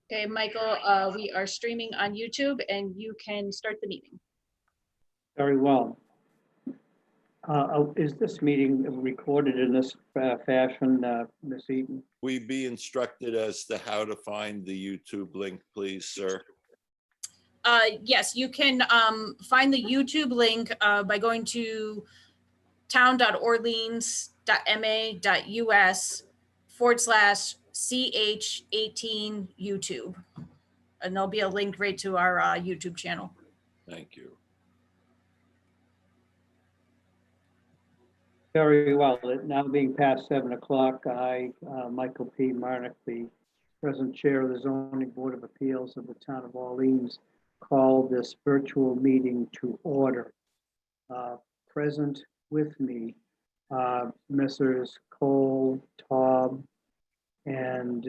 Okay, Michael, we are streaming on YouTube and you can start the meeting. Very well. Is this meeting recorded in this fashion, Ms. Eaton? We be instructed as to how to find the YouTube link, please, sir? Yes, you can find the YouTube link by going to town.orleans.ma.us/CH18 YouTube. And there'll be a link right to our YouTube channel. Thank you. Very well. It now being past 7 o'clock, I, Michael P. Marnick, the present chair of the Zoning Board of Appeals of the Town of Orleans, call this virtual meeting to order. Present with me, Messrs. Cole, Taub, and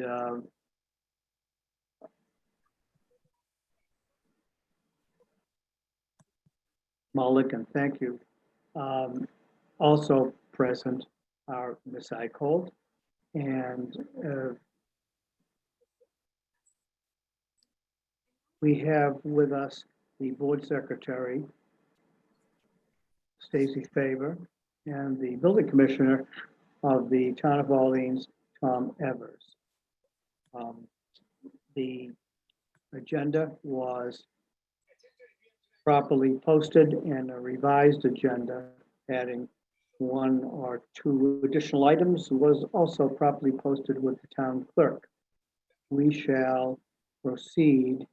Mulligan. Thank you. Also present are Ms. Eicholt and we have with us the board secretary, Stacy Faber, and the building commissioner of the Town of Orleans, Tom Evers. The agenda was properly posted, and a revised agenda adding 1 or 2 additional items was also properly posted with the town clerk. We shall proceed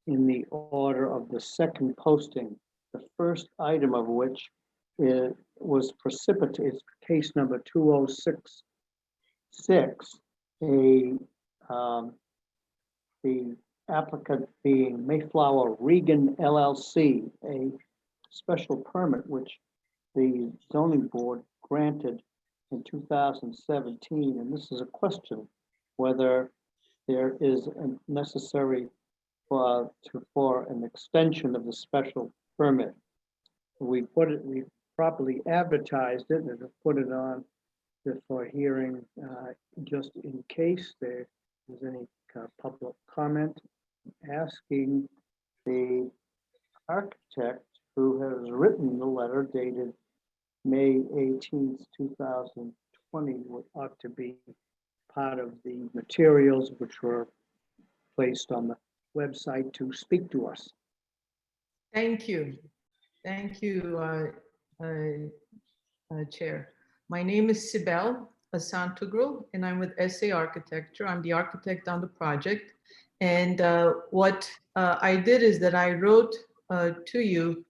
in the order of the second posting, the first item of which was precipitated, case number 2066, the applicant being Mayflower Regan LLC, a special permit which the zoning board granted in 2017. And this is a question whether there is a necessary for an extension of the special permit. We properly advertised it and put it on for hearing just in case there is any public comment, asking the architect who has written the letter dated May 18th, 2020, what ought to be part of the materials which were placed on the website to speak to us. Thank you. Thank you, Chair. My name is Sibel Asantugro, and I'm with SA Architecture. I'm the architect on the project. And what I did is that I wrote to you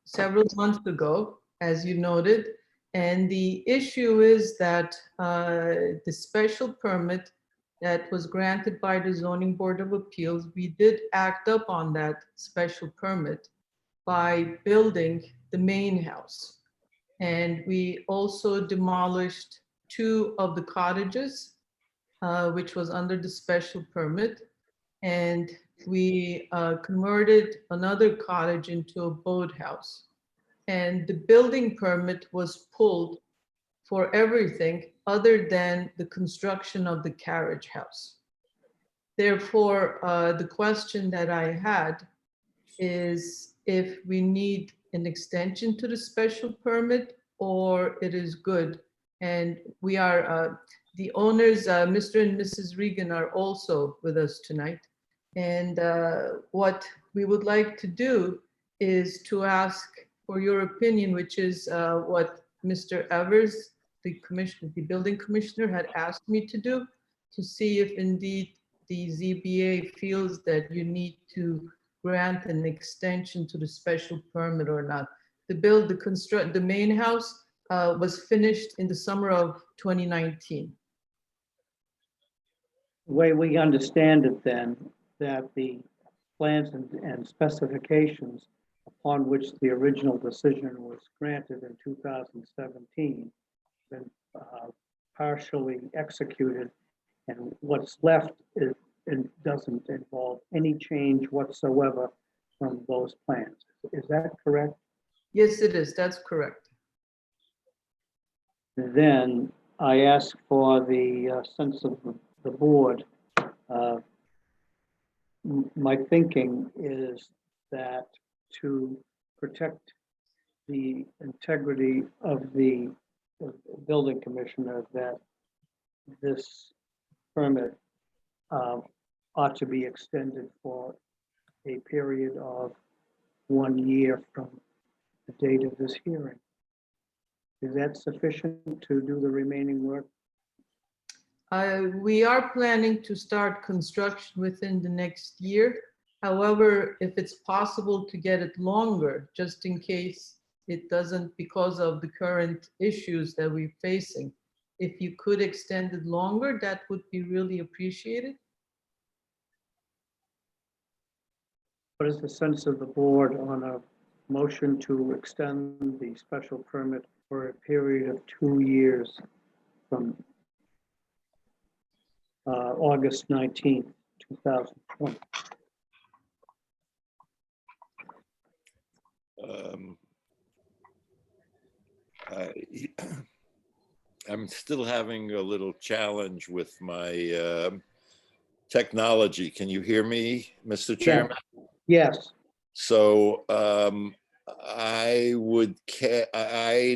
several months ago, as you noted, and the issue is that the special permit that was granted by the Zoning Board of Appeals, we did act up on that special permit by building the main house. And we also demolished 2 of the cottages, which was under the special permit. And we converted another cottage into a boathouse. And the building permit was pulled for everything other than the construction of the carriage house. Therefore, the question that I had is if we need an extension to the special permit or it is good. And we are, the owners, Mr. and Mrs. Regan, are also with us tonight. And what we would like to do is to ask for your opinion, which is what Mr. Evers, the commissioner, the building commissioner, had asked me to do, to see if indeed the ZBA feels that you need to grant an extension to the special permit or not. The main house was finished in the summer of 2019. The way we understand it then, that the plans and specifications upon which the original decision was granted in 2017 been partially executed, and what's left is, it doesn't involve any change whatsoever from those plans. Is that correct? Yes, it is. That's correct. Then I ask for the sense of the board. my thinking is that to protect the integrity of the building commissioner, that this permit ought to be extended for a period of 1 year from the date of this hearing. Is that sufficient to do the remaining work? We are planning to start construction within the next year. However, if it's possible to get it longer, just in case it doesn't, because of the current issues that we're facing, if you could extend it longer, that would be really appreciated. What is the sense of the board on a motion to extend the special permit for a period of 2 years from August 19th, 2020? I'm still having a little challenge with my technology. Can you hear me, Mr. Chairman? Yes. So I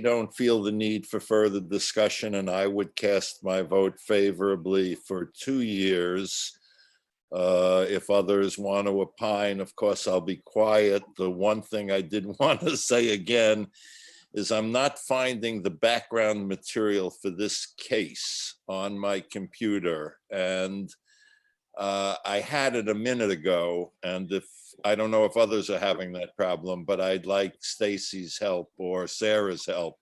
don't feel the need for further discussion, and I would cast my vote favorably for 2 years. If others want to opine, of course, I'll be quiet. The one thing I did want to say again is I'm not finding the background material for this case on my computer. And I had it a minute ago, and I don't know if others are having that problem, but I'd like Stacy's help or Sarah's help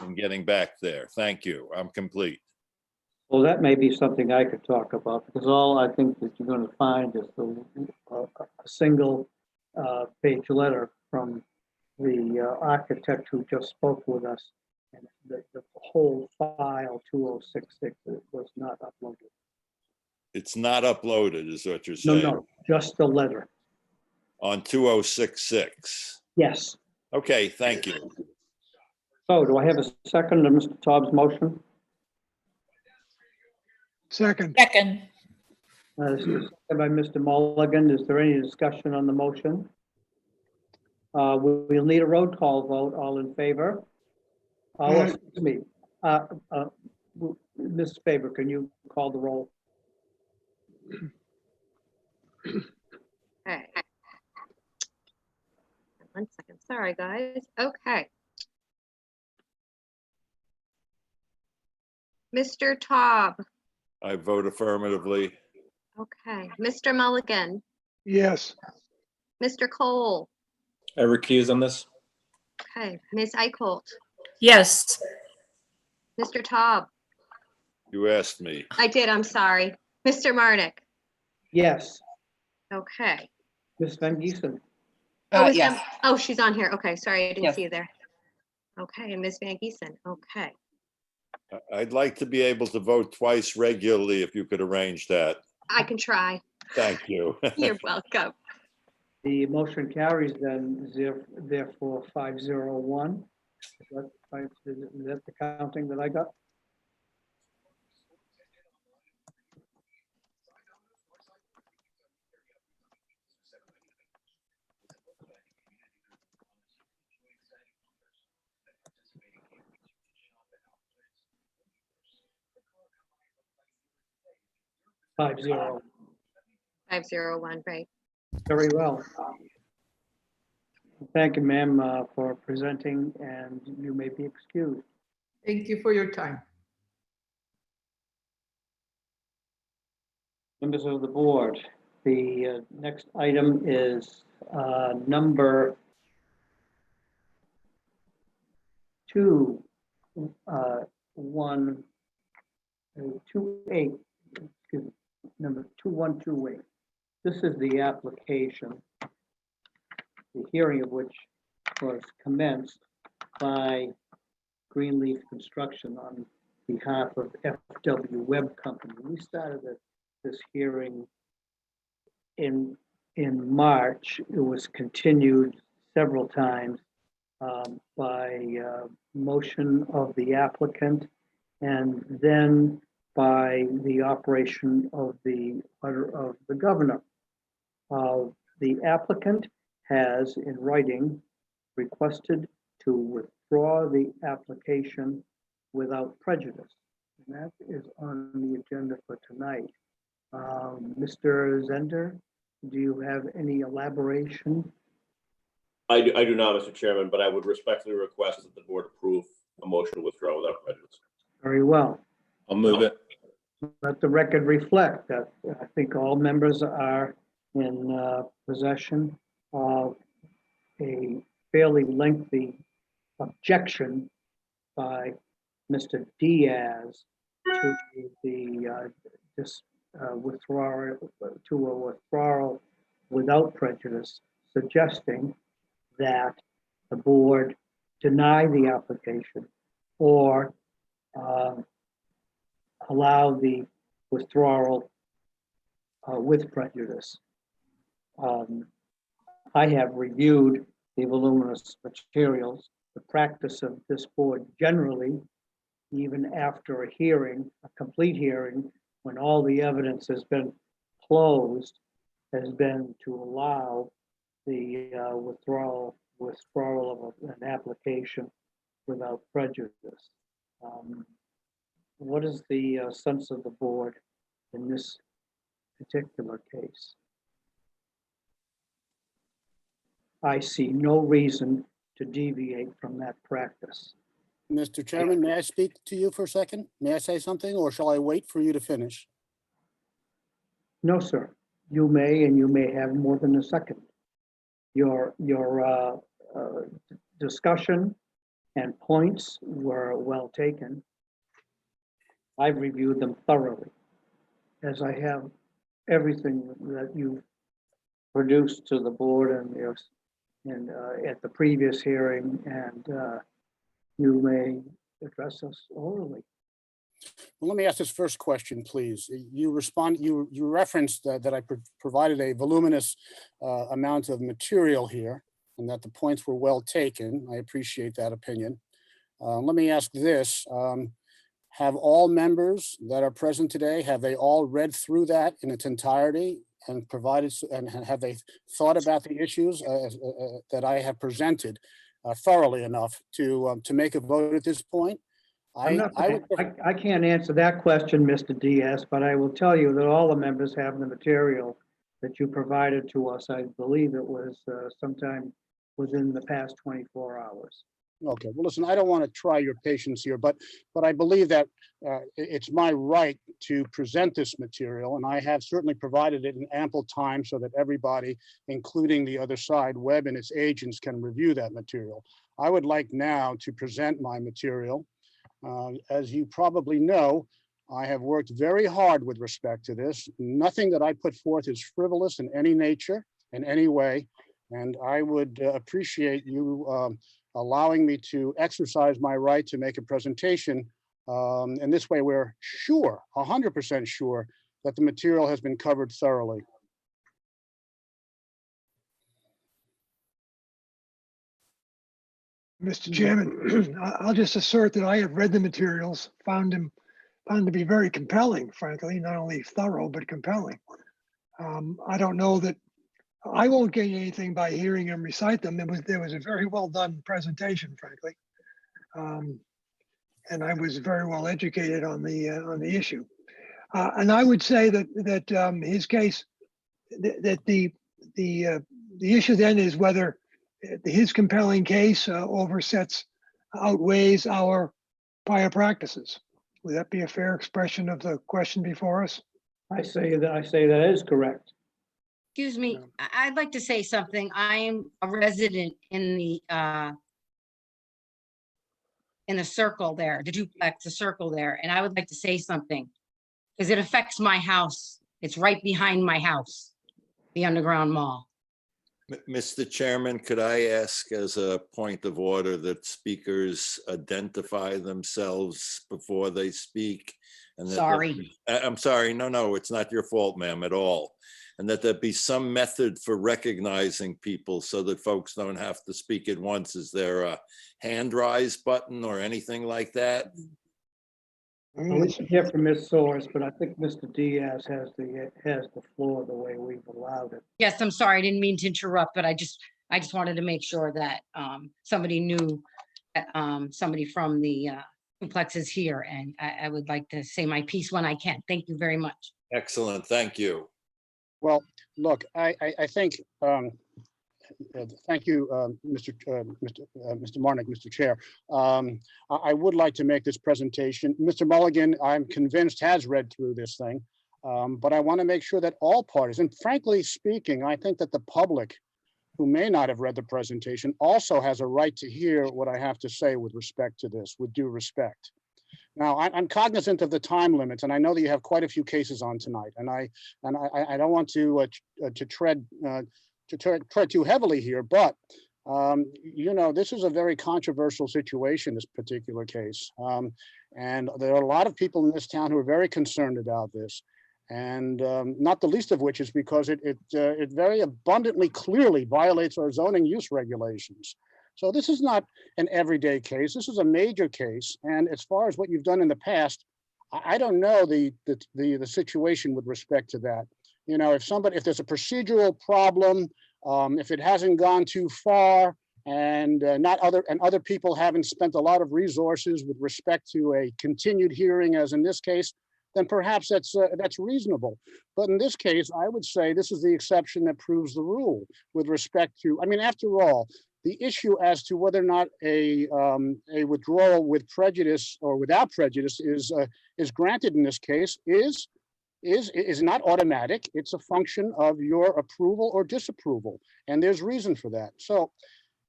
in getting back there. Thank you. I'm complete. Well, that may be something I could talk about, because all I think that you're going to find is a single page letter from the architect who just spoke with us. And the whole file 2066 was not uploaded. It's not uploaded, is what you're No, saying? no, just the letter. On 2066. Yes. Okay, thank you. So do I have a second to Mr. Taub's motion? Second. Second. This is seconded by Mr. Mulligan. Is there any discussion on the motion? We'll need a roll call vote. All in favor? Oh, excuse me. Ms. Faber, can you call the roll? Okay. 1 second. Sorry, guys. Okay. Mr. Taub. I vote affirmatively. Okay. Mr. Mulligan. Yes. Mr. Cole. I recuse on this. Okay. Ms. Eichholt. Yes. Mr. Taub. You asked me. I did. I'm sorry. Mr. Marnick. Yes. Okay. Ms. Van Giesen? Is Yes. that- oh, she's on here. Okay. Sorry, I didn't Yes. see you there. Okay. And Ms. Van Giesen. Okay. I'd like to be able to vote twice regularly if you could arrange that. I can try. Thank you. You're welcome. The motion carries then, therefore 501. Is that the counting that I got? Five zero. 501, right? Very well. Thank you, ma'am, for presenting, and you may be excused. Thank you for your time. Members of the board, the next item is number 2128, excuse me, number 2128. This is the application, the hearing of which was commenced by Greenleaf Construction on behalf of FW Web Company. We started this hearing in March. It was continued several times by motion of the applicant, and then by the operation of the order of the governor. The applicant has in writing requested to withdraw the application without prejudice. And that is on the agenda for tonight. Mr. Zender, do you have any elaboration? I do not, Mr. Chairman, but I would respectfully request that the board approve a motion to withdraw without prejudice. Very well. I'll move it. Let the record reflect that I think all members are in possession of a fairly lengthy objection by Mr. Diaz to the withdrawal without prejudice, suggesting that the board deny the application or allow the withdrawal with prejudice. I have reviewed the voluminous materials. The practice of this board generally, even after a hearing, a complete hearing, when all the evidence has been closed, has been to allow the withdrawal of an application without prejudice. What is the sense of the board in this particular case? I see no reason to deviate from that practice. Mr. Chairman, may I speak to you for a second? May I say something, or shall I wait for you to finish? No, sir. You may, and you may have more than a second. Your discussion and points were well taken. I've reviewed them thoroughly, as I have everything that you've produced to the board and at the previous hearing, and you may address us orally. Well, let me ask this first question, please. You referenced that I provided a voluminous amount of material here and that the points were well taken. I appreciate that opinion. Let me ask this. Have all members that are present today, have they all read through that in its entirety and provided, and have they thought about the issues that I have presented thoroughly enough to make a vote at this point? I can't answer that question, Mr. Diaz, but I will tell you that all the members have the material that you provided to us. I believe it was sometime within the past 24 hours. Okay, well, listen, I don't want to try your patience here, but I believe that it's my right to present this material, and I have certainly provided it in ample time so that everybody, including the other side, Webb and its agents, can review that material. I would like now to present my material. As you probably know, I have worked very hard with respect to this. Nothing that I put forth is frivolous in any nature, in any way, and I would appreciate you allowing me to exercise my right to make a presentation. And this way we're sure, 100% sure, that the material has been covered thoroughly. Mr. Chairman, I'll just assert that I have read the materials, found them to be very compelling, frankly, not only thorough, but compelling. I don't know that I won't gain anything by hearing him recite them. There was a very well done presentation, frankly. And I was very well educated on the issue. And I would say that his case, that the issue then is whether his compelling case outweighs our prior practices. Would that be a fair expression of the question before us? I say that is correct. Excuse me, I'd like to say something. I am a resident in the circle there, the duplex, the circle there, and I would like to say something because it affects my house. It's right behind my house, the underground mall. Mr. Chairman, could I ask as a point of order that speakers identify themselves before they speak? And that Sorry. I'm sorry. No, it's not your fault, ma'am, at all. And that there be some method for recognizing people so that folks don't have to speak at once. Is there a hand rise button or anything like that? We should hear from Ms. Soers, but I think Mr. Diaz has the floor the way we've allowed it. Yes, I'm sorry, I didn't mean to interrupt, but I just wanted to make sure that somebody knew that somebody from the complex is here, and I would like to say my piece when I can. Thank you very much. Excellent, thank you. Well, look, I think, thank you, Mr. Marnick, Mr. Chair. I would like to make this presentation. Mr. Mulligan, I'm convinced, has read through this thing, but I want to make sure that all parties, and frankly speaking, I think that the public who may not have read the presentation also has a right to hear what I have to say with respect to this, with due respect. Now, I'm cognizant of the time limits, and I know that you have quite a few cases on tonight, and I don't want to tread too heavily here, but you know, this is a very controversial situation, this particular case, and there are a lot of people in this town who are very concerned about this, and not the least of which is because it very abundantly, clearly violates our zoning use regulations. So this is not an everyday case. This is a major case. And as far as what you've done in the past, I don't know the situation with respect to that. You know, if there's a procedural problem, if it hasn't gone too far, and other people haven't spent a lot of resources with respect to a continued hearing, as in this case, then perhaps that's reasonable. But in this case, I would say this is the exception that proves the rule with respect to, I mean, after all, the issue as to whether or not a withdrawal with prejudice or without prejudice is granted in this case is not automatic. It's a function of your approval or disapproval, and there's reason for that. So,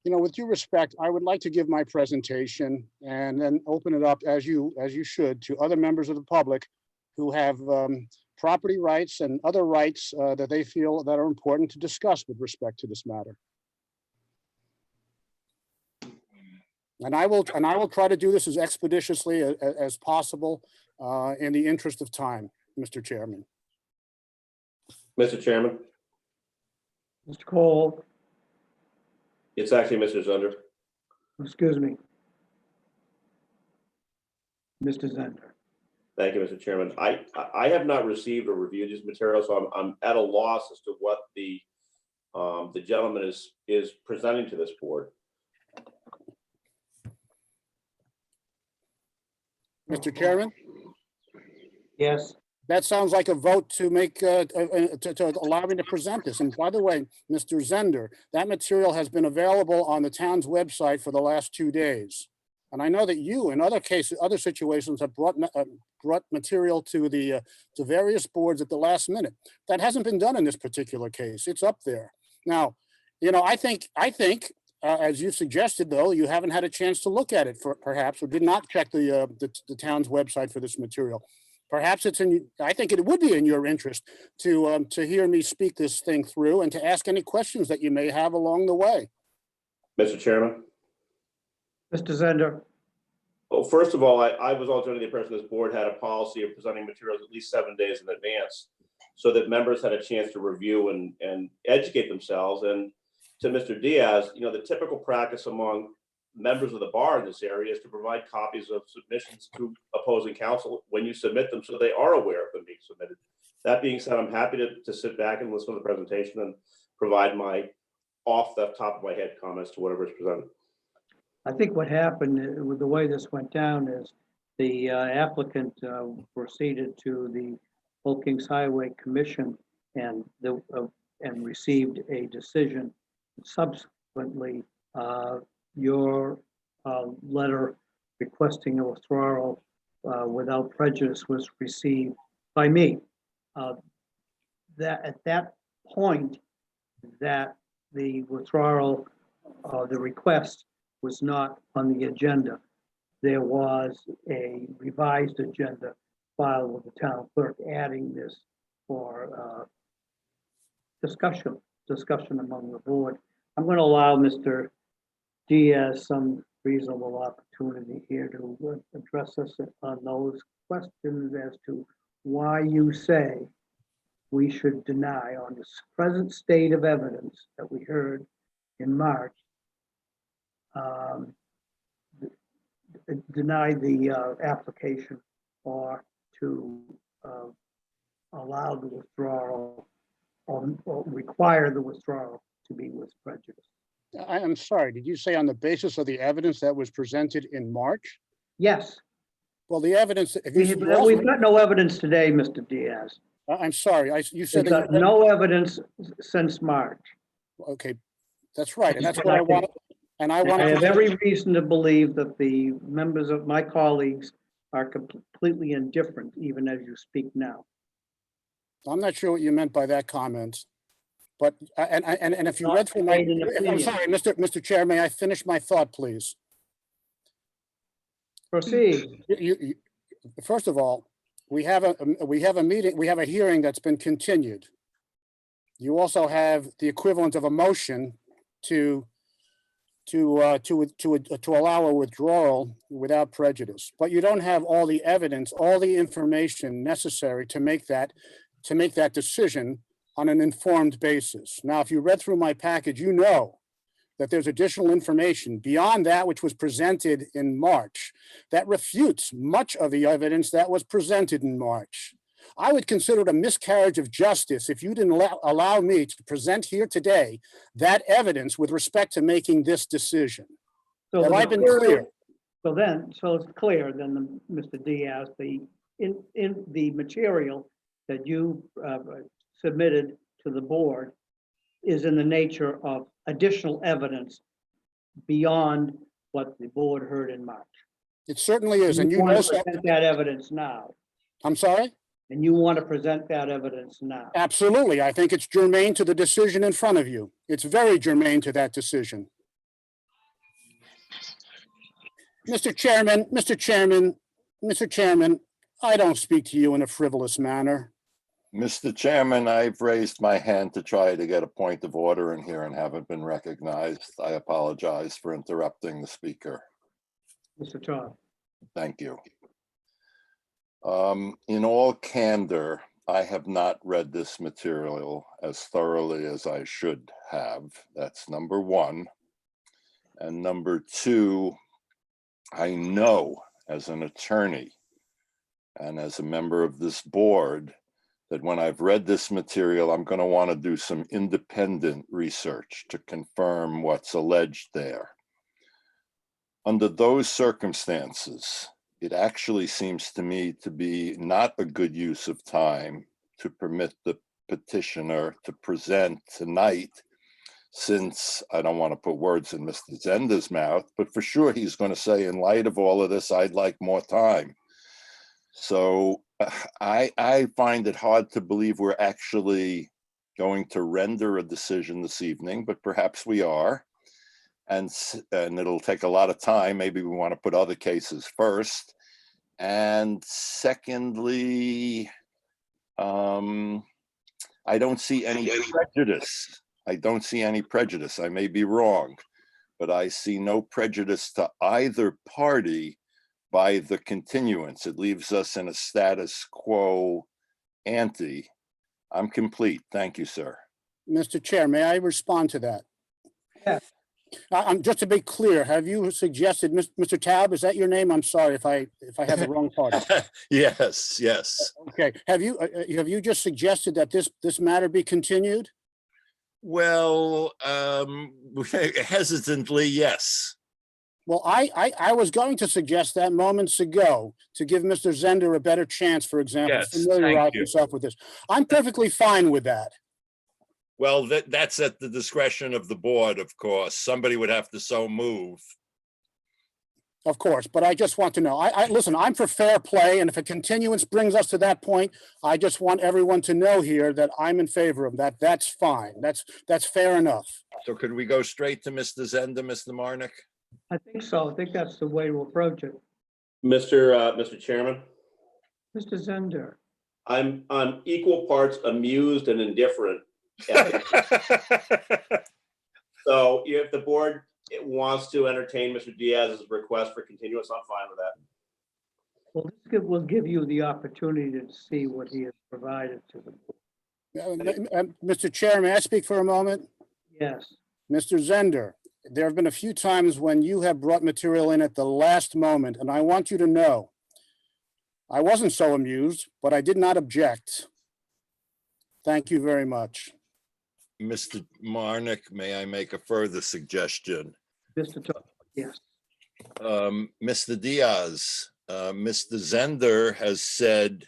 you know, with due respect, I would like to give my presentation and then open it up as you should to other members of the public who have property rights and other rights that they feel that are important to discuss with respect to this matter. And I will try to do this as expeditiously as possible in the interest of time, Mr. Chairman. Mr. Chairman, Mr. Cole, it's actually Mr. Zunder. excuse me. Mr. Zender. Thank you, Mr. Chairman. I have not received or reviewed these materials, so I'm at a loss as to what the gentleman is presenting to this board. Mr. Chairman? Yes. That sounds like a vote to make, to allow me to present this. And by the way, Mr. Zender, that material has been available on the town's website for the last 2 days. And I know that you, in other cases, other situations, have brought material to to various boards at the last minute. That hasn't been done in this particular case. It's up there. Now, you know, I think, as you suggested, though, you haven't had a chance to look at it, perhaps, or did not check the town's website for this material. Perhaps I think it would be in your interest to hear me speak this thing through and to ask any questions that you may have along the way. Mr. Chairman? Mr. Zender. Well, first of all, I was also under the impression this board had a policy of presenting materials at least 7 days in advance so that members had a chance to review and educate themselves. And to Mr. Diaz, you know, the typical practice among members of the bar in this area is to provide copies of submissions to opposing counsel when you submit them so they are aware of them being submitted. That being said, I'm happy to sit back and listen to the presentation and provide my off the top of my head comments to whatever is presented. I think what happened with the way this went down is the applicant proceeded to the Old Kings Highway Commission and received a decision. Subsequently, your letter requesting a withdrawal without prejudice was received by me. That at that point, that the withdrawal, the request was not on the agenda. There was a revised agenda filed with the town clerk adding this for discussion among the board. I'm going to allow Mr. Diaz some reasonable opportunity here to address us on those questions as to why you say we should deny on this present state of evidence that we heard in March, deny the application or to allow the withdrawal or require the withdrawal to be with prejudice. I'm sorry, did you say on the basis of the evidence that was presented in March? Yes, Well, the evidence, if you we've got no evidence today, Mr. Diaz. I'm sorry, you We've said got that, no evidence since March. okay, that's right, and that's what I want, and I I want have to, every reason to believe that the members of my colleagues are completely indifferent, even as you speak now. I'm not sure what you meant by that comment. But, and if you read through Made an I'm opinion. sorry, Mr. Chair, may I finish my thought, please? Proceed. First of all, we have a meeting, we have a hearing that's been continued. You also have the equivalent of a motion to allow a withdrawal without prejudice, but you don't have all the evidence, all the information necessary to make that decision on an informed basis. Now, if you read through my package, you know that there's additional information beyond that which was presented in March that refutes much of the evidence that was presented in March. I would consider it a miscarriage of justice if you didn't allow me to present here today that evidence with respect to making this decision. So Have the I been material- clear? So it's clear then, Mr. Diaz, in the material that you submitted to the board is in the nature of additional evidence beyond what the board heard in March. It certainly is, and You you want know to so. present that evidence now, I'm sorry? and you want to present that evidence now. Absolutely. I think it's germane to the decision in front of you. It's very germane to that decision. Mr. Chairman, I don't speak to you in a frivolous manner. Mr. Chairman, I've raised my hand to try to get a point of order in here and haven't been recognized. I apologize for interrupting the speaker. Mr. Todd. Thank you. In all candor, I have not read this material as thoroughly as I should have. That's number one. And number two, I know as an attorney and as a member of this board that when I've read this material, I'm going to want to do some independent research to confirm what's alleged there. Under those circumstances, it actually seems to me to be not a good use of time to permit the petitioner to present tonight, since I don't want to put words in Mr. Zender's mouth, but for sure he's going to say, in light of all of this, I'd like more time. So I find it hard to believe we're actually going to render a decision this evening, but perhaps we are. And it'll take a lot of time. Maybe we want to put other cases first. And secondly, I don't see any prejudice. I don't see any prejudice. I may be wrong, but I see no prejudice to either party by the continuance. It leaves us in a status quo ante. I'm complete. Thank you, sir. Mr. Chair, may I respond to that? Yeah. Just to be clear, have you suggested, Mr. Taub, is that your name? I'm sorry if I have the wrong party. Yes, yes. Okay, have you just suggested that this matter be continued? Well, hesitantly, yes. Well, I was going to suggest that moments ago to give Mr. Zender a better chance, for example, Yes, to familiarize thank you. himself with this. I'm perfectly fine with that. Well, that's at the discretion of the board, of course. Somebody would have to so move. Of course, but I just want to know, listen, I'm for fair play, and if a continuance brings us to that point, I just want everyone to know here that I'm in favor of that. That's fine. That's fair enough. So could we go straight to Mr. Zender, Mr. Marnick? I think so. I think that's the way to approach it. Mr. Chairman, Mr. Zender. I'm equal parts amused and indifferent. So if the board wants to entertain Mr. Diaz's request for continuance, I'm fine with that. Well, this will give you the opportunity to see what he has provided to the board. Mr. Chair, may I speak for a moment? Yes. Mr. Zender, there have been a few times when you have brought material in at the last moment, and I want you to know I wasn't so amused, but I did not object. Thank you very much. Mr. Marnick, may I make a further suggestion? Mr. Todd, yes. Mr. Diaz, Mr. Zender has said,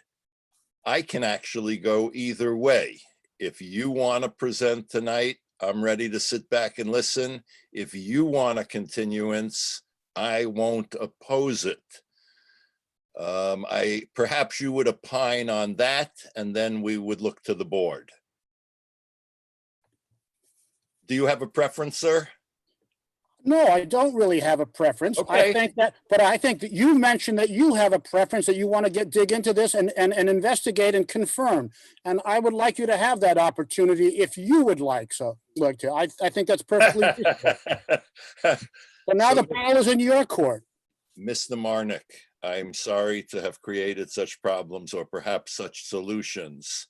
I can actually go either way. If you want to present tonight, I'm ready to sit back and listen. If you want a continuance, I won't oppose it. Perhaps you would opine on that, and then we would look to the board. Do you have a preference, sir? No, I don't really have a preference. Okay. I think that you mentioned that you have a preference, that you want to dig into this and investigate and confirm. And I would like you to have that opportunity if you would like to. I think that's perfectly reasonable. But now the ball is in your court. Mr. Marnick, I'm sorry to have created such problems or perhaps such solutions.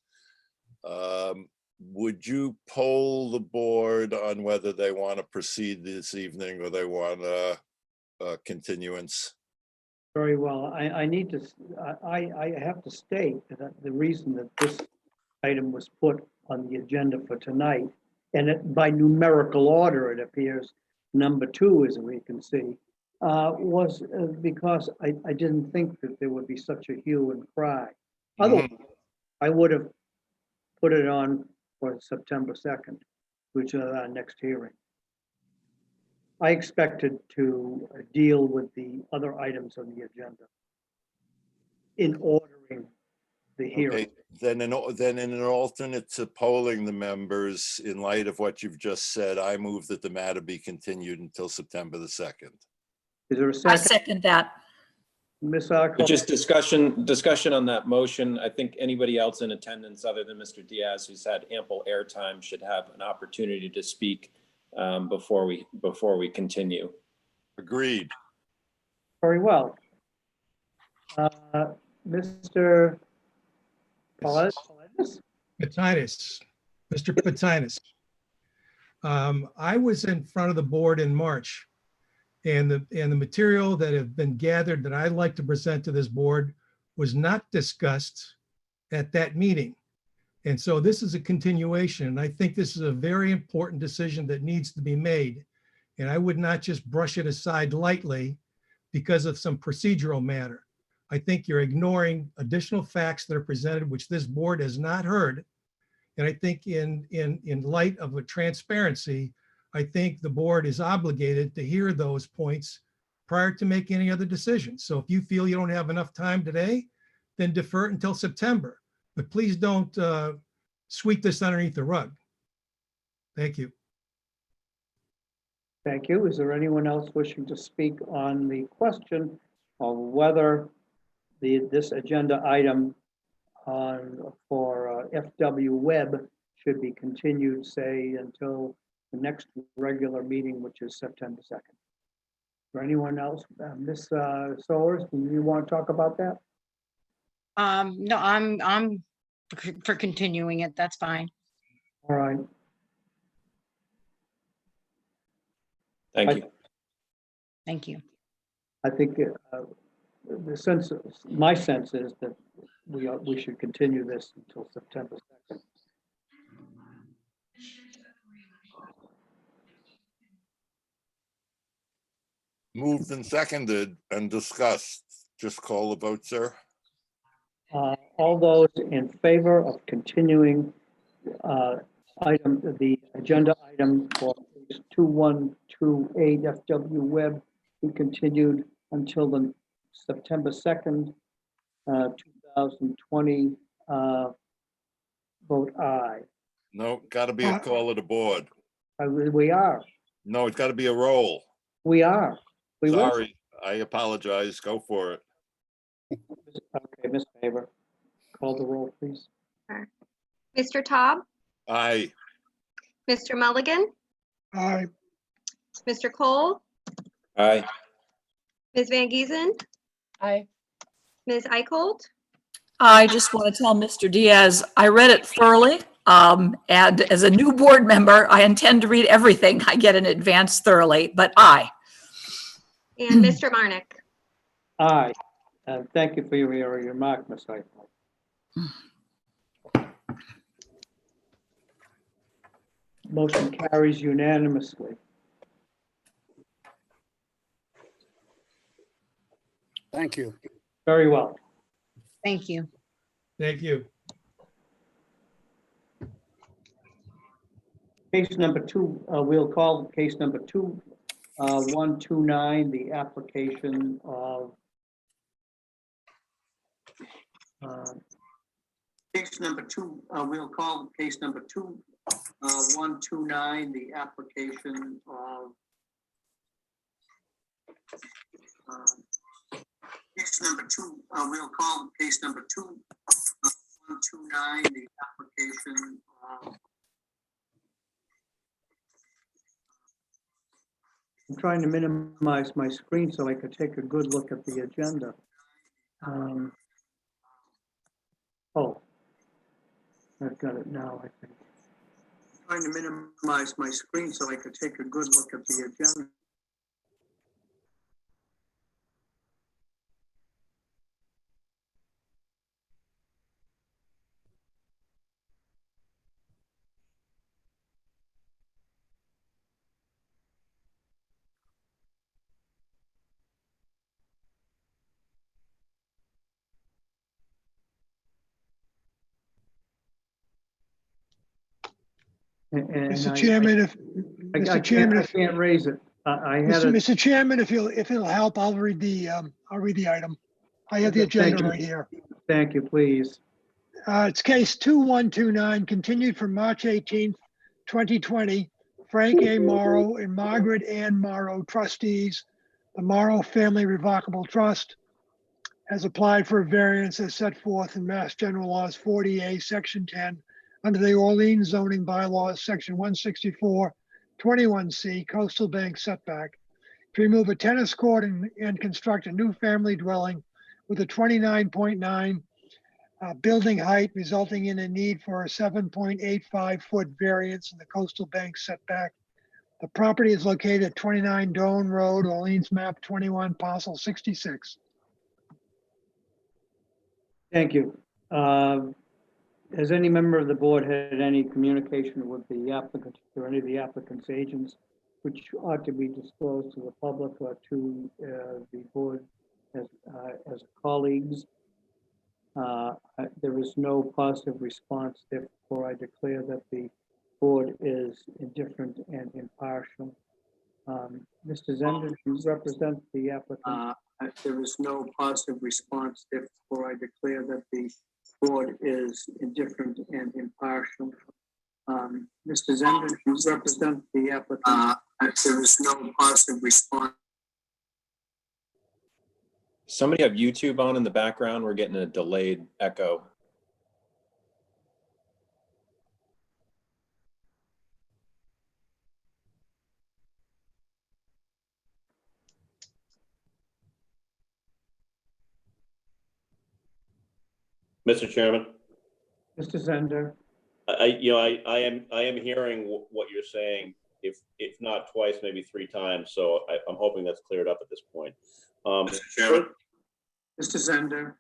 Would you poll the board on whether they want to proceed this evening or they want a continuance? Very well. I need to, I have to state that the reason that this item was put on the agenda for tonight, and by numerical order, it appears number 2, as we can see, was because I didn't think that there would be such a hue and cry. Otherwise, I would have put it on for September 2nd, which is our next hearing. I expected to deal with the other items on the agenda in ordering the hearing. Okay, then in an alternate to polling the members, in light of what you've just said, I move that the matter be continued until September the 2nd. Is there a I second? second that. Ms. Arkell? Just discussion on that motion. I think anybody else in attendance other than Mr. Diaz, who's had ample airtime, should have an opportunity to speak before we continue. Agreed. Very well. Mr. Paulides? Patinas, Mr. Patinas. I was in front of the board in March, and the material that have been gathered that I'd like to present to this board was not discussed at that meeting. And so this is a continuation. And I think this is a very important decision that needs to be made. And I would not just brush it aside lightly because of some procedural matter. I think you're ignoring additional facts that are presented, which this board has not heard. And I think in light of a transparency, I think the board is obligated to hear those points prior to making any other decisions. So if you feel you don't have enough time today, then defer it until September. But please don't sweep this underneath the rug. Thank you. Thank you. Is there anyone else wishing to speak on the question of whether this agenda item for FW Web should be continued, say, until the next regular meeting, which is September 2nd? For anyone else, Ms. Soers, do you want to talk about that? No, I'm for continuing it. That's fine. All right. Thank you. Thank you. I think my sense is that we should continue this until September 2nd. Moved and seconded and discussed. Just call the vote, sir. All those in favor of continuing the agenda item for 2128 FW Web be continued until the September 2nd, 2020, vote aye. No, got to be a call of the board. We are. No, it's got to be a roll. We are. We will. Sorry, I apologize. Go for it. Okay, Ms. Faber, call the roll, please. Mr. Taub, Aye. Mr. Mulligan, Aye. Mr. Cole, Aye. Ms. Van Giesen, Aye. Ms. Eicholt, I just want to tell Mr. Diaz, I read it thoroughly. And as a new board member, I intend to read everything I get in advance thoroughly, but aye. and Mr. Marnick. Aye. Thank you for your remark, Ms. Eichel. Motion carries unanimously. Thank you. Very well. Thank you. Thank you. Case number two, we'll call case number 2129, the application of case number two, we'll call case number 2129, the application of case number two, we'll call case number 2129, the application of I'm trying to minimize my screen so I could take a good look at the agenda. Oh, I've got it now, I think. Trying to minimize my screen so I could take a good look at the agenda. Mr. Chairman, I can't raise it. I had it. Mr. Chairman, if it'll help, I'll read the item. I have the agenda right here. Thank you, please. It's case 2129, continued from March 18th, 2020. Frank A. Morrow and Margaret Ann Morrow, trustees, the Morrow Family Revocable Trust, has applied for a variance as set forth in Mass General Laws 40A, Section 10, under the Orleans zoning bylaws, Section 164, 21C, coastal bank setback, to remove a tennis court and construct a new family dwelling with a 29.9 building height, resulting in a need for a 7.85-foot variance in the coastal bank setback. The property is located at 29 Doan Road, Orleans map 21, parcel 66. Thank you. Has any member of the board had any communication with the applicant or any of the applicant's agents, which ought to be disclosed to the public or to the board as colleagues? There is no positive response, therefore I declare that the board is indifferent and impartial. Mr. Zender, do you represent the applicant? There is no positive response, therefore I declare that the board is indifferent and impartial. Mr. Zender, do you represent the applicant? There is no positive response. Somebody have YouTube on in the background? We're getting a delayed echo. Mr. Chairman, Mr. Zender, I am hearing what you're saying, if not twice, maybe three times. So I'm hoping that's cleared up at this point. Mr. Chairman, Mr. Zender,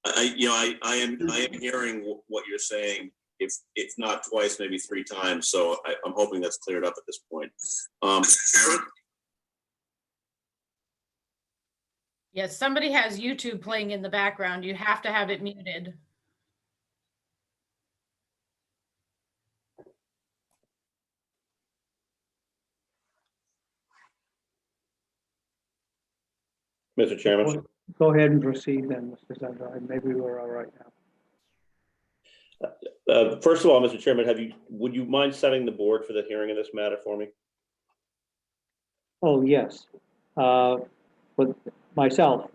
I am hearing what you're saying, if not twice, maybe three times. So I'm hoping that's cleared up at this point. Mr. Chairman. Yes, somebody has YouTube playing in the background. You have to have it muted. Mr. Chairman. go ahead and proceed then, Mr. Zender. Maybe we're all right now. First of all, Mr. Chairman, would you mind setting the board for the hearing in this matter for me? Oh, yes. With myself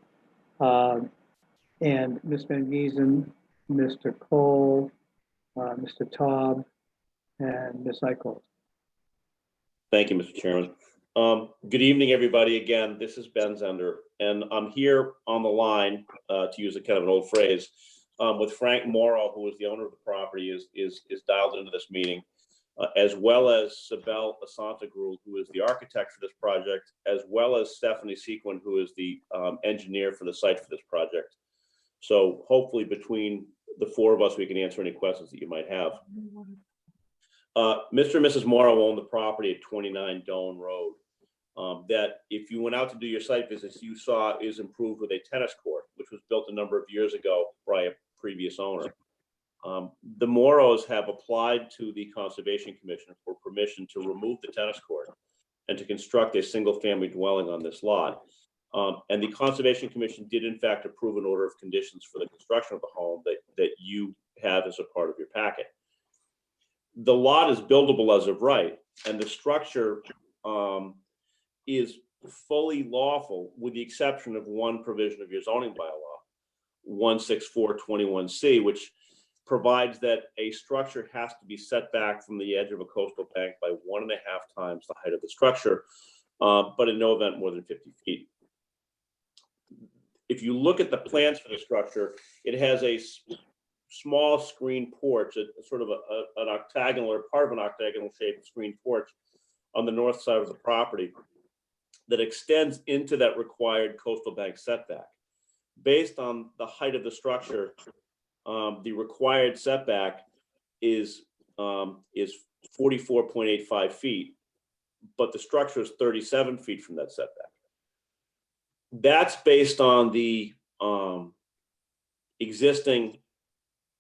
and Ms. Van Giesen, Mr. Cole, Mr. Taub, and Ms. Eichel. Thank you, Mr. Chairman. Good evening, everybody. Again, this is Ben Zender, and I'm here on the line, to use a kind of an old phrase, with Frank Morrow, who is the owner of the property, is dialed into this meeting. as well as Sibel Asantagru, who is the architect for this project, as well as Stephanie Sequin, who is the engineer for the site for this project. So hopefully between the four of us, we can answer any questions that you might have. Mr. and Mrs. Morrow own the property at 29 Doan Road. That if you went out to do your site visits, you saw is improved with a tennis court, which was built a number of years ago by a previous owner. The Morrows have applied to the Conservation Commission for permission to remove the tennis court and to construct a single-family dwelling on this lot. And the Conservation Commission did in fact approve an order of conditions for the construction of the home that you have as a part of your packet. The lot is buildable as of right, and the structure is fully lawful with the exception of one provision of your zoning bylaw, 16421C, which provides that a structure has to be set back from the edge of a coastal bank by 1.5 times the height of the structure, but in no event more than 50 feet. If you look at the plans for the structure, it has a small screen porch, a sort of an octagonal or part of an octagonal shaped screen porch on the north side of the property that extends into that required coastal bank setback. Based on the height of the structure, the required setback is 44.85 feet, but the structure is 37 feet from that setback. That's based on the existing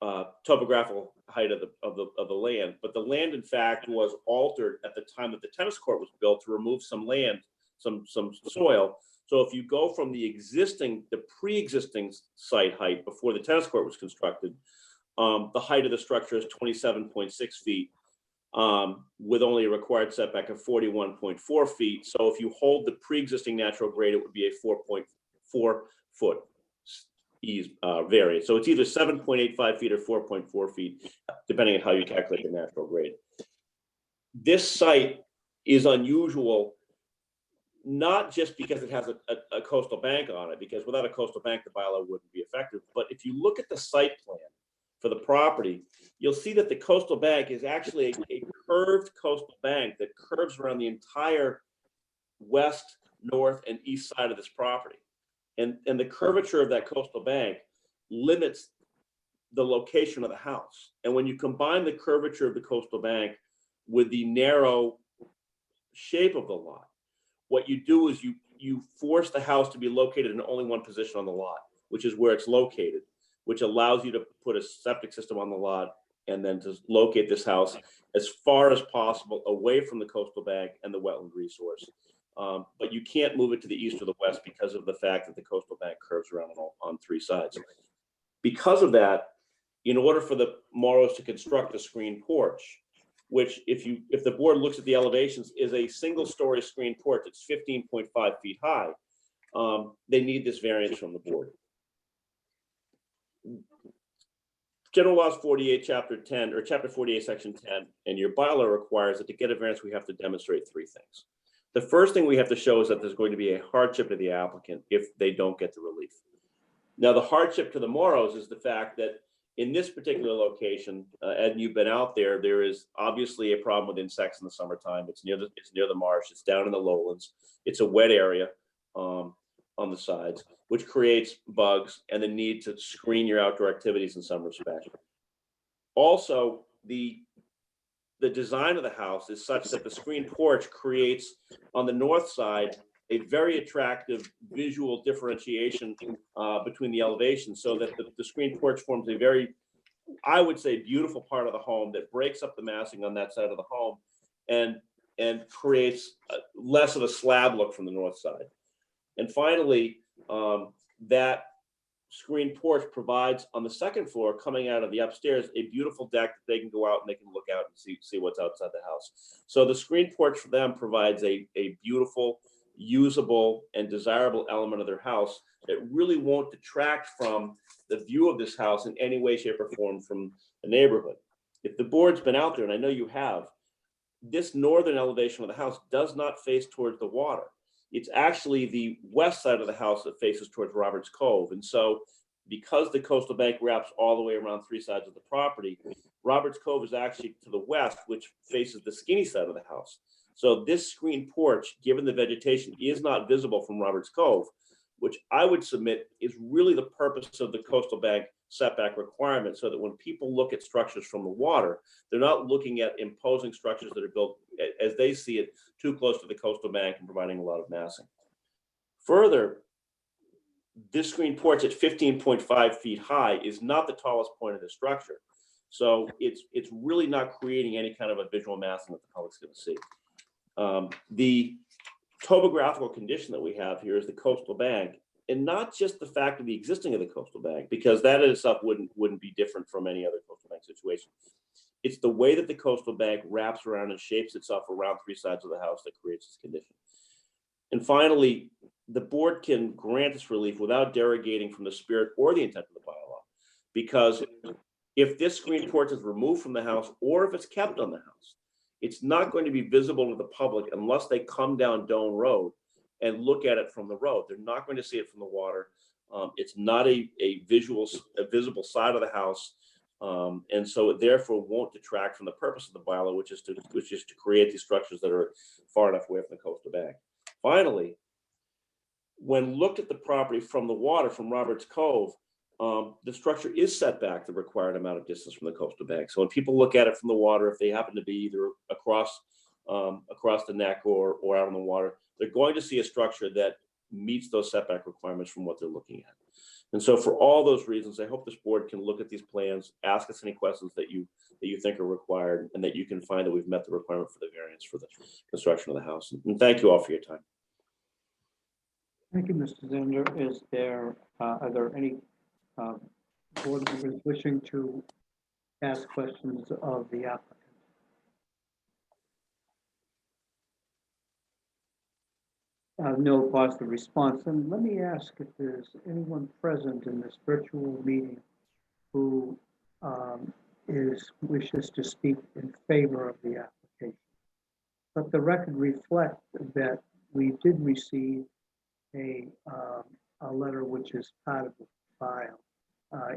topographical height of the land, but the land in fact was altered at the time that the tennis court was built to remove some land, some soil. So if you go from the pre-existing site height before the tennis court was constructed, the height of the structure is 27.6 feet with only a required setback of 41.4 feet. So if you hold the pre-existing natural grade, it would be a 4.4 foot variance. So it's either 7.85 feet or 4.4 feet, depending on how you calculate the natural grade. This site is unusual, not just because it has a coastal bank on it, because without a coastal bank, the bylaw wouldn't be effective. But if you look at the site plan for the property, you'll see that the coastal bank is actually a curved coastal bank that curves around the entire west, north, and east side of this property. And the curvature of that coastal bank limits the location of the house. And when you combine the curvature of the coastal bank with the narrow shape of the lot, what you do is you force the house to be located in only one position on the lot, which is where it's located, which allows you to put a septic system on the lot and then to locate this house as far as possible away from the coastal bank and the wetland resource. But you can't move it to the east or the west because of the fact that the coastal bank curves around on three sides. Because of that, in order for the Morrows to construct a screen porch, which if the board looks at the elevations is a single story screen porch, it's 15.5 feet high, they need this variance from the board. General Laws 48, Chapter 10, or Chapter 48, Section 10, and your bylaw requires that to get a variance, we have to demonstrate three things. The first thing we have to show is that there's going to be a hardship to the applicant if they don't get the relief. Now, the hardship to the Morrows is the fact that in this particular location, Ed, you've been out there, there is obviously a problem with insects in the summertime. It's near the marsh, it's down in the lowlands. It's a wet area on the sides, which creates bugs and the need to screen your outdoor activities in some respect. Also, the design of the house is such that the screen porch creates on the north side a very attractive visual differentiation between the elevations, so that the screen porch forms a very, I would say, beautiful part of the home that breaks up the massing on that side of the home and creates less of a slab look from the north side. And finally, that screen porch provides on the second floor, coming out of the upstairs, a beautiful deck that they can go out and they can look out and see what's outside the house. So the screen porch for them provides a beautiful, usable, and desirable element of their house that really won't detract from the view of this house in any way, shape, or form from the neighborhood. If the board's been out there, and I know you have, this northern elevation of the house does not face towards the water. It's actually the west side of the house that faces towards Roberts Cove. And so because the coastal bank wraps all the way around three sides of the property, Roberts Cove is actually to the west, which faces the skinny side of the house. So this screen porch, given the vegetation, is not visible from Roberts Cove, which I would submit is really the purpose of the coastal bank setback requirement, so that when people look at structures from the water, they're not looking at imposing structures that are built, as they see it, too close to the coastal bank and providing a lot of massing. Further, this screen porch at 15.5 feet high is not the tallest point of the structure. So it's really not creating any kind of a visual massing that the public's going to see. The topographical condition that we have here is the coastal bank, and not just the fact of the existing of the coastal bank, because that in itself wouldn't be different from any other coastal bank situation. It's the way that the coastal bank wraps around and shapes itself around three sides of the house that creates this condition. And finally, the board can grant this relief without derogating from the spirit or the intent of the bylaw, because if this screen porch is removed from the house, or if it's kept on the house, it's not going to be visible to the public unless they come down Doan Road and look at it from the road. They're not going to see it from the water. It's not a visible side of the house. And so it therefore won't detract from the purpose of the bylaw, which is to create these structures that are far enough away from the coastal bank. Finally, when looked at the property from the water, from Roberts Cove, the structure is set back the required amount of distance from the coastal bank. So when people look at it from the water, if they happen to be either across the neck or out on the water, they're going to see a structure that meets those setback requirements from what they're looking at. And so for all those reasons, I hope this board can look at these plans, ask us any questions that you think are required, and that you can find that we've met the requirement for the variance for the construction of the house. And thank you all for your time. Thank you, Mr. Zender. Are there any board members wishing to ask questions of the applicant? No positive response. And let me ask if there's anyone present in this virtual meeting who wishes to speak in favor of the application. Let the record reflect that we did receive a letter which is part of the file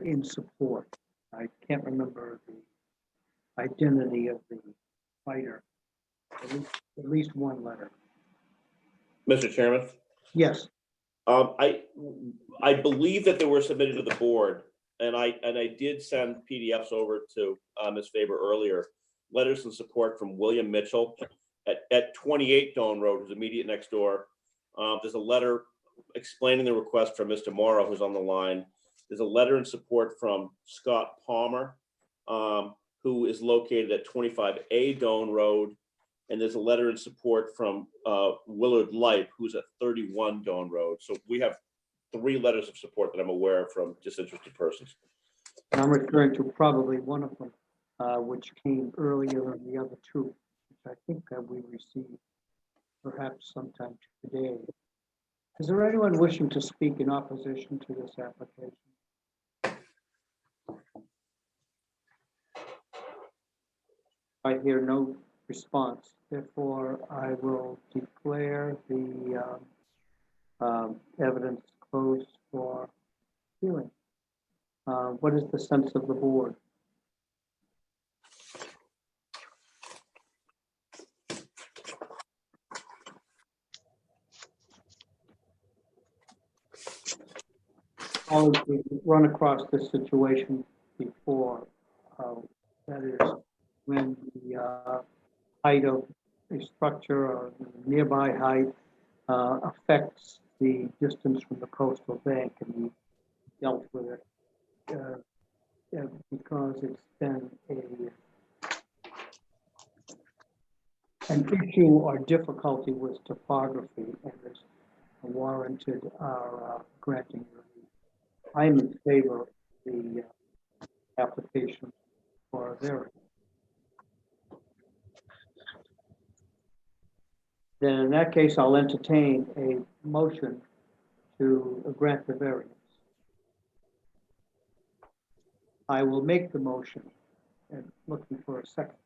in support. I can't remember the identity of the writer. At least one letter. Mr. Chairman? Yes. I believe that they were submitted to the board, and I did send PDFs over to Ms. Faber earlier, letters in support from William Mitchell at 28 Doan Road, who's immediate next door. There's a letter explaining the request from Mr. Morrow, who's on the line. There's a letter in support from Scott Palmer, who is located at 25A Doan Road. And there's a letter in support from Willard Light, who's at 31 Doan Road. So we have 3 letters of support that I'm aware of from disinterested persons. And I'm referring to probably one of them, which came earlier than the other 2, which I think we received perhaps sometime today. Is there anyone wishing to speak in opposition to this application? I hear no response. Therefore, I will declare the evidence closed for hearing. What is the sense of the board? We've run across this situation before. That is when the height of a structure or nearby height affects the distance from the coastal bank, and we dealt with it because it's been an issue or difficulty with topography, and has warranted our granting relief. I am in favor of the application for a variance. Then in that case, I'll entertain a motion to grant the variance. I will make the motion and looking for a second.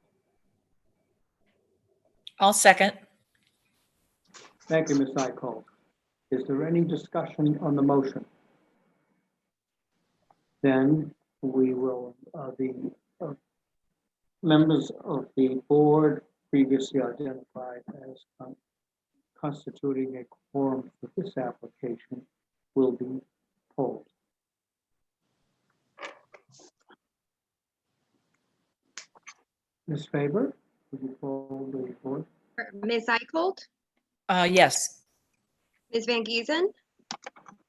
I'll second. Thank you, Ms. Icoll. Is there any discussion on the motion? Then we will, the members of the board previously identified as constituting a quorum for this application will be polled. Ms. Faber, would you poll the board? Ms. Eichholt, Yes. Ms. Van Giesen,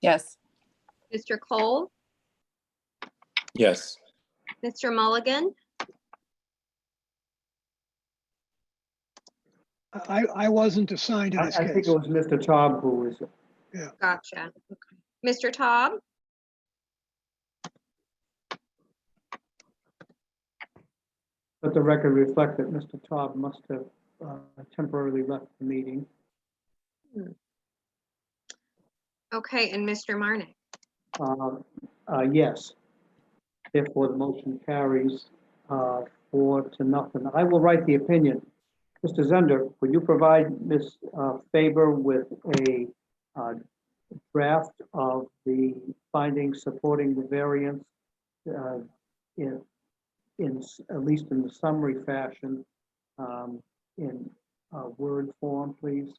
Yes. Mr. Cole, Yes. Mr. Mulligan, I wasn't assigned to I this think case. it was Mr. Taub who was, gotcha. Okay. Mr. Taub, let the record reflect that Mr. Taub must have temporarily left the meeting. okay, and Mr. Marnick. Yes. Therefore, the motion carries 4-0. I will write the opinion. Mr. Zender, would you provide Ms. Faber with a draft of the findings supporting the variance in at least in the summary fashion in word form, please?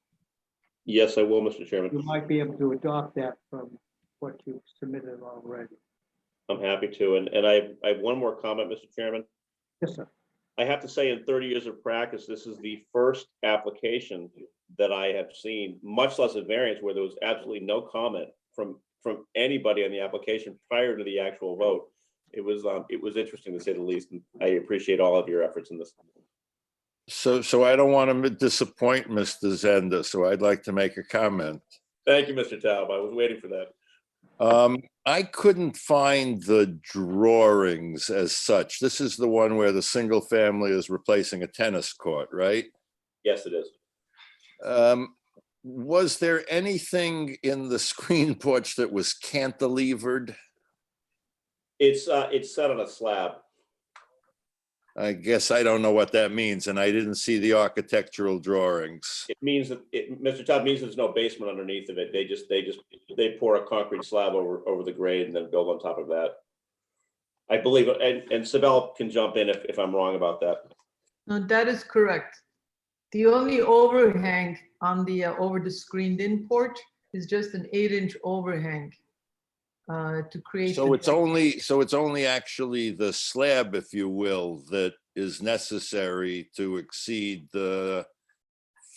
Yes, I will, Mr. Chairman. You might be able to adopt that from what you've submitted already. I'm happy to. And I have one more comment, Mr. Chairman. Yes, sir. I have to say, in 30 years of practice, this is the first application that I have seen, much less a variance, where there was absolutely no comment from anybody on the application prior to the actual vote. It was interesting, to say the least, and I appreciate all of your efforts in this. So I don't want to disappoint Mr. Zender, so I'd like to make a comment. Thank you, Mr. Taub. I was waiting for that. I couldn't find the drawings as such. This is the one where the single family is replacing a tennis court, right? Yes, it is. Was there anything in the screen porch that was cantilevered? It's set on a slab. I guess I don't know what that means, and I didn't see the architectural drawings. It means that Mr. Taub, means there's no basement underneath of it. They pour a concrete slab over the grade and then build on top of that. I believe, and Sibel can jump in if I'm wrong about that. No, that is correct. The only overhang on the over the screened-in porch is just an 8-inch overhang to create. So it's only actually the slab, if you will, that is necessary to exceed the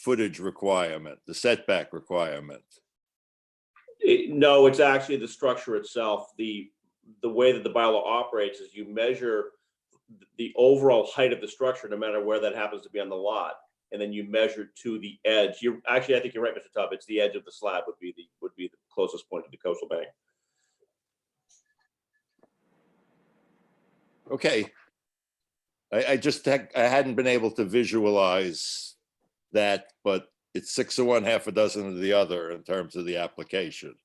footage requirement, the setback requirement. No, it's actually the structure itself. The way that the bylaw operates is you measure the overall height of the structure, no matter where that happens to be on the lot, and then you measure to the edge. I think you're right, Mr. Taub. It's the edge of the slab would be the closest point to the coastal bank. Okay. I hadn't been able to visualize that, but it's 6 of one, half a dozen of the other in terms of the application.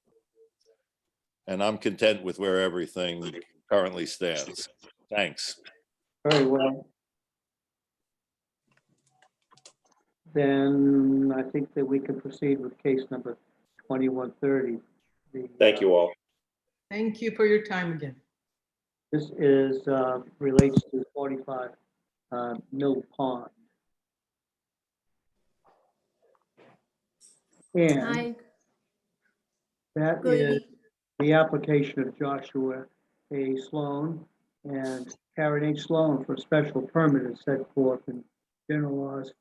And I'm content with where everything currently stands. Thanks. Very well. Then I think that we can proceed with case number 2130. Thank you all. Thank you for your time again. This is relates to 45 Mill Pond. And Hi, that good is evening. the application of Joshua A. Sloan and Karen H. Sloan for a special permit is set forth in General Laws,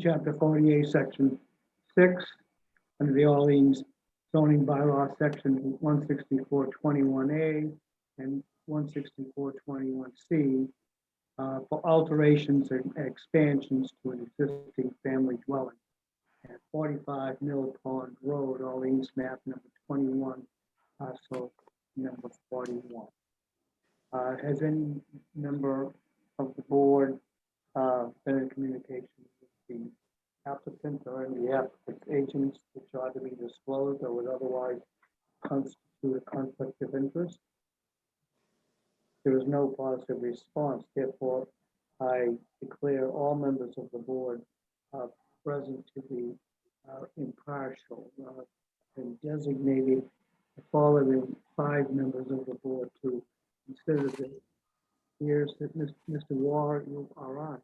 Chapter 48, Section 6, under the Orleans zoning bylaw, Section 16421A and 16421C, for alterations and expansions to an existing family dwelling at 45 Mill Pond Road, Orleans, map number 21, parcel number 41. Has any member of the board been in communication with the applicant or any of the applicant's agents which ought to be disclosed or would otherwise constitute a conflict of interest? There is no positive response. Therefore, I declare all members of the board present to be impartial and designated the following 5 members of the board to consider the appears that Mr. War, you are on.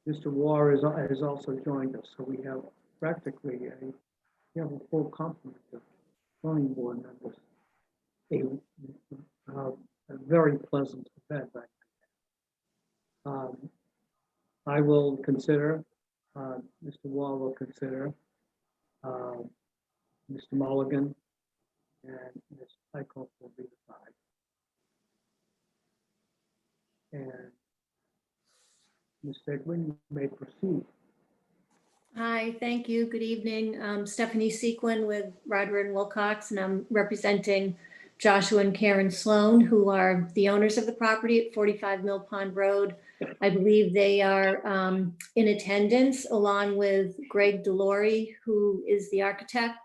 Mr. War has also joined us, so we have practically we have a full complement of zoning board members. A very pleasant event. I will consider, Mr. Wall will consider, Mr. Mulligan, and Ms. Pykoff will be the five. And Ms. Segwin, you may proceed. Hi, thank you. Good evening. Stephanie Sequin with Rodward and Wilcox, and I'm representing Joshua and Karen Sloan, who are the owners of the property at 45 Mill Pond Road. I believe they are in attendance along with Greg Delory, who is the architect.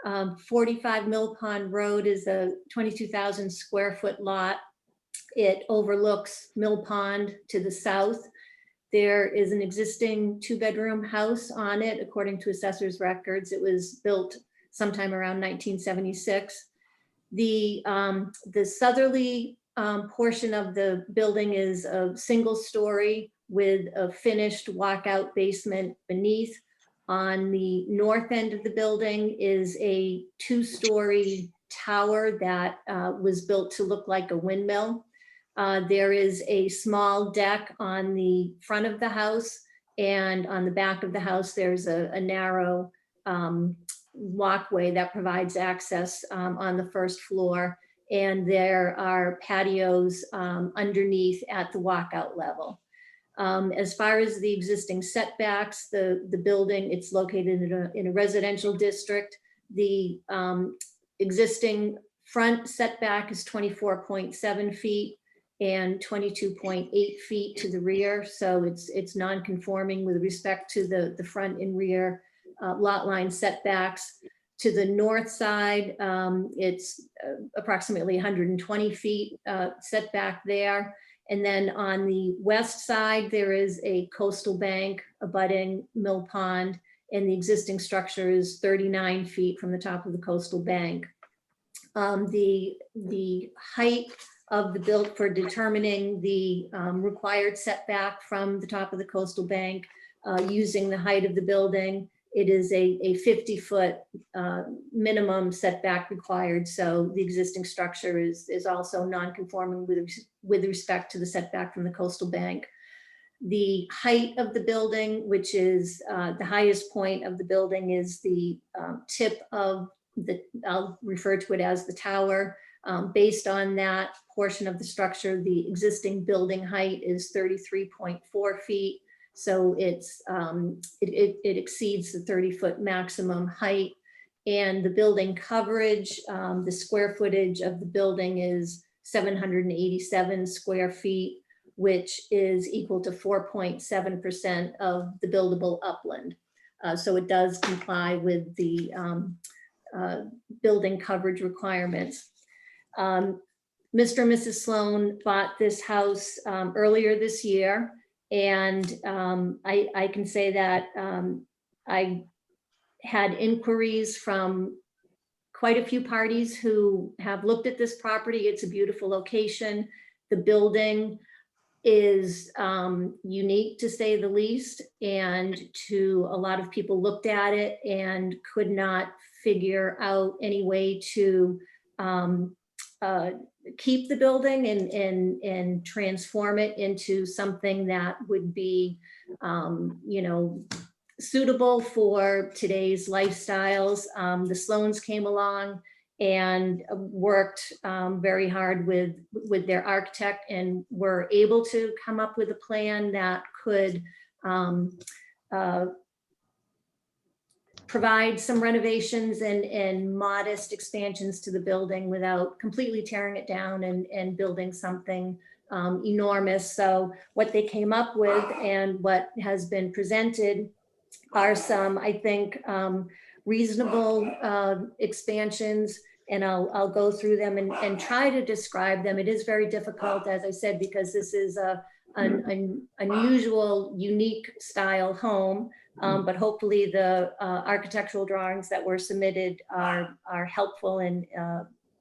45 Mill Pond Road is a 22,000 square foot lot. It overlooks Mill Pond to the south. There is an existing 2-bedroom house on it, according to assessor's records. It was built sometime around 1976. The southerly portion of the building is a single story with a finished walkout basement beneath. On the north end of the building is a 2-story tower that was built to look like a windmill. There is a small deck on the front of the house, and on the back of the house, there's a narrow walkway that provides access on the first floor. And there are patios underneath at the walkout level. As far as the existing setbacks, the building, it's located in a residential district. The existing front setback is 24.7 feet and 22.8 feet to the rear. So it's non-conforming with respect to the front and rear lot line setbacks. To the north side, it's approximately 120 feet setback there. And then on the west side, there is a coastal bank abutting Mill Pond, and the existing structure is 39 feet from the top of the coastal bank. The height of the build for determining the required setback from the top of the coastal bank using the height of the building, it is a 50-foot minimum setback required. So the existing structure is also non-conforming with respect to the setback from the coastal bank. The height of the building, which is the highest point of the building, is the tip of I'll refer to it as the tower. Based on that portion of the structure, the existing building height is 33.4 feet. So it exceeds the 30-foot maximum height. And the building coverage, the square footage of the building is 787 square feet, which is equal to 4.7% of the buildable upland. So it does comply with the building coverage requirements. Mr. and Mrs. Sloan bought this house earlier this year, and I can say that I had inquiries from quite a few parties who have looked at this property. It's a beautiful location. The building is unique, to say the least, and to a lot of people looked at it and could not figure out any way to keep the building and transform it into something that would be, suitable for today's lifestyles. The Sloans came along and worked very hard with their architect, and were able to come up with a plan that could provide some renovations and modest expansions to the building without completely tearing it down and building something enormous. So what they came up with and what has been presented are some, I think, reasonable expansions, and I'll go through them and try to describe them. It is very difficult, as I said, because this is an unusual, unique style home, but hopefully the architectural drawings that were submitted are helpful in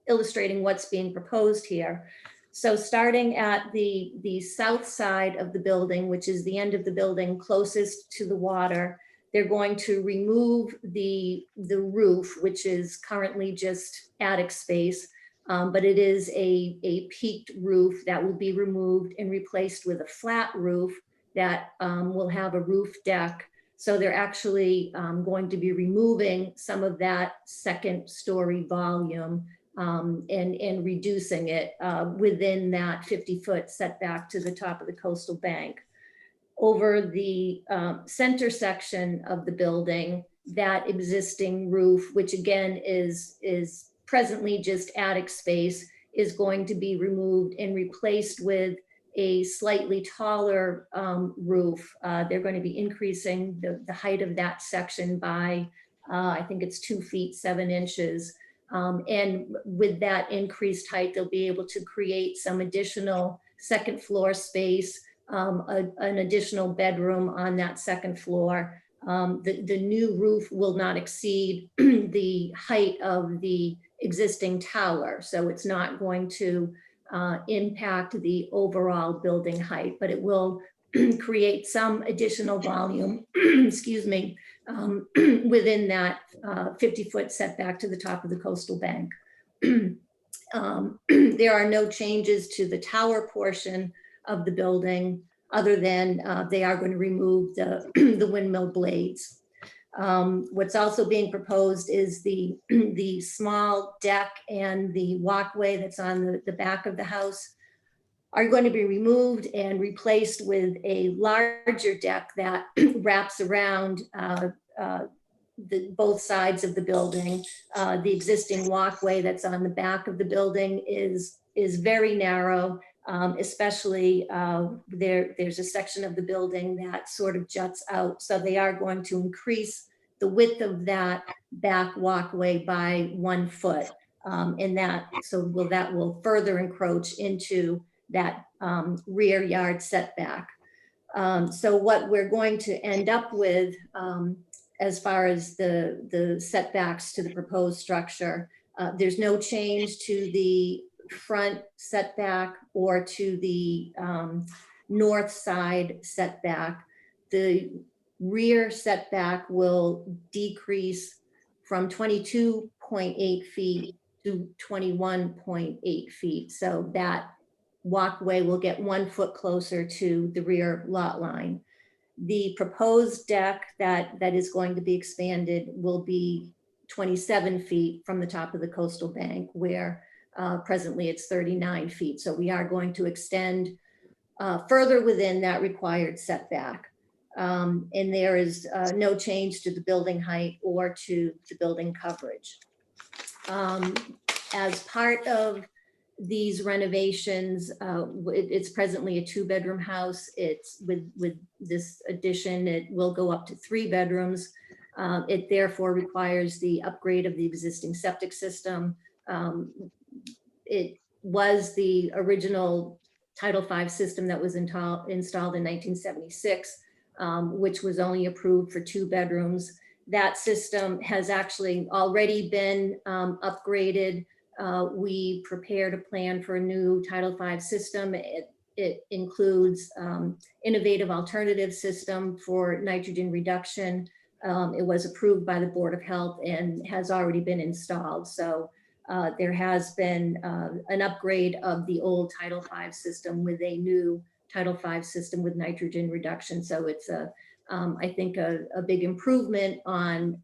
illustrating what's being proposed here. So starting at the south side of the building, which is the end of the building closest to the water, they're going to remove the roof, which is currently just attic space, but it is a peaked roof that will be removed and replaced with a flat roof that will have a roof deck. So they're actually going to be removing some of that second story volume and reducing it within that 50-foot setback to the top of the coastal bank. Over the center section of the building, that existing roof, which again is presently just attic space, is going to be removed and replaced with a slightly taller roof. They're going to be increasing the height of that section by, I think it's 2 feet 7 inches. And with that increased height, they'll be able to create some additional second floor space, an additional bedroom on that second floor. The new roof will not exceed the height of the existing tower. So it's not going to impact the overall building height, but it will create some additional volume, excuse me, within that 50-foot setback to the top of the coastal bank. There are no changes to the tower portion of the building other than they are going to remove the windmill blades. What's also being proposed is the small deck and the walkway that's on the back of the house are going to be removed and replaced with a larger deck that wraps around both sides of the building. The existing walkway that's on the back of the building is very narrow, especially there's a section of the building that sort of juts out. So they are going to increase the width of that back walkway by 1 foot. And that will further encroach into that rear yard setback. So what we're going to end up with as far as the setbacks to the proposed structure, there's no change to the front setback or to the north side setback. The rear setback will decrease from 22.8 feet to 21.8 feet. So that walkway will get 1 foot closer to the rear lot line. The proposed deck that is going to be expanded will be 27 feet from the top of the coastal bank, where presently it's 39 feet. So we are going to extend further within that required setback. And there is no change to the building height or to the building coverage. As part of these renovations, it's presently a 2-bedroom house. It's with this addition, it will go up to 3 bedrooms. It therefore requires the upgrade of the existing septic system. It was the original Title V system that was installed in 1976, which was only approved for 2 bedrooms. That system has actually already been upgraded. We prepared a plan for a new Title V system. It includes innovative alternative system for nitrogen reduction. It was approved by the Board of Health and has already been installed. So there has been an upgrade of the old Title V system with a new Title V system with nitrogen reduction. So it's I think a big improvement on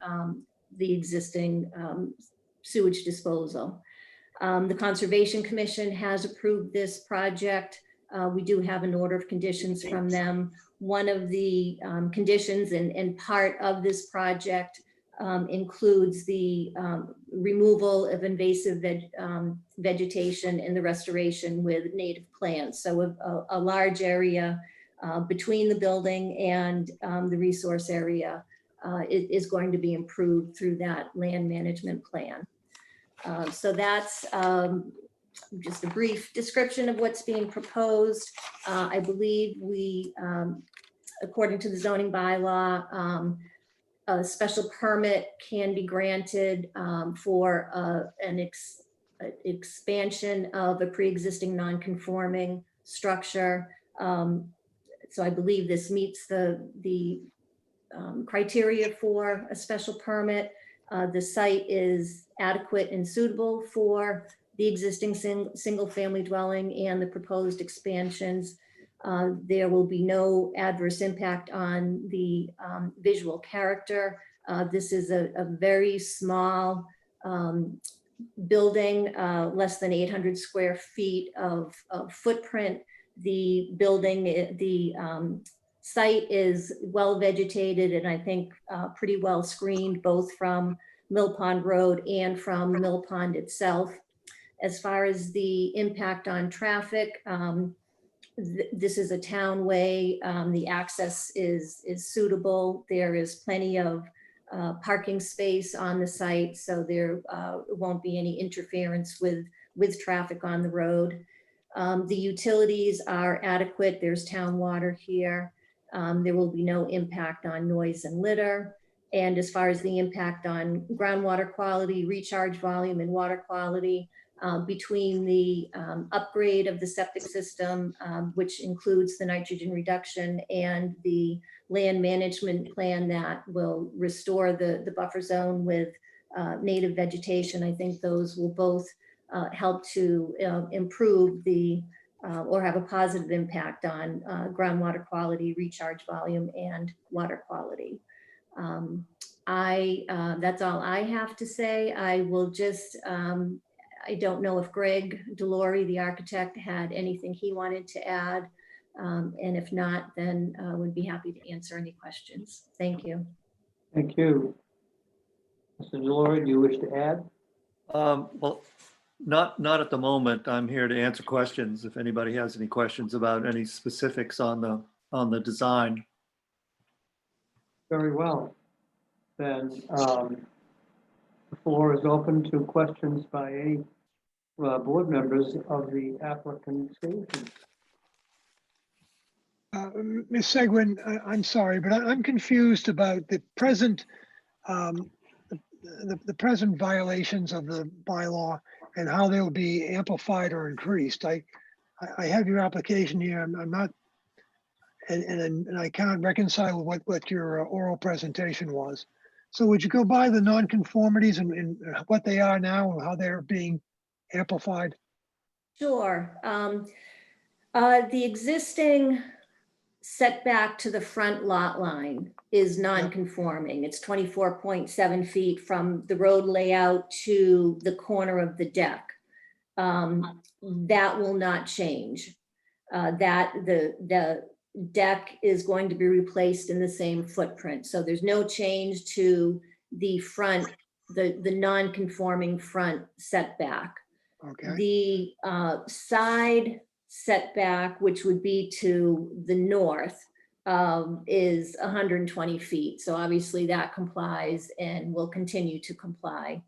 the existing sewage disposal. The Conservation Commission has approved this project. We do have an order of conditions from them. One of the conditions and part of this project includes the removal of invasive vegetation and the restoration with native plants. So a large area between the building and the resource area is going to be improved through that land management plan. So that's just a brief description of what's being proposed. I believe we, according to the zoning bylaw, a special permit can be granted for expansion of a pre-existing non-conforming structure. So I believe this meets the criteria for a special permit. The site is adequate and suitable for the existing single-family dwelling and the proposed expansions. There will be no adverse impact on the visual character. This is a very small building, less than 800 square feet of footprint. The building, the site is well vegetated and I think pretty well screened, both from Mill Pond Road and from Mill Pond itself. As far as the impact on traffic, this is a town way. The access is suitable. There is plenty of parking space on the site, so there won't be any interference with traffic on the road. The utilities are adequate. There's town water here. There will be no impact on noise and litter. And as far as the impact on groundwater quality, recharge volume, and water quality, between the upgrade of the septic system, which includes the nitrogen reduction, and the land management plan that will restore the buffer zone with native vegetation, I think those will both help to improve or have a positive impact on groundwater quality, recharge volume, and water quality. That's all I have to say. I will just, I don't know if Greg Delory, the architect, had anything he wanted to add. And if not, then would be happy to answer any questions. Thank you. Thank you. Mr. Delory, do you wish to add? Well, not at the moment. I'm here to answer questions if anybody has any questions about any specifics on the design. Very well. Then the floor is open to questions by any board members of the applicant. Ms. Seguin, I'm sorry, but I'm confused about the present the present violations of the bylaw and how they'll be amplified or increased. I have your application here. I'm not, and I can't reconcile with what your oral presentation was. So would you go by the nonconformities and what they are now and how they're being amplified? Sure. The existing setback to the front lot line is non-conforming. It's 24.7 feet from the road layout to the corner of the deck. That will not change. The deck is going to be replaced in the same footprint. So there's no change to the front, the non-conforming front setback. Okay. The side setback, which would be to the north, is 120 feet. So obviously that complies and will continue to comply.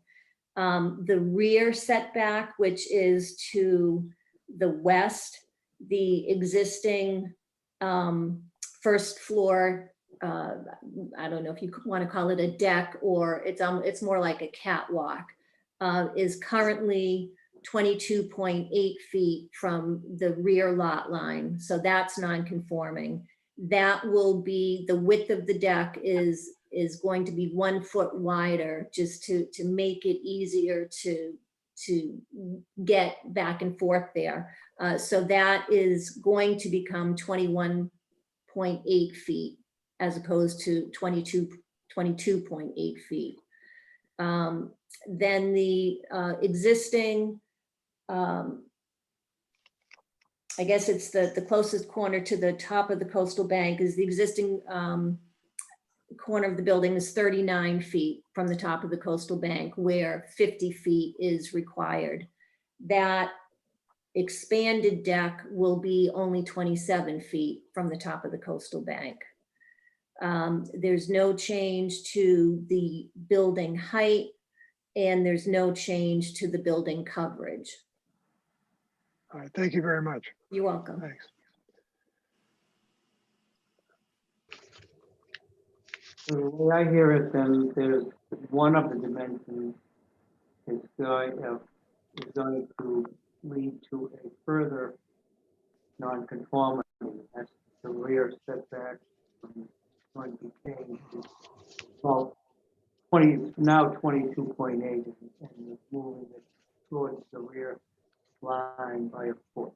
The rear setback, which is to the west, the existing first floor, I don't know if you want to call it a deck or it's more like a catwalk, is currently 22.8 feet from the rear lot line. So that's non-conforming. That will be, the width of the deck is going to be 1 foot wider, just to make it easier to get back and forth there. So that is going to become 21.8 feet as opposed to 22.8 feet. Then the existing, I guess it's the closest corner to the top of the coastal bank, is the existing corner of the building is 39 feet from the top of the coastal bank, where 50 feet is required. That expanded deck will be only 27 feet from the top of the coastal bank. There's no change to the building height, and there's no change to the building coverage. All right, thank you very much. You're welcome. Thanks. The way I hear it, then there's one of the dimensions is going, is going to lead to a further nonconformity. That's the rear setback going to be changed to, well, 20, now 22.8, and moving it towards the rear line by a foot. Is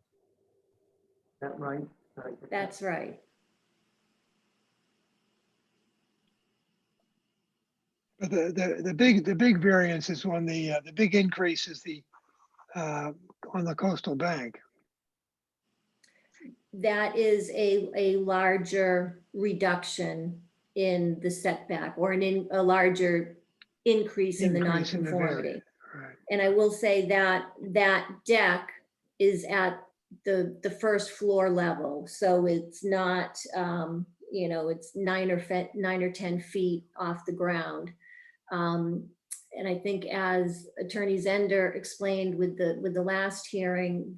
that right? Did I get that? That's right. But the big variance is when the big increase is on the coastal bank. That is a larger reduction in the setback, or a larger increase in the Increase in the nonconformity. variance, right. And I will say that that deck is at the first floor level. So it's not, you know, it's 9 or 10 feet off the ground. And I think, as Attorney Zender explained with the last hearing,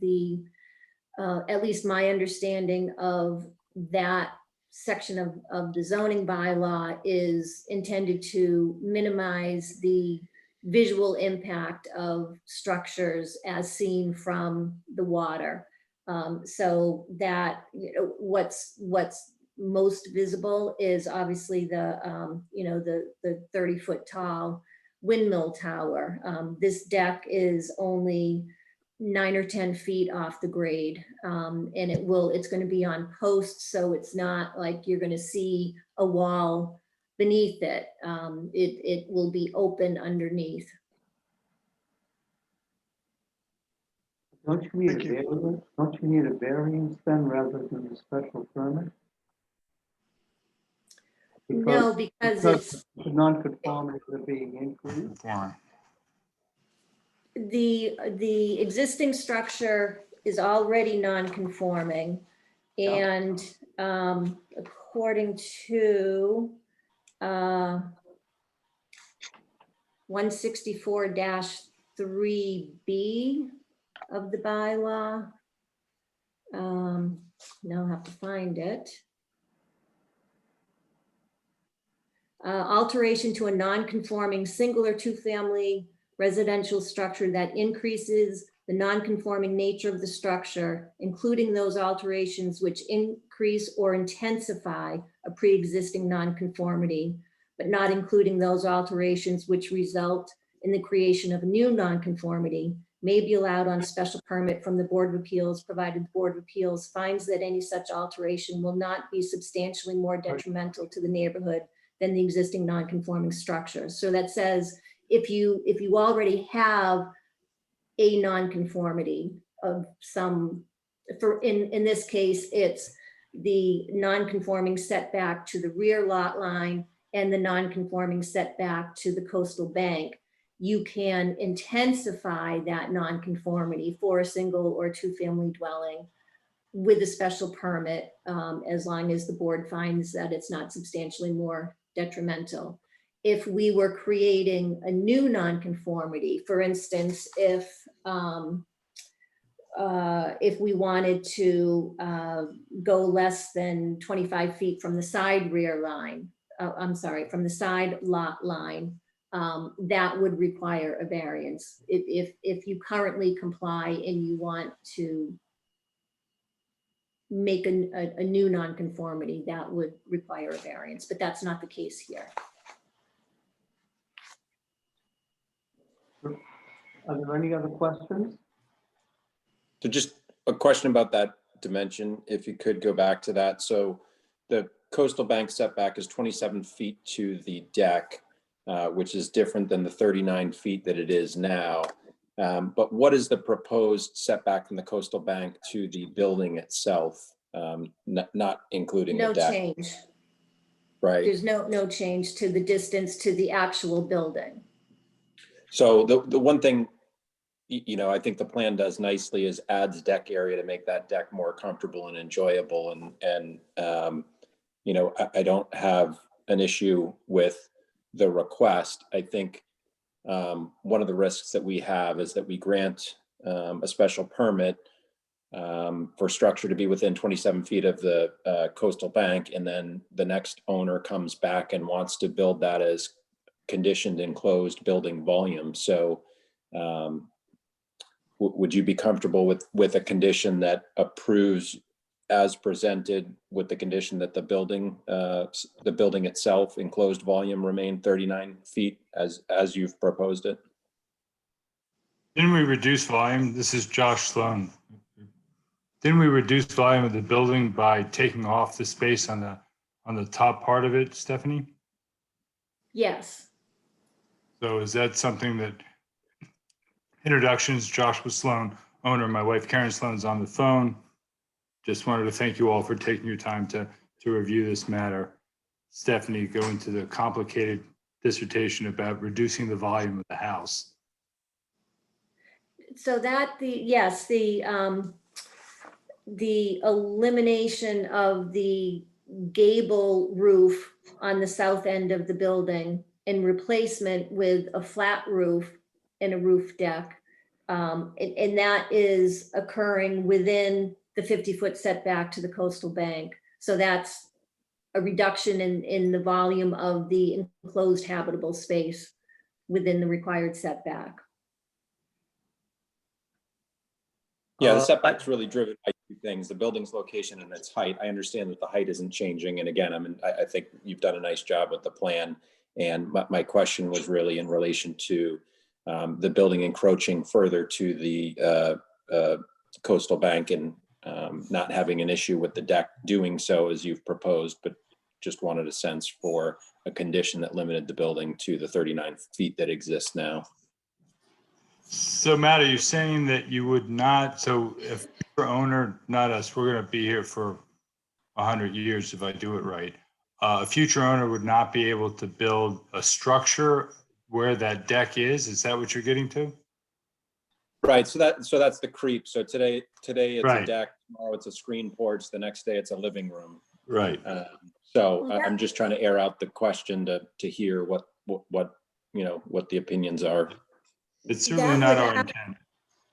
at least my understanding of that section of the zoning bylaw is intended to minimize the visual impact of structures as seen from the water. So that, you know, what's most visible is obviously the, you know, the 30-foot tall windmill tower. This deck is only 9 or 10 feet off the grade, and it's going to be on posts, so it's not like you're going to see a wall beneath it. It will be open underneath. Don't you need a variance? Don't you need a variance then, rather than a special permit? No, because it's the nonconformities are being increased. the existing structure is already non-conforming, and according to 164-3B of the bylaw, now I'll have to find it. Alteration to a non-conforming single or two-family residential structure that increases the non-conforming nature of the structure, including those alterations which increase or intensify a pre-existing non-conformity, but not including those alterations which result in the creation of a new non-conformity, may be allowed on special permit from the Board of Appeals, provided the Board of Appeals finds that any such alteration will not be substantially more detrimental to the neighborhood than the existing non-conforming structure. So that says, if you already have a non-conformity of some, in this case, it's the non-conforming setback to the rear lot line and the non-conforming setback to the coastal bank, you can intensify that non-conformity for a single or two-family dwelling with a special permit, as long as the board finds that it's not substantially more detrimental. If we were creating a new nonconformity, for instance, if we wanted to go less than 25 feet from the side rear line, I'm sorry, from the side lot line, that would require a variance. If you currently comply and you want to make a new nonconformity, that would require a variance, but that's not the case here. Are there any other questions? So just a question about that dimension, if you could go back to that. So the coastal bank setback is 27 feet to the deck, which is different than the 39 feet that it is now. But what is the proposed setback from the coastal bank to the building itself, not including the No deck? change. Right. There's no change to the distance to the actual building. So the one thing, you know, I think the plan does nicely is adds deck area to make that deck more comfortable and enjoyable. And you know, I don't have an issue with the request. I think one of the risks that we have is that we grant a special permit for structure to be within 27 feet of the coastal bank, and then the next owner comes back and wants to build that as conditioned enclosed building volume. So would you be comfortable with a condition that approves as presented with the condition that the building itself, enclosed volume, remain 39 feet as you've proposed it? Didn't we reduce volume? This is Josh Sloan. Didn't we reduce volume of the building by taking off the space on the top part of it, Stephanie? Yes. So is that something that, introductions, Joshua Sloan, owner, my wife Karen Sloan's on the phone. Just wanted to thank you all for taking your time to review this matter. Stephanie, go into the complicated dissertation about reducing the volume of the house. So that the elimination of the gable roof on the south end of the building in replacement with a flat roof and a roof deck. And that is occurring within the 50-foot setback to the coastal bank. So that's a reduction in the volume of the enclosed habitable space within the required setback. Yeah, the setback's really driven by two things: the building's location and its height. I understand that the height isn't changing, and again, I think you've done a nice job with the plan. And my question was really in relation to the building encroaching further to the coastal bank and not having an issue with the deck doing so as you've proposed, but just wanted a sense for a condition that limited the building to the 39 feet that exists now. So Matt, are you saying that you would not, so if your owner, not us, we're going to be here for 100 years if I do it right. A future owner would not be able to build a structure where that deck is? Is that what you're getting to? Right, so that's the creep. So today it's Right. a deck, tomorrow it's a screen porch, the next day it's a living room. Right. So I'm just trying to air out the question to hear what the opinions are. It's certainly not our intent.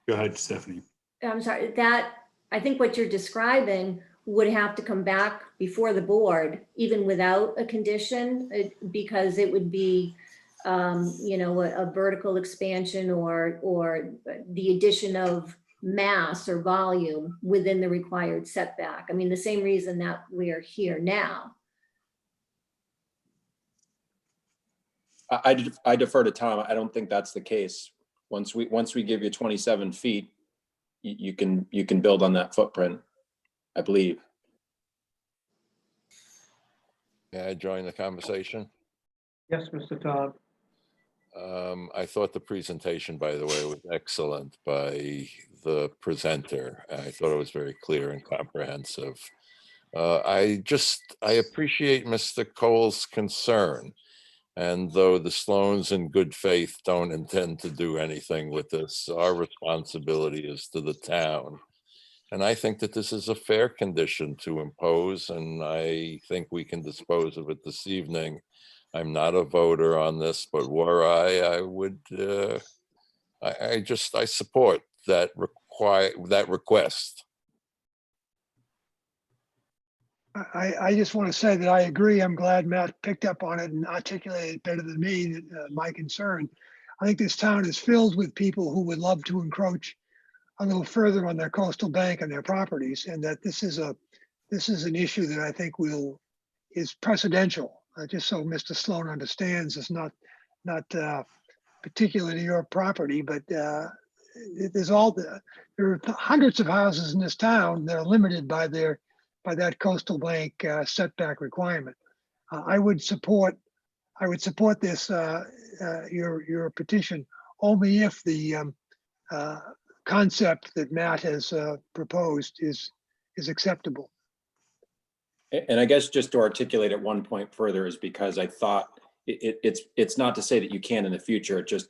Go ahead, Stephanie. I'm sorry, I think what you're describing would have to come back before the board, even without a condition, because it would be, a vertical expansion or the addition of mass or volume within the required setback. I mean, the same reason that we're here now. I defer to Tom. I don't think that's the case. Once we give you 27 feet, you can build on that footprint, I believe. May I join the conversation? Yes, Mr. Todd. I thought the presentation, by the way, was excellent by the presenter. I thought it was very clear and comprehensive. I appreciate Mr. Cole's concern. And though the Sloans in good faith don't intend to do anything with this, our responsibility is to the town. And I think that this is a fair condition to impose, and I think we can dispose of it this evening. I'm not a voter on this, but were I would, I support that request. I just want to say that I agree. I'm glad Matt picked up on it and articulated it better than me, my concern. I think this town is filled with people who would love to encroach a little further on their coastal bank and their properties, and that this is an issue that I think is precedential. Just so Mr. Sloan understands, it's not particular to your property, but there are hundreds of houses in this town that are limited by that coastal bank setback requirement. I would support this your petition only if the concept that Matt has proposed is acceptable. And I guess just to articulate it one point further is because I thought it's not to say that you can in the future. It just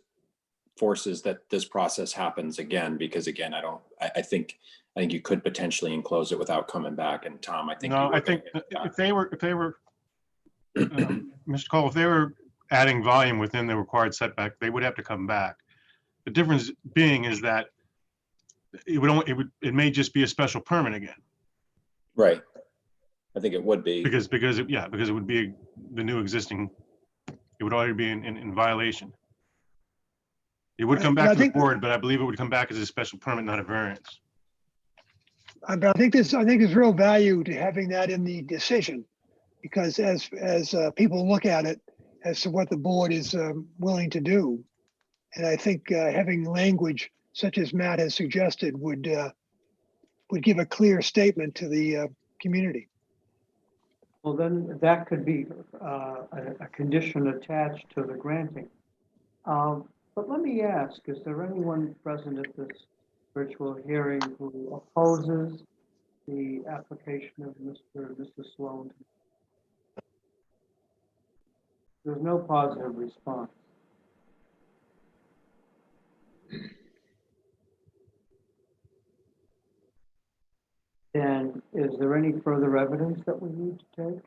forces that this process happens again, because again, I think you could potentially enclose it without coming back. And Tom, I think. No, I think if they were, Mr. Cole, if they were adding volume within the required setback, they would have to come back. The difference being is that it may just be a special permit again. Right. I think it would be because it would be the new existing. It would already be in violation. It would come But I back to the think- board, but I believe it would come back as a special permit, not a variance. But I think there's real value to having that in the decision, because as people look at it as to what the board is willing to do, and I think having language such as Matt has suggested would give a clear statement to the community. Well, then that could be a condition attached to the granting. But let me ask, is there anyone present at this virtual hearing who opposes the application of Mr. Sloan? There's no positive response. And is there any further evidence that we need to take?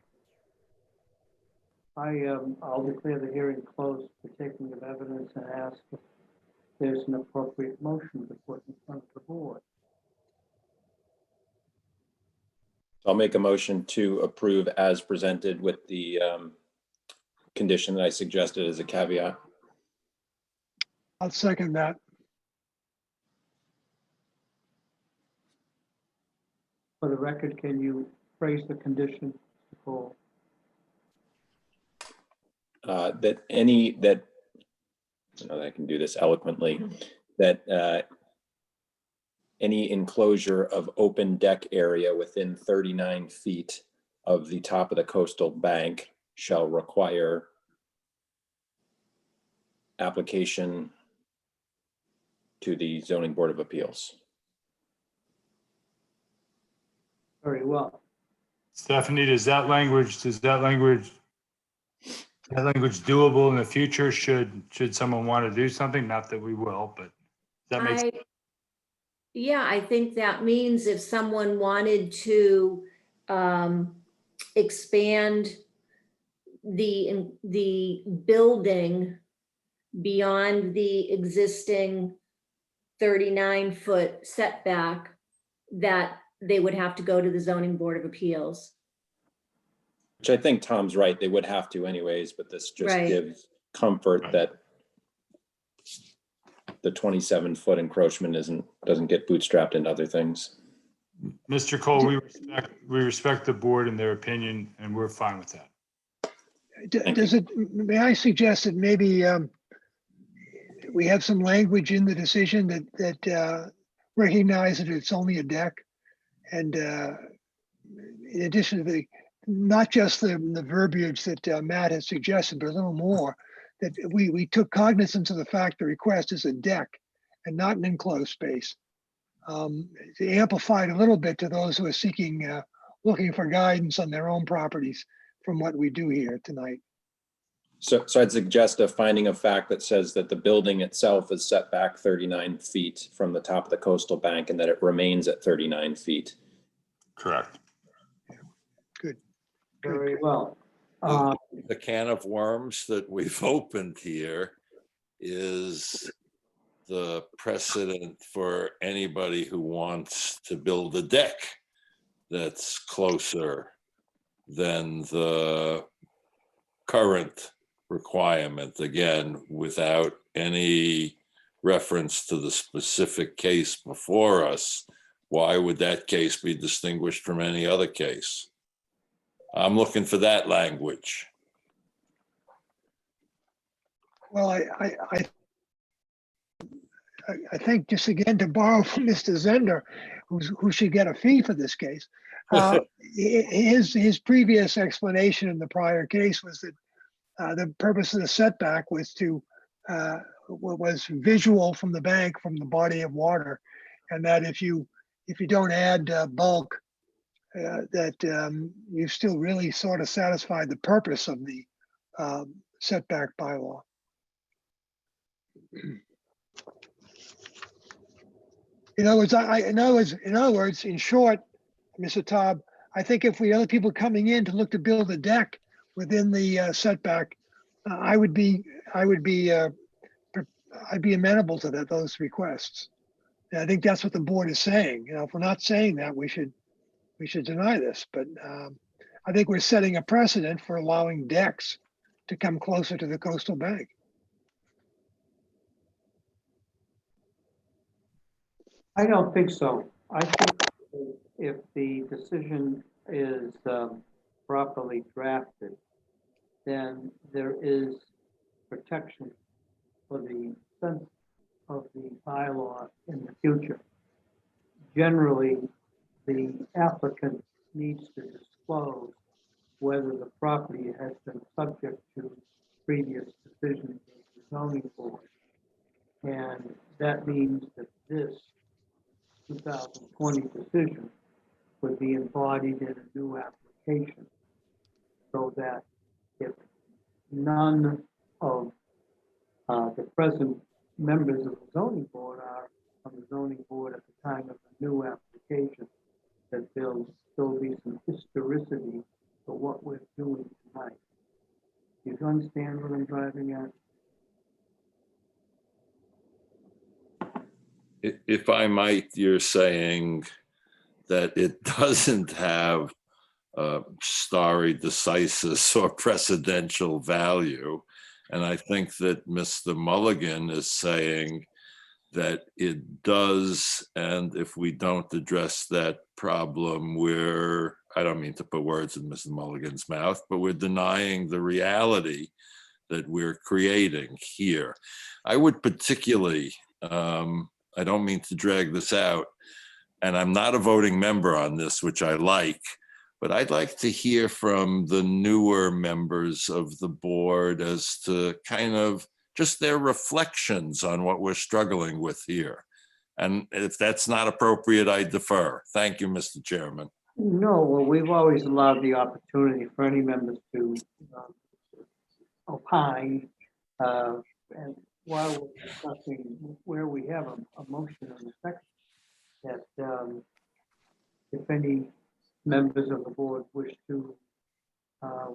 I'll declare the hearing closed for taking of evidence and ask if there's an appropriate motion to put in front of the board. I'll make a motion to approve as presented with the condition that I suggested as a caveat. I'll second that. For the record, can you phrase the condition, Mr. Cole? That any, that, I know that I can do this eloquently, that any enclosure of open deck area within 39 feet of the top of the coastal bank shall require application to the Zoning Board of Appeals. Very well. Stephanie, is that language doable in the future? Should someone want to do something? Not that we will, but that makes. Yeah, I think that means if someone wanted to expand the building beyond the existing 39-foot setback, that they would have to go to the Zoning Board of Appeals. Which I think Tom's right, they would have to anyways, but this just Right. gives comfort that the 27-foot encroachment doesn't get bootstrapped into other things. Mr. Cole, we respect the board and their opinion, and we're fine with that. May I suggest that maybe we have some language in the decision that recognize that it's only a deck, and in addition to not just the verbiage that Matt has suggested, but a little more, that we took cognizance of the fact the request is a deck and not an enclosed space. To amplify it a little bit to those who are seeking, looking for guidance on their own properties from what we do here tonight. So I'd suggest a finding of fact that says that the building itself is set back 39 feet from the top of the coastal bank and that it remains at 39 feet. Correct. Good. Very well. The can of worms that we've opened here is the precedent for anybody who wants to build a deck that's closer than the current requirement, again, without any reference to the specific case before us. Why would that case be distinguished from any other case? I'm looking for that language. Well, I think, just again to borrow from Mr. Zender, who should get a fee for this case, his previous explanation in the prior case was that the purpose of the setback was to was visual from the bank, from the body of water, and that if you don't add bulk, that you've still really sort of satisfied the purpose of the setback bylaw. In other words, in short, Mr. Taub, I think if we had other people coming in to look to build a deck within the setback, I'd be amenable to those requests. And I think that's what the board is saying. If we're not saying that, we should deny this. But I think we're setting a precedent for allowing decks to come closer to the coastal bank. I don't think so. I think if the decision is properly drafted, then there is protection for the sense of the bylaw in the future. Generally, the applicant needs to disclose whether the property has been subject to previous decisions of the zoning board. And that means that this 2020 decision would be embodied in a new application, so that if none of the present members of the zoning board are on the zoning board at the time of the new application, that there'll still be some historicity for what we're doing tonight. Do you understand what I'm driving at? If I might, you're saying that it doesn't have stare decisis or precedential value. And I think that Mr. Mulligan is saying that it does, and if we don't address that problem, I don't mean to put words in Mr. Mulligan's mouth, but we're denying the reality that we're creating here. I would particularly, I don't mean to drag this out, and I'm not a voting member on this, which I like, but I'd like to hear from the newer members of the board as to kind of just their reflections on what we're struggling with here. And if that's not appropriate, I defer. Thank you, Mr. Chairman. No, well, we've always allowed the opportunity for any members to opine. And while we're discussing where we have a motion in the section, that if any members of the board wish to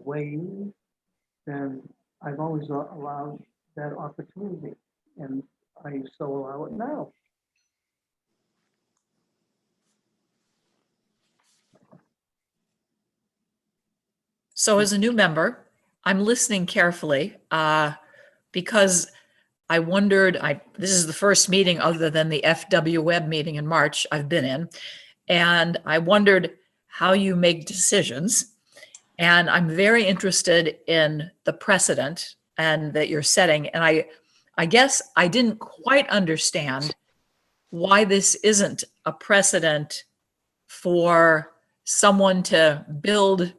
weigh in, then I've always allowed that opportunity, and I so allow it now. So as a new member, I'm listening carefully because I wondered, this is the first meeting other than the FW Web meeting in March I've been in, and I wondered how you make decisions. And I'm very interested in the precedent and that you're setting. And I guess I didn't quite understand why this isn't a precedent for someone to build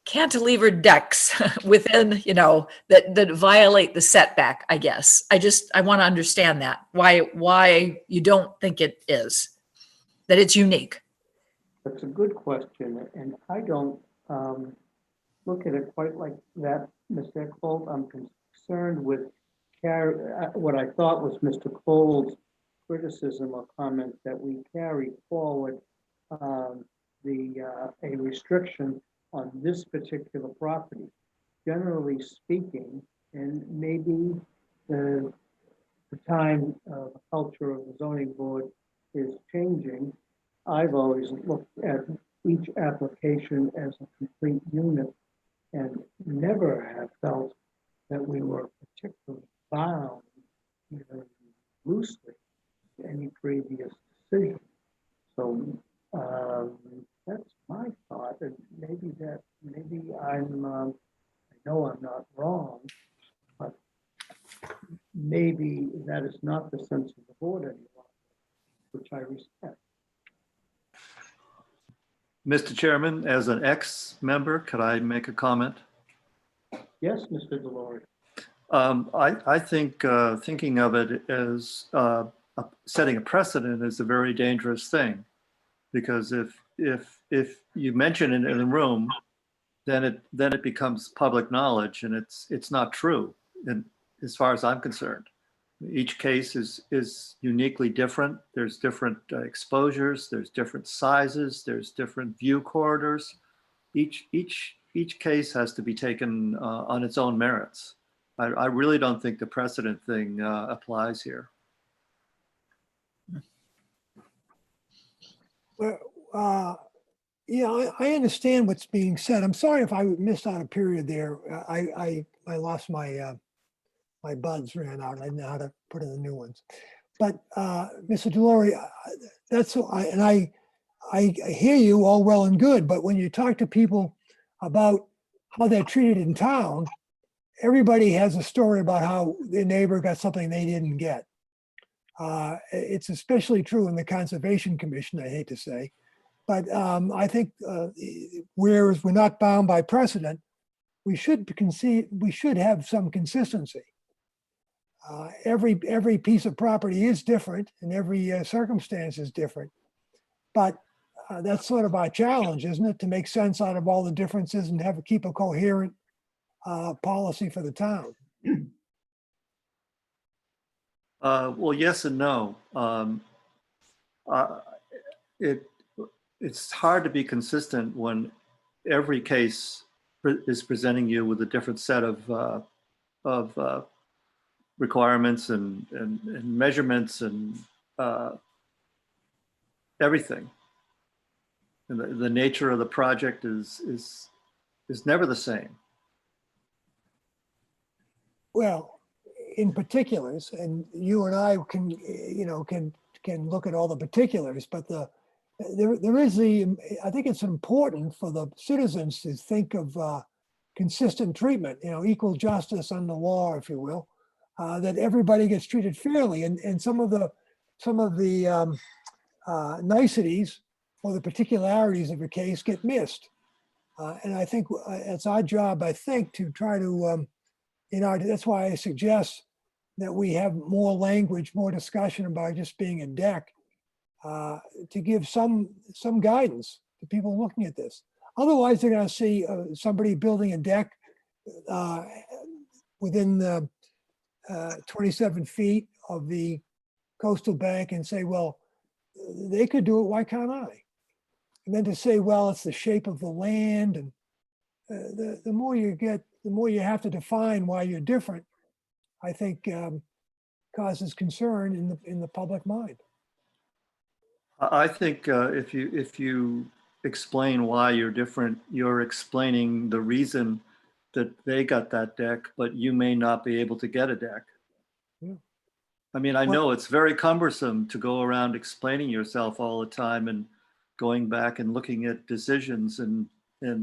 cantilevered decks within, that violate the setback, I guess. I want to understand that, why you don't think it is, that it's unique. That's a good question, and I don't look at it quite like that, Mr. Cole. I'm concerned with what I thought was Mr. Cole's criticism or comment that we carried forward a restriction on this particular property. Generally speaking, and maybe the time the culture of the zoning board is changing, I've always looked at each application as a complete unit and never have felt that we were particularly bound, even loosely, to any previous decision. So that's my thought, and maybe I'm, I know I'm not wrong, but maybe that is not the sense of the board anymore, which I respect. Mr. Chairman, as an ex-member, could I make a comment? Yes, Mr. Delory. I think thinking of it as setting a precedent is a very dangerous thing, because if you mention it in the room, then it becomes public knowledge, and it's not true, and as far as I'm concerned. Each case is uniquely different. There's different exposures, there's different sizes, there's different view corridors. Each case has to be taken on its own merits. I really don't think the precedent thing applies here. Well, yeah, I understand what's being said. I'm sorry if I missed out a period there. I lost my my buds ran out. I didn't know how to put in the new ones. But Mr. Delory, I hear you all well and good, but when you talk to people about how they're treated in town, everybody has a story about how their neighbor got something they didn't get. It's especially true in the Conservation Commission, I hate to say. But I think whereas we're not bound by precedent, we should have some consistency. Every piece of property is different and every circumstance is different. But that's sort of our challenge, isn't it? To make sense out of all the differences and keep a coherent policy for the town. Well, yes and no. It's hard to be consistent when every case is presenting you with a different set of requirements and measurements and everything. And the nature of the project is never the same. Well, in particulars, and you and I can look at all the particulars, but there is I think it's important for the citizens to think of consistent treatment, equal justice under law, if you will, that everybody gets treated fairly, and some of the niceties or the particularities of a case get missed. And I think it's our job, I think, to try to, that's why I suggest that we have more language, more discussion about just being a deck, to give some guidance to people looking at this. Otherwise, they're going to see somebody building a deck within the 27 feet of the coastal bank and say, well, they could do it, why can't I? And then to say, well, it's the shape of the land, and the more you get, the more you have to define why you're different, I think causes concern in the public mind. I think if you explain why you're different, you're explaining the reason that they got that deck, but you may not be able to get a deck. Yeah. I mean, I know it's very cumbersome to go around explaining yourself all the time and going back and looking at decisions, and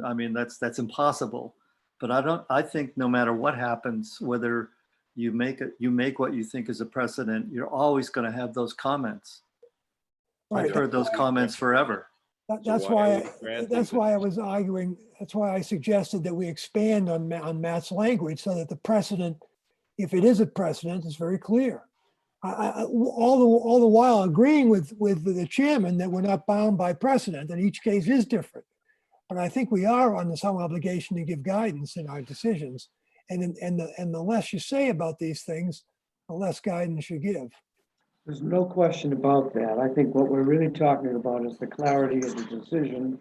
I mean that's impossible. But I think no matter what happens, whether you make what you think is a precedent, you're always going to have those comments. Right. I've heard those comments forever. That's why I was arguing. That's why I suggested that we expand on Matt's language so that the precedent, if it is a precedent, is very clear. All the while agreeing with the chairman that we're not bound by precedent, that each case is different. But I think we are under some obligation to give guidance in our decisions. And the less you say about these things, the less guidance you give. There's no question about that. I think what we're really talking about is the clarity of the decision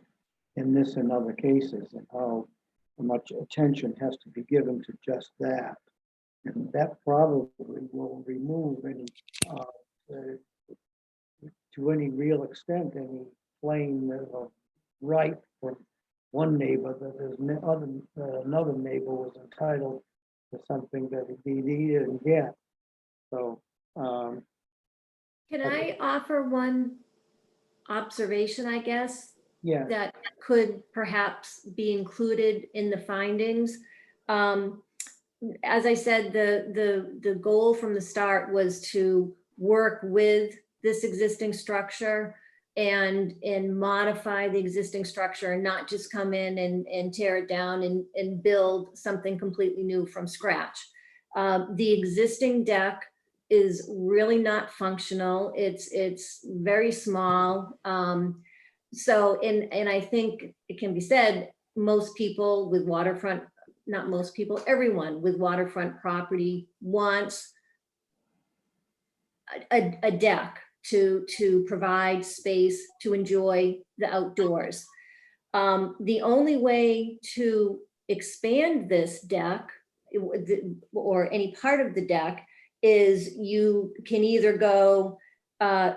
in this and other cases, and how much attention has to be given to just that. And that probably will remove any, to any real extent, any claim of right for one neighbor that there's another neighbor was entitled to something that he didn't get. So. Can I offer one observation, I guess? Yeah. That could perhaps be included in the findings. As I said, the goal from the start was to work with this existing structure and modify the existing structure, and not just come in and tear it down and build something completely new from scratch. The existing deck is really not functional. It's very small. So, and I think it can be said, most people with waterfront, not most people, everyone with waterfront property wants a deck to provide space to enjoy the outdoors. The only way to expand this deck or any part of the deck is you can either go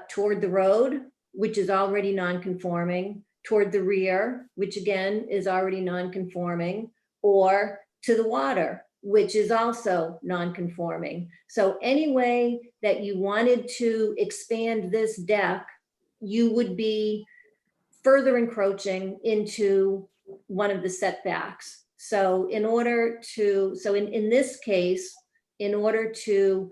toward the road, which is already non-conforming, toward the rear, which again is already non-conforming, or to the water, which is also non-conforming. So any way that you wanted to expand this deck, you would be further encroaching into one of the setbacks. So in this case, in order to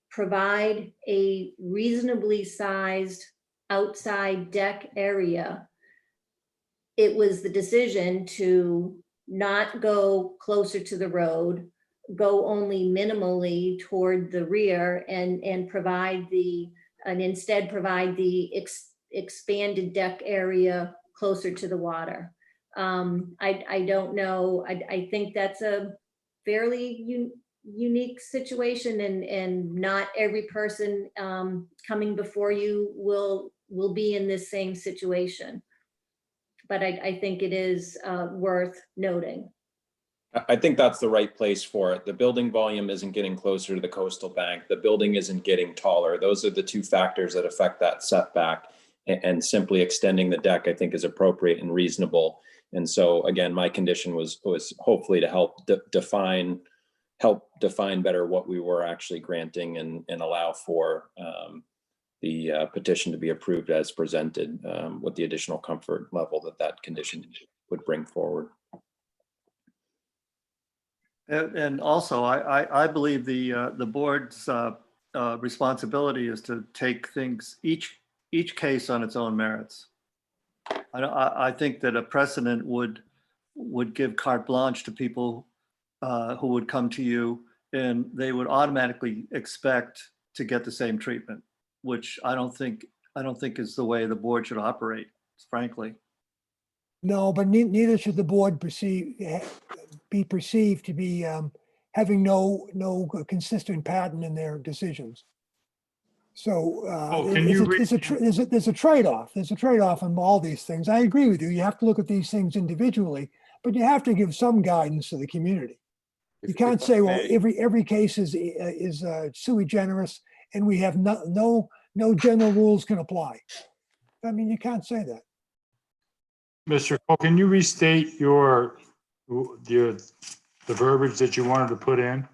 provide a reasonably sized outside deck area, it was the decision to not go closer to the road, go only minimally toward the rear and instead provide the expanded deck area closer to the water. I don't know. I think that's a fairly unique situation, and not every person coming before you will be in this same situation. But I think it is worth noting. I think that's the right place for it. The building volume isn't getting closer to the coastal bank. The building isn't getting taller. Those are the two factors that affect that setback. And simply extending the deck, I think, is appropriate and reasonable. And so, again, my condition was hopefully to help define better what we were actually granting and allow for the petition to be approved as presented, with the additional comfort level that condition would bring forward. And also, I believe the board's responsibility is to take things, each case on its own merits. I think that a precedent would give carte blanche to people who would come to you, and they would automatically expect to get the same treatment, which I don't think is the way the board should operate, frankly. No, but neither should the board be perceived to be having no consistent pattern in their decisions. So there's a trade-off. There's a trade-off on all these things. I agree with you. You have to look at these things individually, but you have to give some guidance to the community. You can't say, well, every case is sui generis, and we have no general rules can apply. I mean, you can't say that. Mr. Cole, can you restate the verbiage that you wanted to put in?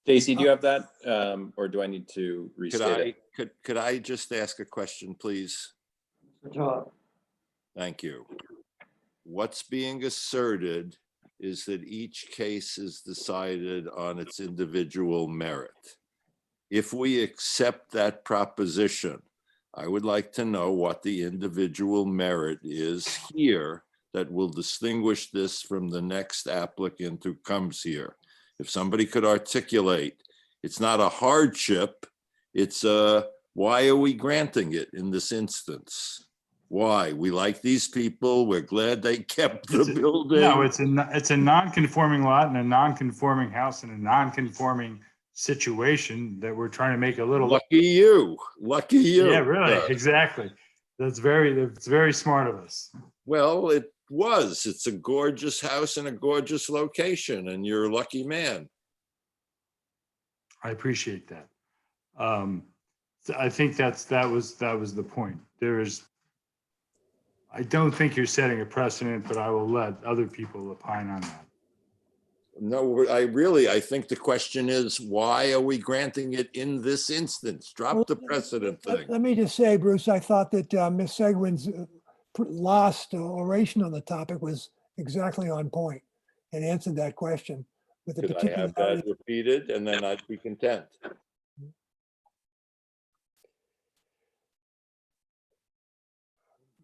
Stacy, do you have that, or do I need to restate it? Could I just ask a question, please? Thank you. What's being asserted is that each case is decided on its individual merit. If we accept that proposition, I would like to know what the individual merit is here that will distinguish this from the next applicant who comes here. If somebody could articulate, it's not a hardship, it's why are we granting it in this instance? Why? We like these people, we're glad they kept the building. No, it's a non-conforming lot and a non-conforming house and a non-conforming situation that we're trying to make a little. Lucky you. Yeah, really, exactly. It's very smart of us. Well, it's a gorgeous house in a gorgeous location, and you're a lucky man. I appreciate that. I think that was the point. I don't think you're setting a precedent, but I will let other people opine on that. No, I think the question is, why are we granting it in this instance? Drop the precedent thing. Let me just say, Bruce, I thought that Ms. Seguin's last oration on the topic was exactly on point and answered that question with the Could I particular. have that repeated, and then I'd be content.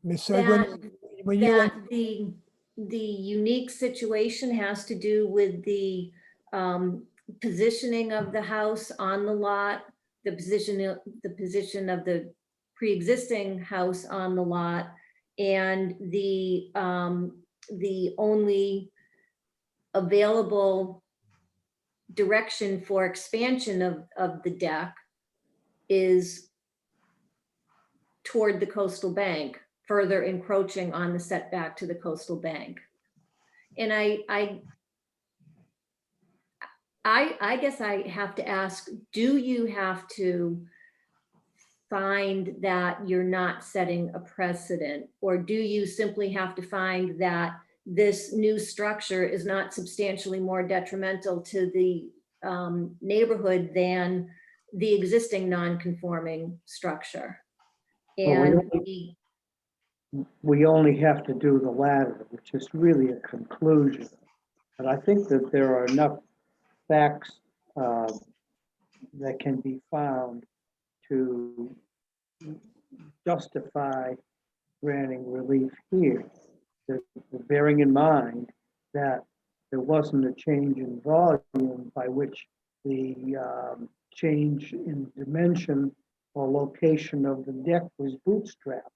Ms. Seguin, when you the unique situation has to do with the positioning of the house on the lot, the position of the pre-existing house on the lot, and the only available direction for expansion of the deck is toward the coastal bank, further encroaching on the setback to the coastal bank. And I guess I have to ask, do you have to find that you're not setting a precedent, or do you simply have to find that this new structure is not substantially more detrimental to the neighborhood than the existing non-conforming structure. Well, And the we only have to do the latter, which is really a conclusion. And I think that there are enough facts that can be found to justify granting relief here. Bearing in mind that there wasn't a change in volume by which the change in dimension or location of the deck was bootstrapped.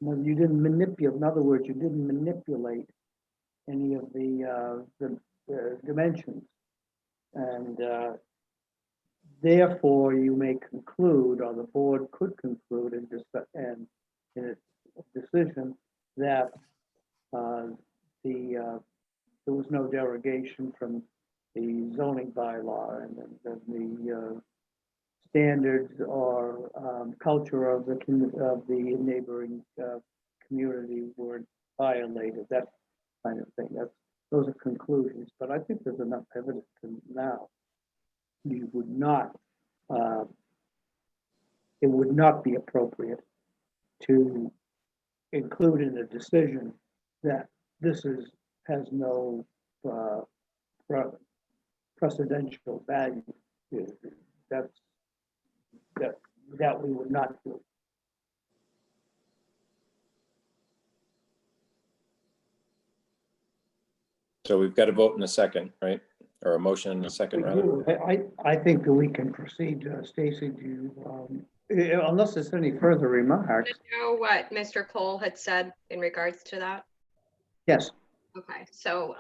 Well, you didn't manipulate, in other words, you didn't manipulate any of the dimensions. And therefore, you may conclude, or the board could conclude in its decision that there was no derogation from the zoning bylaw, and then the standards or culture of the neighboring community were violated, that kind of thing. Those are conclusions, but I think there's enough evidence to now. You would not, it would not be appropriate to include in a decision that this has no precedential value. That we would not do. So we've got a vote in a second, right? Or a motion in a second, rather. I think that we can proceed. Stacy, do you, unless there's any further remarks? You know what Mr. Cole had said in regards to that? Yes. Okay, so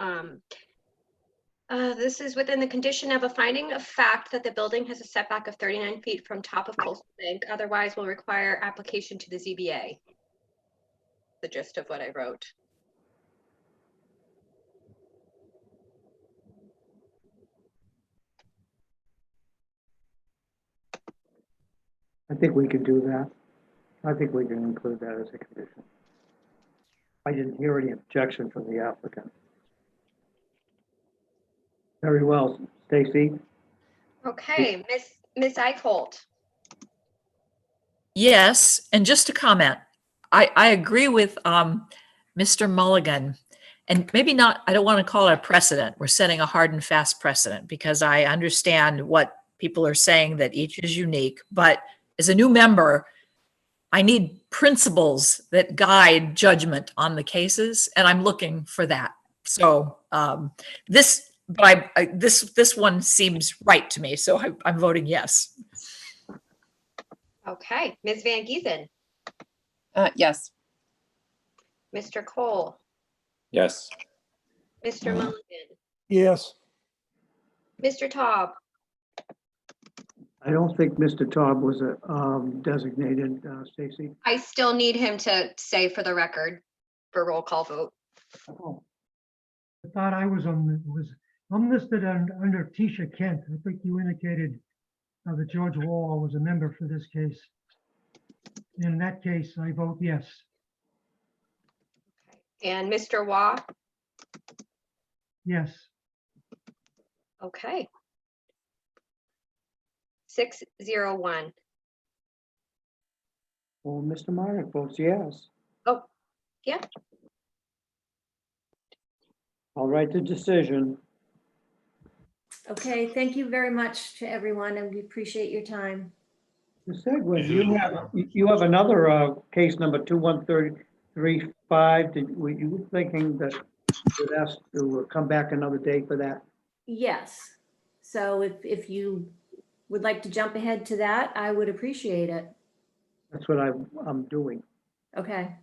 this is within the condition of a finding of fact that the building has a setback of 39 feet from top of coastal bank, otherwise will require application to the ZBA. The gist of what I wrote. I think we can do that. I think we can include that as a condition. I didn't hear any objection from the applicant. Very well, Stacy. Okay, Miss Eichholt. Yes, and just to comment, I agree with Mr. Mulligan, and maybe not, I don't want to call it a precedent. We're setting a hard and fast precedent because I understand what people are saying, that each is unique, but as a new member, I need principles that guide judgment on the cases, and I'm looking for that. So this one seems right to me, so I'm voting yes. Okay, Ms. Van Giesen. Yes. Mr. Cole. Yes. Mr. Mulligan. Yes. Mr. Taub. I don't think Mr. Taub was designated, Stacy. I still need him to say for the record for roll call vote. Oh, I thought I was I'm listed under Tisha Kent. I think you indicated that George Wall was a member for this case. In that case, I vote yes. And Mr. Waugh. Yes. Okay. 601. well, Mr. Marek votes yes. Oh, yeah. I'll write the decision. Okay, thank you very much to everyone, and we appreciate your time. Ms. Segwin, you have another case number 21335. Were you thinking that you'd ask to come back another day for that? Yes. So if you would like to jump ahead to that, I would appreciate it. That's what I'm doing. Okay.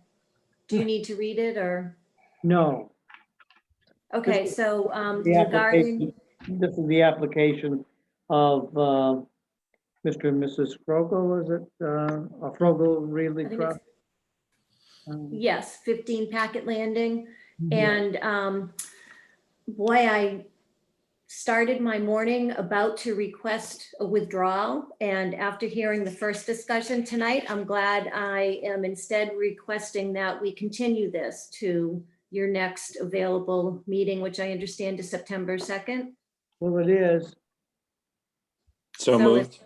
Do you need to read it or? No. Okay, so This is the application of Mr. and Mrs. Frogel, is it? Or Frogel Really Trust? Yes, 15 Packet Landing. And boy, I started my morning about to request a withdrawal. And after hearing the first discussion tonight, I'm glad I am instead requesting that we continue this to your next available meeting, which I understand is September 2nd. Well, it is. So So moved.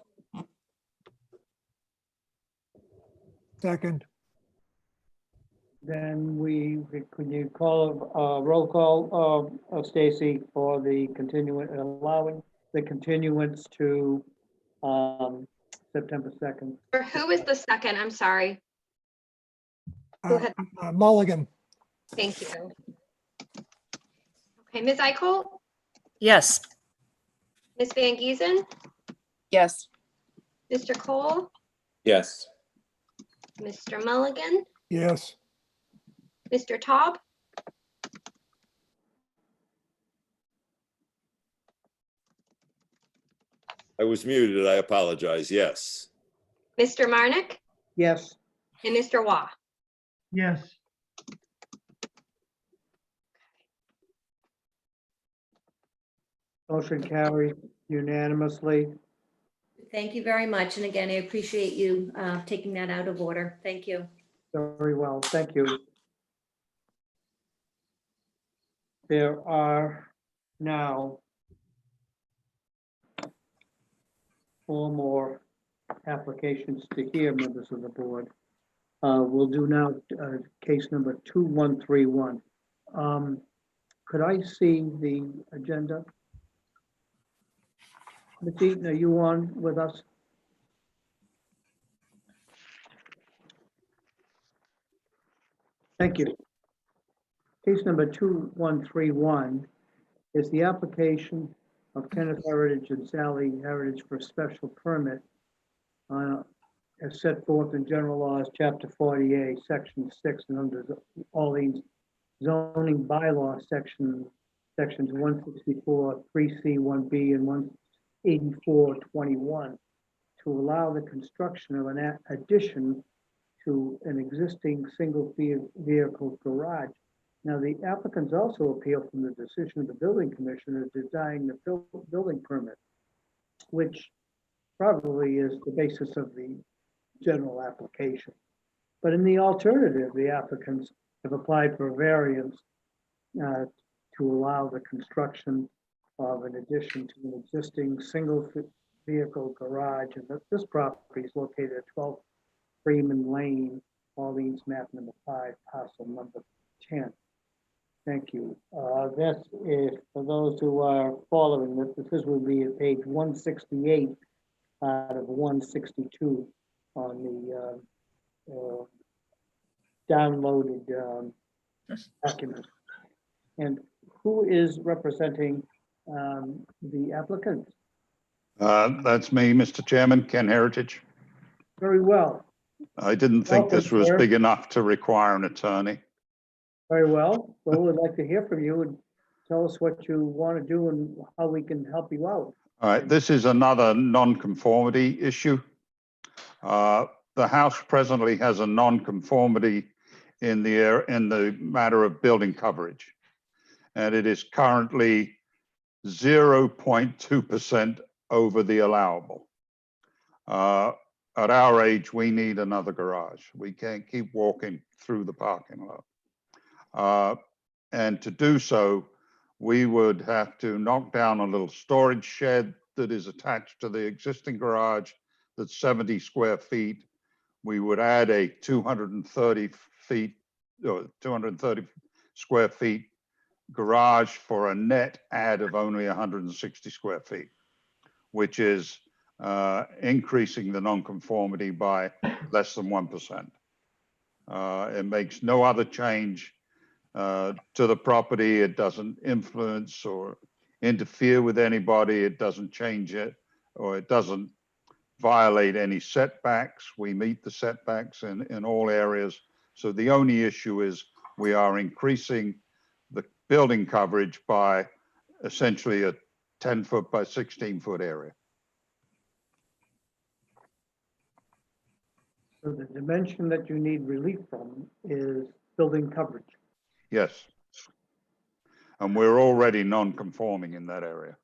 Second, Then could you call a roll call, Stacy, for the allowing the continuance to September 2nd? Or who is the second? I'm sorry. Who had, Mulligan, thank you. Okay, Ms. Eichel, Yes. Ms. Van Giesen, Yes. Mr. Cole, Yes. Mr. Mulligan, yes. Mr. Taub, I was muted. I apologize. Yes. Mr. Marnick, Yes. and Mr. Waugh. Yes, Motion carried unanimously. Thank you very much. And again, I appreciate you taking that out of order. Thank you. Very well, thank you. There are now 4 more applications to hear, members of the board. We'll do now case number 2131. Could I see the agenda? Ms. Eaton, are you on with us? Thank you. Case number 2131 is the application of Kenneth Heritage and Sally Heritage for a special permit as set forth in General Laws, Chapter 48, Section 6, and under all these zoning bylaw sections 164, 3C, 1B, and 184, 21, to allow the construction of an addition to an existing single vehicle garage. Now, the applicants also appeal from the decision of the building commissioner denying the building permit, which probably is the basis of the general application. But in the alternative, the applicants have applied for a variance to allow the construction of an addition to an existing single vehicle garage. And this property is located at 12 Freeman Lane, Orleans, map number 5, parcel number 10. Thank you. This is, for those who are following this will be at page 168 out of 162 on the downloaded document. And who is representing the applicant? That's me, Mr. Chairman, Ken Heritage. Very well. I didn't think this Welcome, was sir. big enough to require an attorney. Very well. Well, we'd like to hear from you and tell us what you want to do and how we can help you out. All right, this is another non-conformity issue. The house presently has a non-conformity in the matter of building coverage, and it is currently 0.2% over the allowable. At our age, we need another garage. We can't keep walking through the parking lot. And to do so, we would have to knock down a little storage shed that is attached to the existing garage that's 70 square feet. We would add a 230 square feet garage for a net add of only 160 square feet, which is increasing the nonconformity by less than 1%. It makes no other change to the property. It doesn't influence or interfere with anybody. It doesn't change it, or it doesn't violate any setbacks. We meet the setbacks in all areas. So the only issue is we are increasing the building coverage by essentially a 10-foot by 16-foot area. So the dimension that you need relief from is building coverage. Yes. And we're already non-conforming in that area.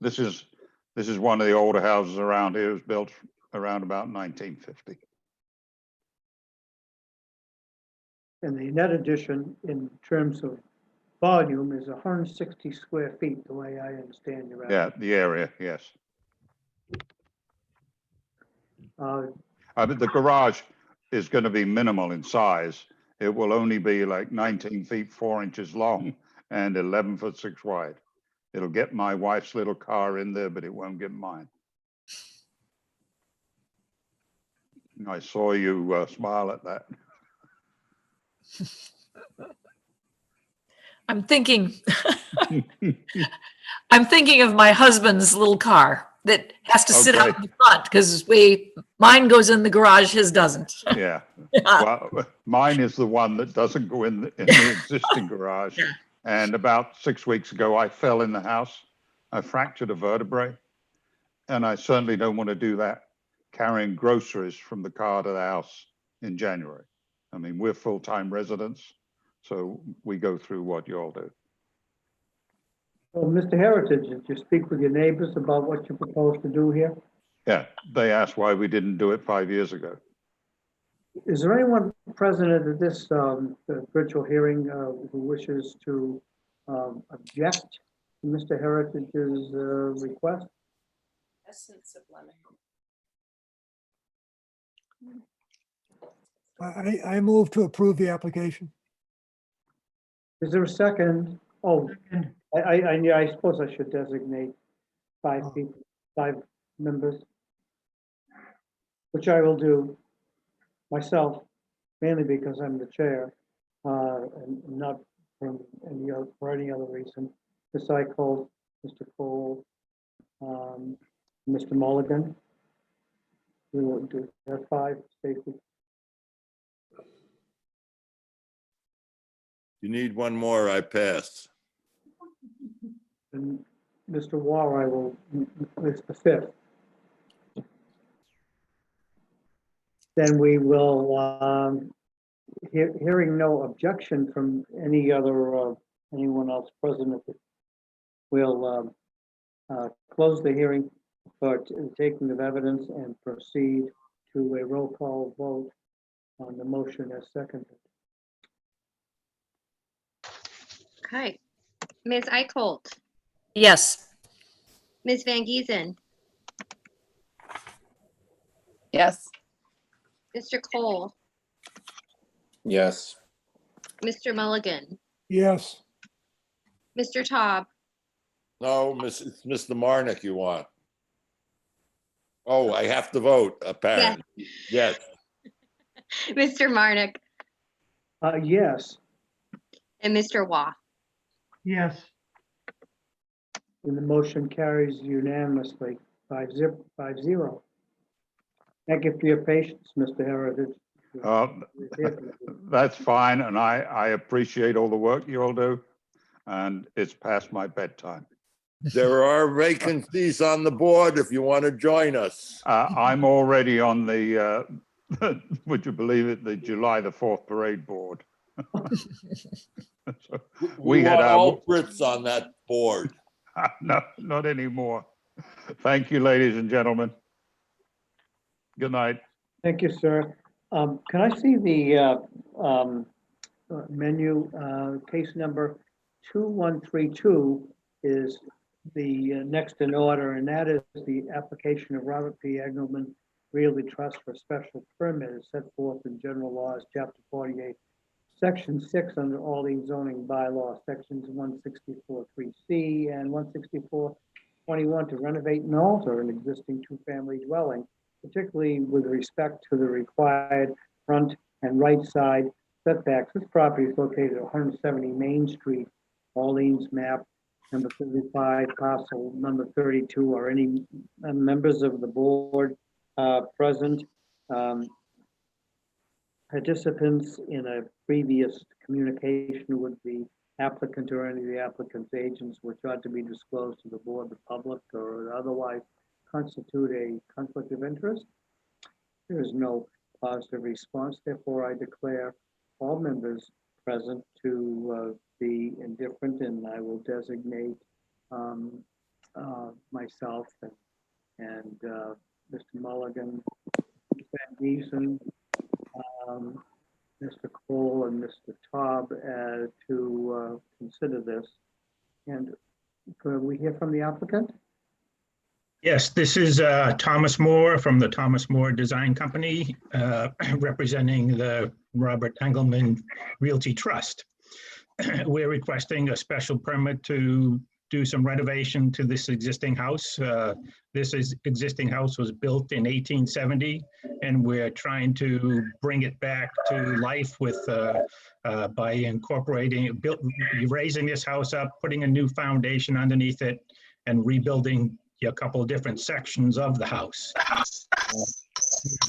This is one of the older houses around here. It was built around about 1950. And the net addition in terms of volume is 160 square feet, the way I understand your. Yeah, the area, yes. But the garage is going to be minimal in size. It will only be like 19 feet, 4 inches long and 11 foot 6 wide. It'll get my wife's little car in there, but it won't get mine. I saw you smile at that. I'm thinking, I'm thinking of my husband's little car that has to sit out Okay. in the front because mine goes in the garage, his doesn't. Yeah. Yeah. Well, mine is the one that doesn't go in the existing garage. And about 6 weeks ago, I fell in the house. I fractured a vertebrae. And I certainly don't want to do that, carrying groceries from the car to the house in January. I mean, we're full-time residents, so we go through what you all do. Well, Mr. Heritage, did you speak with your neighbors about what you propose to do here? Yeah, they asked why we didn't do it 5 years ago. Is there anyone present at this virtual hearing who wishes to object to Mr. Heritage's request? Essence of lemon. I move to approve the application. Is there a second? Oh, I suppose I should designate 5 people, 5 members, which I will do myself, mainly because I'm the chair, and not for any other reason. Ms. Icoll, Mr. Cole, Mr. Mulligan. We will do that 5, Stacy. You need one more, I pass. And Mr. War, I will, it's the 5th. Then we will, hearing no objection from any other, anyone else present, we'll close the hearing for taking of evidence and proceed to a roll call vote on the motion as seconded. Okay. Ms. Eichholt, Yes. Ms. Van Giesen, Yes. Mr. Cole, Yes. Mr. Mulligan, Yes. Mr. Taub, No, it's Mr. Marnick you want. Oh, I have to vote, apparently. Yes. Mr. Marnick, Yes, and Mr. Waugh. Yes. and the motion carries unanimously, 5-0. Thank you for your patience, Mr. Heritage. That's fine, and I appreciate all the work you all do, and it's past my bedtime. There are vacancies on the board if you want to join us. I'm already on the, would you believe it, the July the 4th parade board. So We had want our- all Brits on that board. No, not anymore. Thank you, ladies and gentlemen. Good night. Thank you, sir. Can I see the menu? Case number 2132 is the next in order, and that is the application of Robert P. Egelman Realty Trust for special permit as set forth in General Laws, Chapter 48, Section 6 under all these zoning bylaws, Sections 164.3C and 164.21 to renovate and alter an existing two-family dwelling, particularly with respect to the required front and right side setbacks. This property is located at 170 Main Street, Orleans, map number 35, parcel number 32. Are any members of the board present? Participants in a previous communication with the applicant or any of the applicant's agents which ought to be disclosed to the board, the public, or otherwise constitute a conflict of interest? There is no positive response. Therefore, I declare all members present to be indifferent, and I will designate myself and Mr. Mulligan, Van Giesen, Mr. Cole and Mr. Taub to consider this. And could we hear from the applicant? Yes, this is Thomas Moore from the Thomas Moore Design Company, representing the Robert Engelman Realty Trust. We're requesting a special permit to do some renovation to this existing house. This existing house was built in 1870, and we're trying to bring it back to life with by incorporating, raising this house up, putting a new foundation underneath it, and rebuilding a couple of different sections of the house.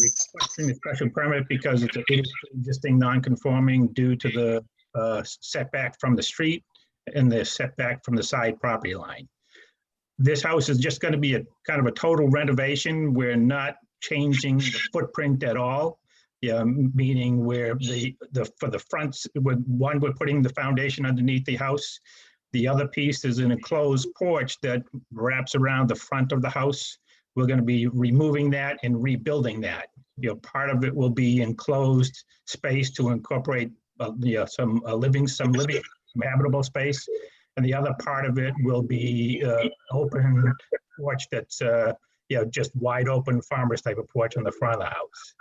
Requesting a special permit because it's an existing non-conforming due to the setback from the street and the setback from the side property line. This house is just going to be a kind of a total renovation. We're not changing the footprint at all. Yeah, meaning where for the fronts, we're putting the foundation underneath the house. The other piece is an enclosed porch that wraps around the front of the house. We're going to be removing that and rebuilding that. Part of it will be enclosed space to incorporate some habitable space, and the other part of it will be open porch that's just wide open farmer's type of porch on the front of the house.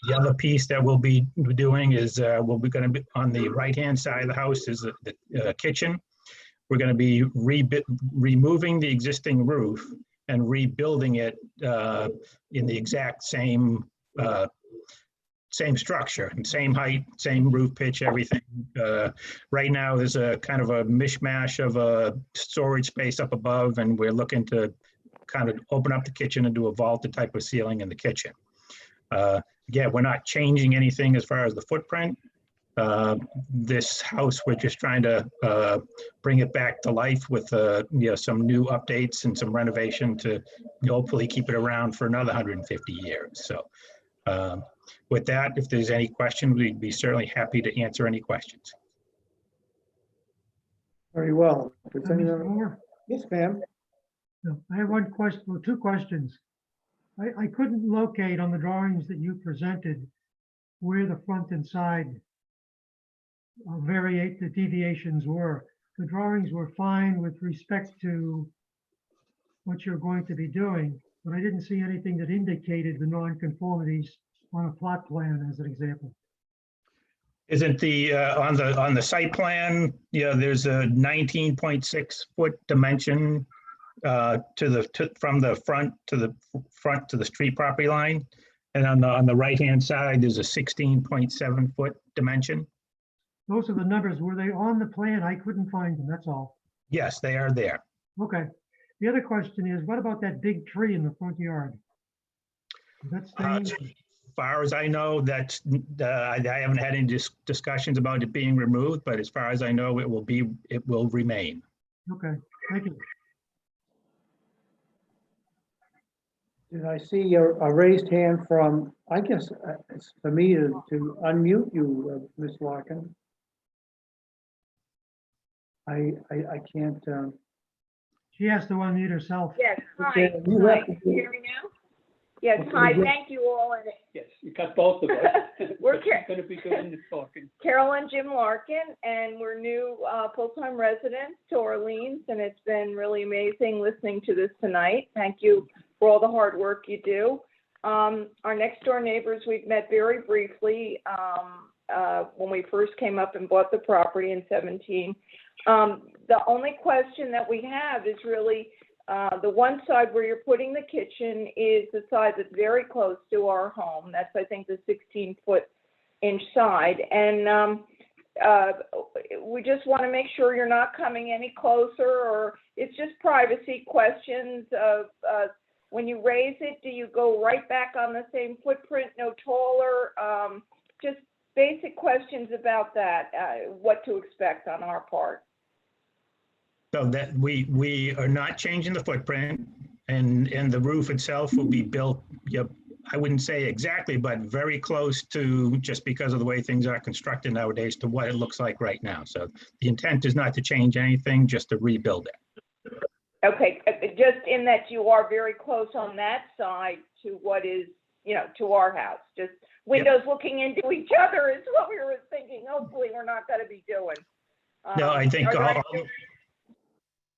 The other piece that we'll be doing is we're going to be on the right-hand side of the house is the kitchen. We're going to be removing the existing roof and rebuilding it in the exact same structure, same height, same roof pitch, everything. Right now, there's a kind of a mishmash of a storage space up above, and we're looking to kind of open up the kitchen and do a vaulted type of ceiling in the kitchen. Again, we're not changing anything as far as the footprint. This house, we're just trying to bring it back to life with some new updates and some renovation to hopefully keep it around for another 150 years. So with that, if there's any questions, we'd be certainly happy to answer any questions. Very well. If there's any Mr. other- Moore? Yes, ma'am. No, I have one question, well, two questions. I couldn't locate on the drawings that you presented where the front and side the deviations were. The drawings were fine with respect to what you're going to be doing, but I didn't see anything that indicated the non-conformities on a plot plan as an example. Isn't the on the site plan, there's a 19.6 foot dimension from the front to the street property line, and on the right hand side there's a 16.7 foot dimension. Those are the numbers. Were they on the plan? I couldn't find them, that's all. Yes, they are there. Okay. The other question is, what about that big tree in the front yard? That's As far as I know, I haven't had any discussions about it being removed, but as far as I know, it will remain. Okay, thank you. Did I see a raised hand from, I guess it's for me to unmute you, Ms. Larkin? I can't. She has to unmute herself. Yes, hi. Okay, you Hi. have to Can you hear me now? Yes, hi, thank you all. And Yes, you got both of us. We're going to be good in the talking. Carol and Jim Larkin, and we're new full-time residents to Orleans, and it's been really amazing listening to this tonight. Thank you for all the hard work you do. Our next door neighbors, we've met very briefly when we first came up and bought the property in 17. The only question that we have is really the one side where you're putting the kitchen is the side that's very close to our home. That's, I think, the 16-foot-inch side. And we just want to make sure you're not coming any closer, or it's just privacy questions of when you raise it, do you go right back on the same footprint, no taller? Just basic questions about that, what to expect on our part. So that we are not changing the footprint, and the roof itself will be built, I wouldn't say exactly, but very close to, just because of the way things are constructed nowadays, to what it looks like right now. So the intent is not to change anything, just to rebuild it. Okay, just in that you are very close on that side to what is, to our house. Just windows looking into each other is what we were thinking. Hopefully, we're not gonna be doing. No, I think Are there all, any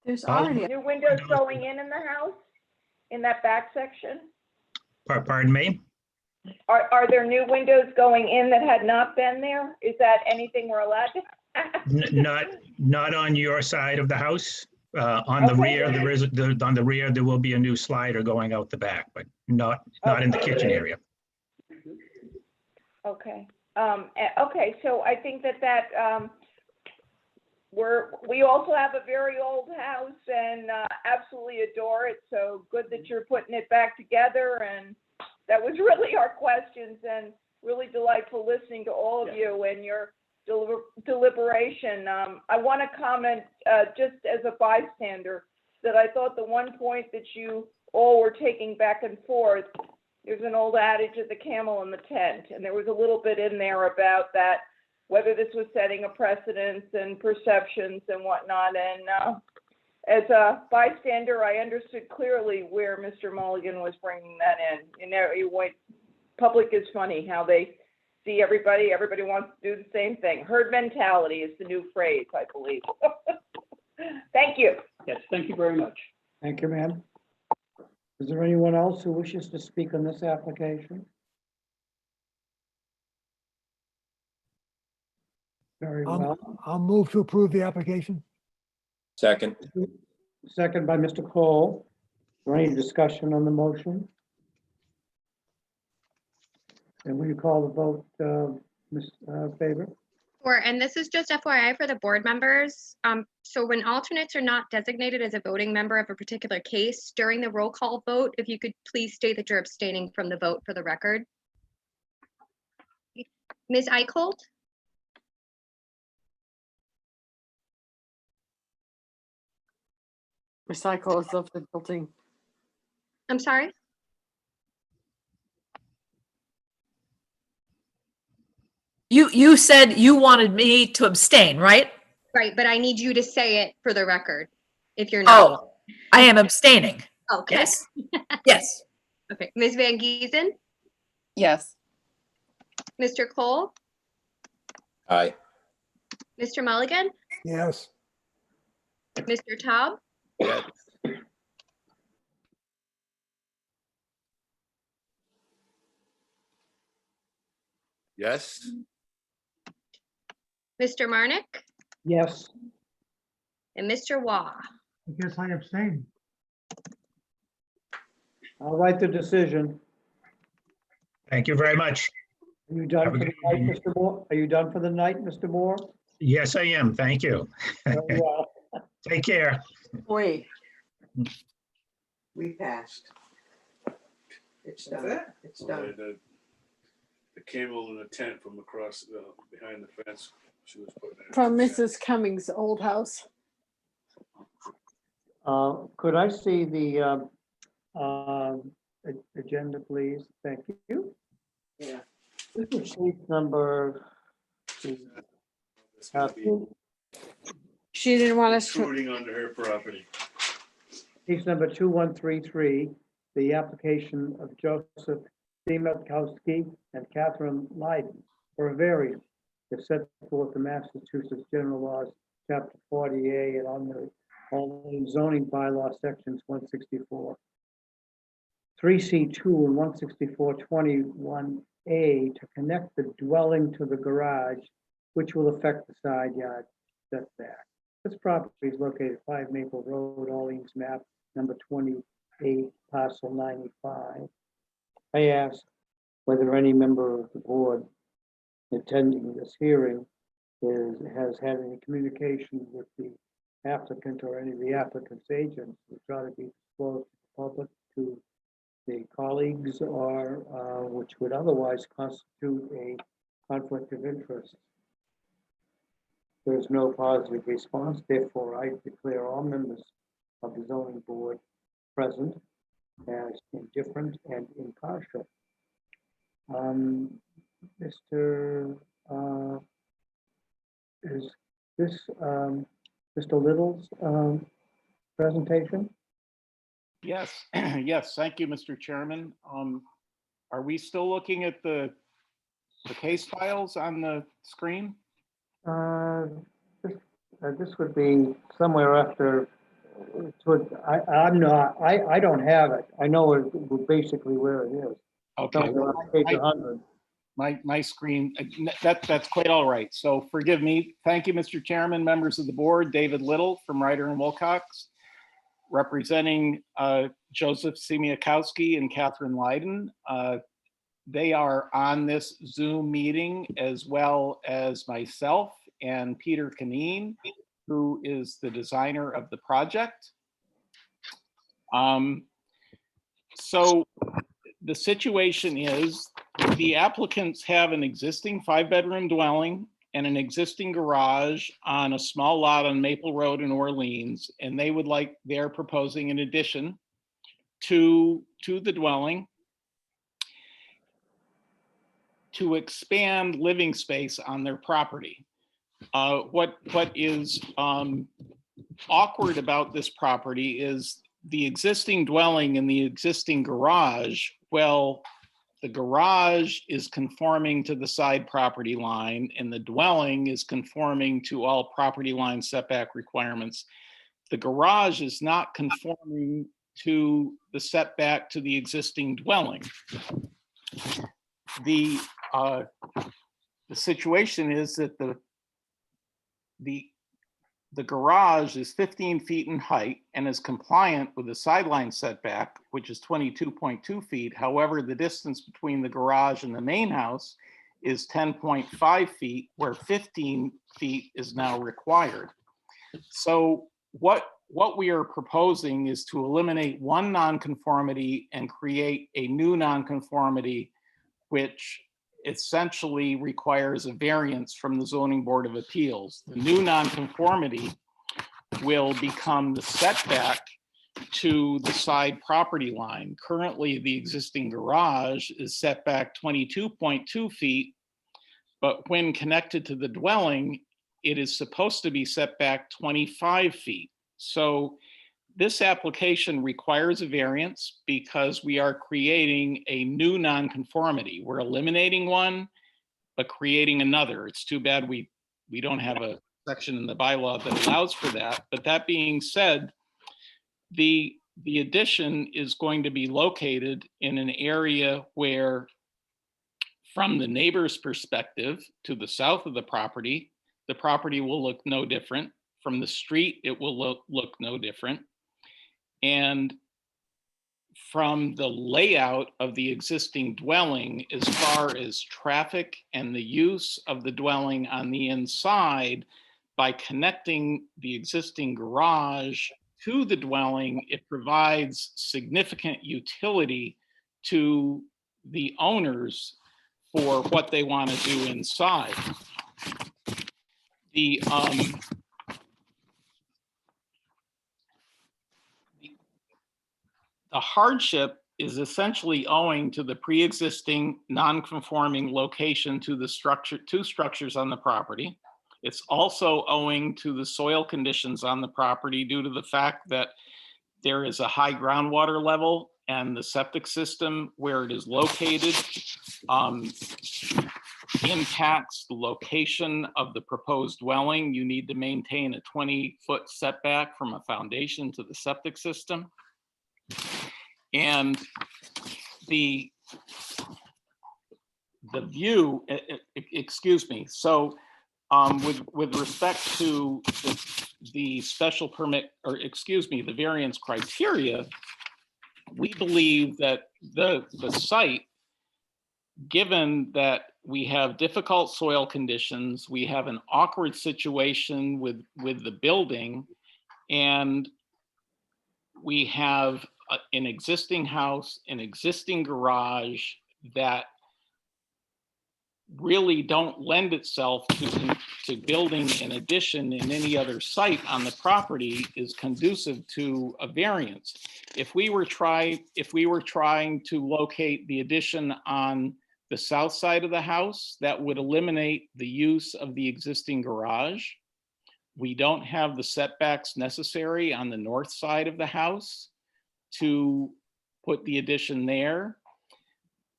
There's all- already, new windows going in the house, in that back section? pardon me? Are there new windows going in that had not been there? Is that anything we're allowed to? Not on your side of the house. On the Okay. rear, on the rear, there will be a new slider going out the back, but not in the kitchen area. Okay, okay, so I think that we also have a very old house and absolutely adore it, so good that you're putting it back together, and that was really our questions, and really delightful listening to all of you and your deliberation. I want to comment just as a bystander that I thought the one point that you all were taking back and forth, there's an old adage of the camel in the tent, and there was a little bit in there about that, whether this was setting a precedence and perceptions and whatnot. And as a bystander, I understood clearly where Mr. Mulligan was bringing that in. You know, public is funny how they see everybody wants to do the same thing. Herd mentality is the new phrase, I believe. Thank you. Yes, thank you very much. Thank you, ma'am. Is there anyone else who wishes to speak on this application? Very well. I'll move to approve the application. Second. Second by Mr. Cole. Is there any discussion on the motion? And will you call the vote, Ms. Faber? Sure, and this is just FYI for the board members. So when alternates are not designated as a voting member of a particular case, during the roll call vote, if you could please state that you're abstaining from the vote for the record. Ms. Eichholt? recycle is of the building. I'm sorry? You said you wanted me to abstain, right? Right, but I need you to say it for the record, if you're not. Oh, I am abstaining. Okay. Yes. Yes. Okay, Ms. Van Giesen? Yes. Mr. Cole? Aye. Mr. Mulligan? Yes. Mr. Taub? Yes. Yes. Mr. Marnick? Yes. And Mr. Waugh? I guess I abstain. I'll write the decision. Thank you very much. Are you done Have a for the good night, evening. Mr. Moore? Are you done for the night, Mr. Moore? Yes, I am. Thank you. Very well. Take care. Wait. We passed. It's done. It's done. The cable in the tent from across, behind the fence, she was putting it. From Mrs. Cummings' old house. Could I see the agenda, please? Thank you. Yeah. This is case number. She didn't want us to. Intruding onto her property. Case number 2133, the application of Joseph Demelkowski and Catherine Lyden for a variance to set forth the Massachusetts General Laws, Chapter 40A, and on the zoning bylaw sections 164. 3C2 and 164-21A to connect the dwelling to the garage, which will affect the side yard setback. This property is located 5 Maple Road, Orleans, map number 28, parcel 95. I ask whether any member of the board attending this hearing has had any communication with the applicant or any of the applicant's agents which ought to be disclosed to the public, to the colleagues, or which would otherwise constitute a conflict of interest. There is no positive response, therefore I declare all members of the zoning board present as indifferent and impartial. Mr. Is this Mr. Little's presentation? Yes, yes, thank you, Mr. Chairman. Are we still looking at the the case files on the screen? This would be somewhere after, I don't have it. I know basically where it is. Okay. Somewhere on page 100. My screen, that's quite all right. So forgive me. Thank you, Mr. Chairman, members of the board. David Little from Ryder and Wilcox, representing Joseph Simiakowski and Catherine Leiden. They are on this Zoom meeting, as well as myself and Peter Canine, who is the designer of the project. So the situation is the applicants have an existing 5-bedroom dwelling and an existing garage on a small lot on Maple Road in Orleans, and they're proposing an addition to the dwelling to expand living space on their property. What is awkward about this property is the existing dwelling and the existing garage. Well, the garage is conforming to the side property line and the dwelling is conforming to all property line setback requirements. The garage is not conforming to the setback to the existing dwelling. The situation is that the garage is 15 feet in height and is compliant with the sideline setback, which is 22.2 feet. However, the distance between the garage and the main house is 10.5 feet, where 15 feet is now required. So what we are proposing is to eliminate one nonconformity and create a new nonconformity, which essentially requires a variance from the Zoning Board of Appeals. The new nonconformity will become the setback to the side property line. Currently, the existing garage is set back 22.2 feet, but when connected to the dwelling, it is supposed to be set back 25 feet. So this application requires a variance because we are creating a new nonconformity. We're eliminating one, but creating another. It's too bad we don't have a section in the bylaw that allows for that. But that being said, the addition is going to be located in an area where, from the neighbor's perspective, to the south of the property will look no different. From the street, it will look no different. And from the layout of the existing dwelling, as far as traffic and the use of the dwelling on the inside, by connecting the existing garage to the dwelling, it provides significant utility to the owners for what they want to do inside. The hardship is essentially owing to the pre-existing non-conforming location to the structure, two structures on the property. It's also owing to the soil conditions on the property due to the fact that there is a high groundwater level and the septic system where it is located impacts the location of the proposed dwelling. You need to maintain a 20-foot setback from a foundation to the septic system. And the view, excuse me, so with respect to the special permit, or excuse me, the variance criteria, we believe that the site, given that we have difficult soil conditions, we have an awkward situation with the building, and we have an existing house, an existing garage that really don't lend itself to building an addition in any other site on the property, is conducive to a variance. If we were trying to locate the addition on the south side of the house, that would eliminate the use of the existing garage. We don't have the setbacks necessary on the north side of the house to put the addition there.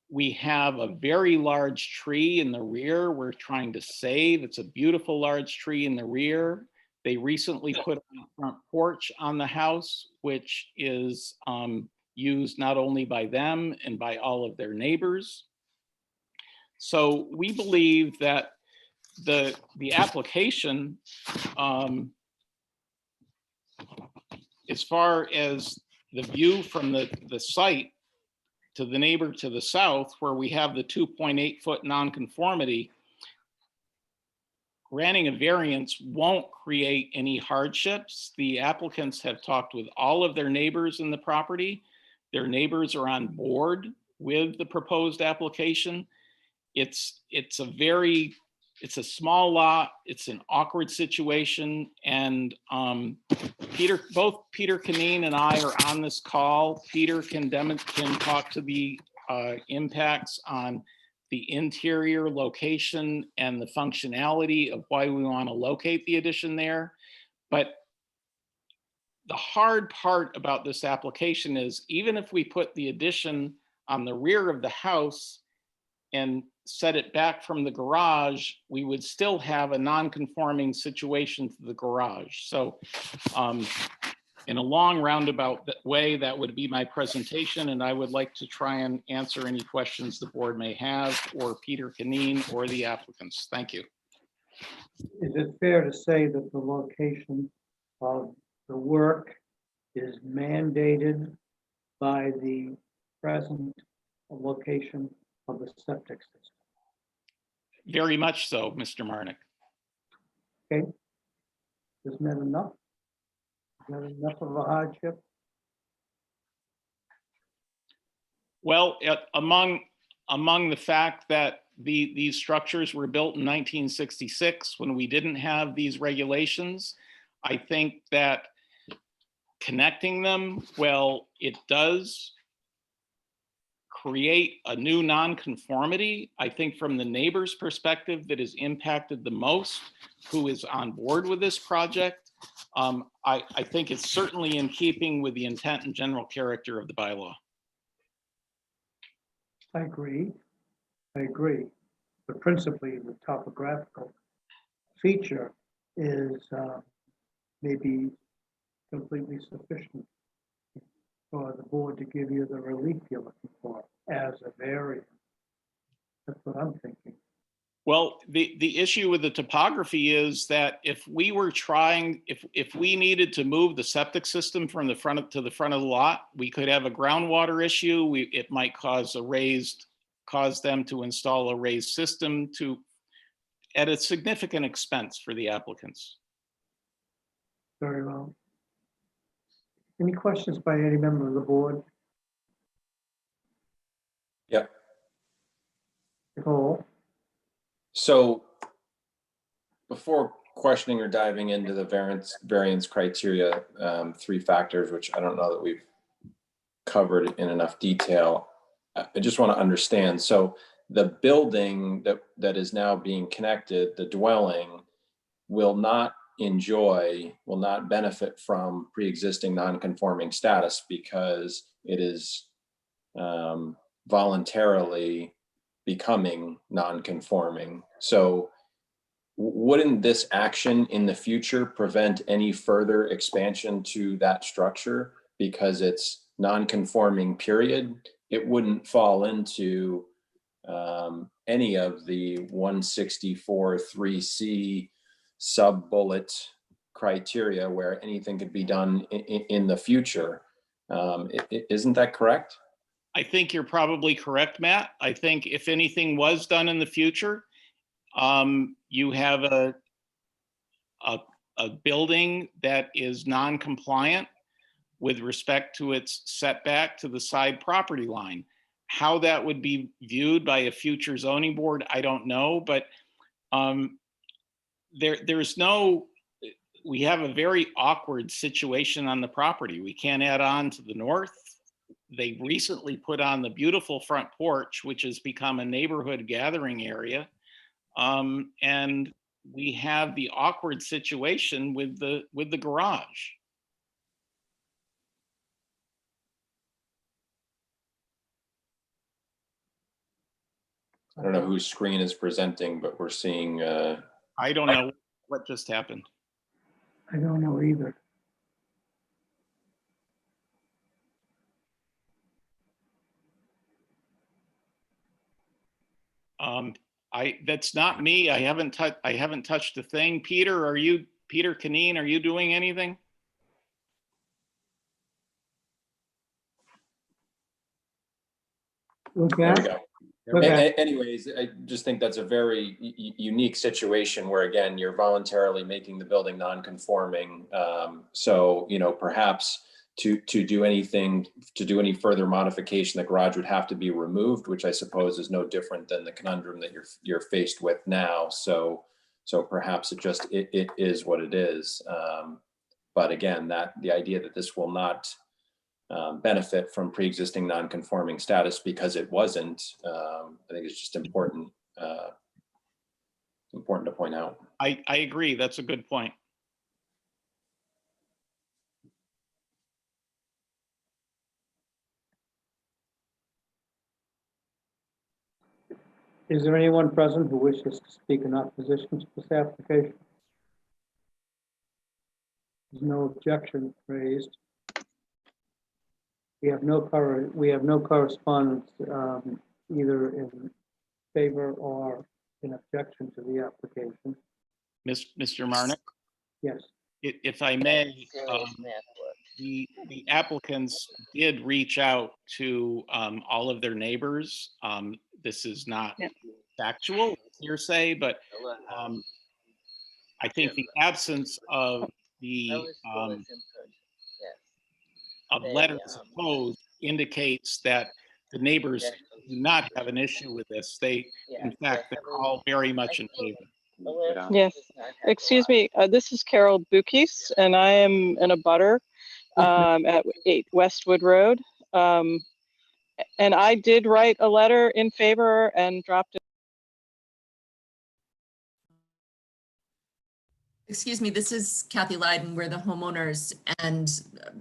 We have a very large tree in the rear we're trying to save. It's a beautiful large tree in the rear. They recently put a front porch on the house, which is used not only by them and by all of their neighbors. So we believe that the application, as far as the view from the site to the neighbor to the south, where we have the 2.8-foot nonconformity, granting a variance won't create any hardships. The applicants have talked with all of their neighbors in the property. Their neighbors are on board with the proposed application. It's a small lot. It's an awkward situation. And both Peter Canine and I are on this call. Peter can talk to the impacts on the interior location and the functionality of why we want to locate the addition there. But the hard part about this application is, even if we put the addition on the rear of the house and set it back from the garage, we would still have a non-conforming situation to the garage. So in a long roundabout way, that would be my presentation, and I would like to try and answer any questions the board may have, or Peter Canine or the applicants. Thank you. Is it fair to say that the location of the work is mandated by the present location of the septic system? Very much so, Mr. Marnick. Okay. Isn't that enough? Is that enough of a hardship? Well, among the fact that these structures were built in 1966 when we didn't have these regulations, I think that connecting them, well, it does create a new nonconformity. I think from the neighbor's perspective that is impacted the most, who is on board with this project, I think it's certainly in keeping with the intent and general character of the bylaw. I agree. But principally the topographical feature is maybe completely sufficient for the board to give you the relief you're looking for as a variance. That's what I'm thinking. Well, the issue with the topography is that if we were trying, if we needed to move the septic system from the front to the front of the lot, we could have a groundwater issue. It might cause them to install a raised system at a significant expense for the applicants. Very well. Any questions by any member of the board? Yep. Nicole? So before questioning or diving into the variance criteria, 3 factors, which I don't know that we've covered in enough detail, I just want to understand. So the building that is now being connected, the dwelling, will not benefit from pre-existing non-conforming status because it is voluntarily becoming non-conforming. So wouldn't this action in the future prevent any further expansion to that structure because it's non-conforming, period? It wouldn't fall into any of the 164(3)(c) sub-bullet criteria where anything could be done in the future. Isn't that correct? I think you're probably correct, Matt. I think if anything was done in the future, you have a building that is non-compliant with respect to its setback to the side property line. How that would be viewed by a future zoning board, I don't know, but we have a very awkward situation on the property. We can't add on to the north. They recently put on the beautiful front porch, which has become a neighborhood gathering area. And we have the awkward situation with the garage. I don't know whose screen is presenting, but we're seeing, I don't know what just happened. I don't know either. That's not me. I haven't touched a thing. Peter Canine, are you doing anything? Okay. there we go. Anyways, I just think that's a very unique situation where, again, you're voluntarily making the building non-conforming. So, you know, perhaps to do anything, to do any further modification, the garage would have to be removed, which I suppose is no different than the conundrum that you're faced with now. So perhaps it is what it is. But again, the idea that this will not benefit from pre-existing non-conforming status because it wasn't, I think it's just important to point out. I agree. That's a good point. Is there anyone present who wishes to speak in opposition to this application? There's no objection raised. We have no correspondence either in favor or in objection to the application. Mr. Marnick? Yes. If I may, the applicants did reach out to all of their neighbors. This is not factual, it's hearsay, but I think the absence of the letters opposed indicates that the neighbors do not have an issue with this. In fact, they're all very much in favor. Yes, excuse me, this is Carol Bukis, and I am in a butter at 8 Westwood Road. And I did write a letter in favor and dropped it. Excuse me, this is Kathy Lyden. We're the homeowners, and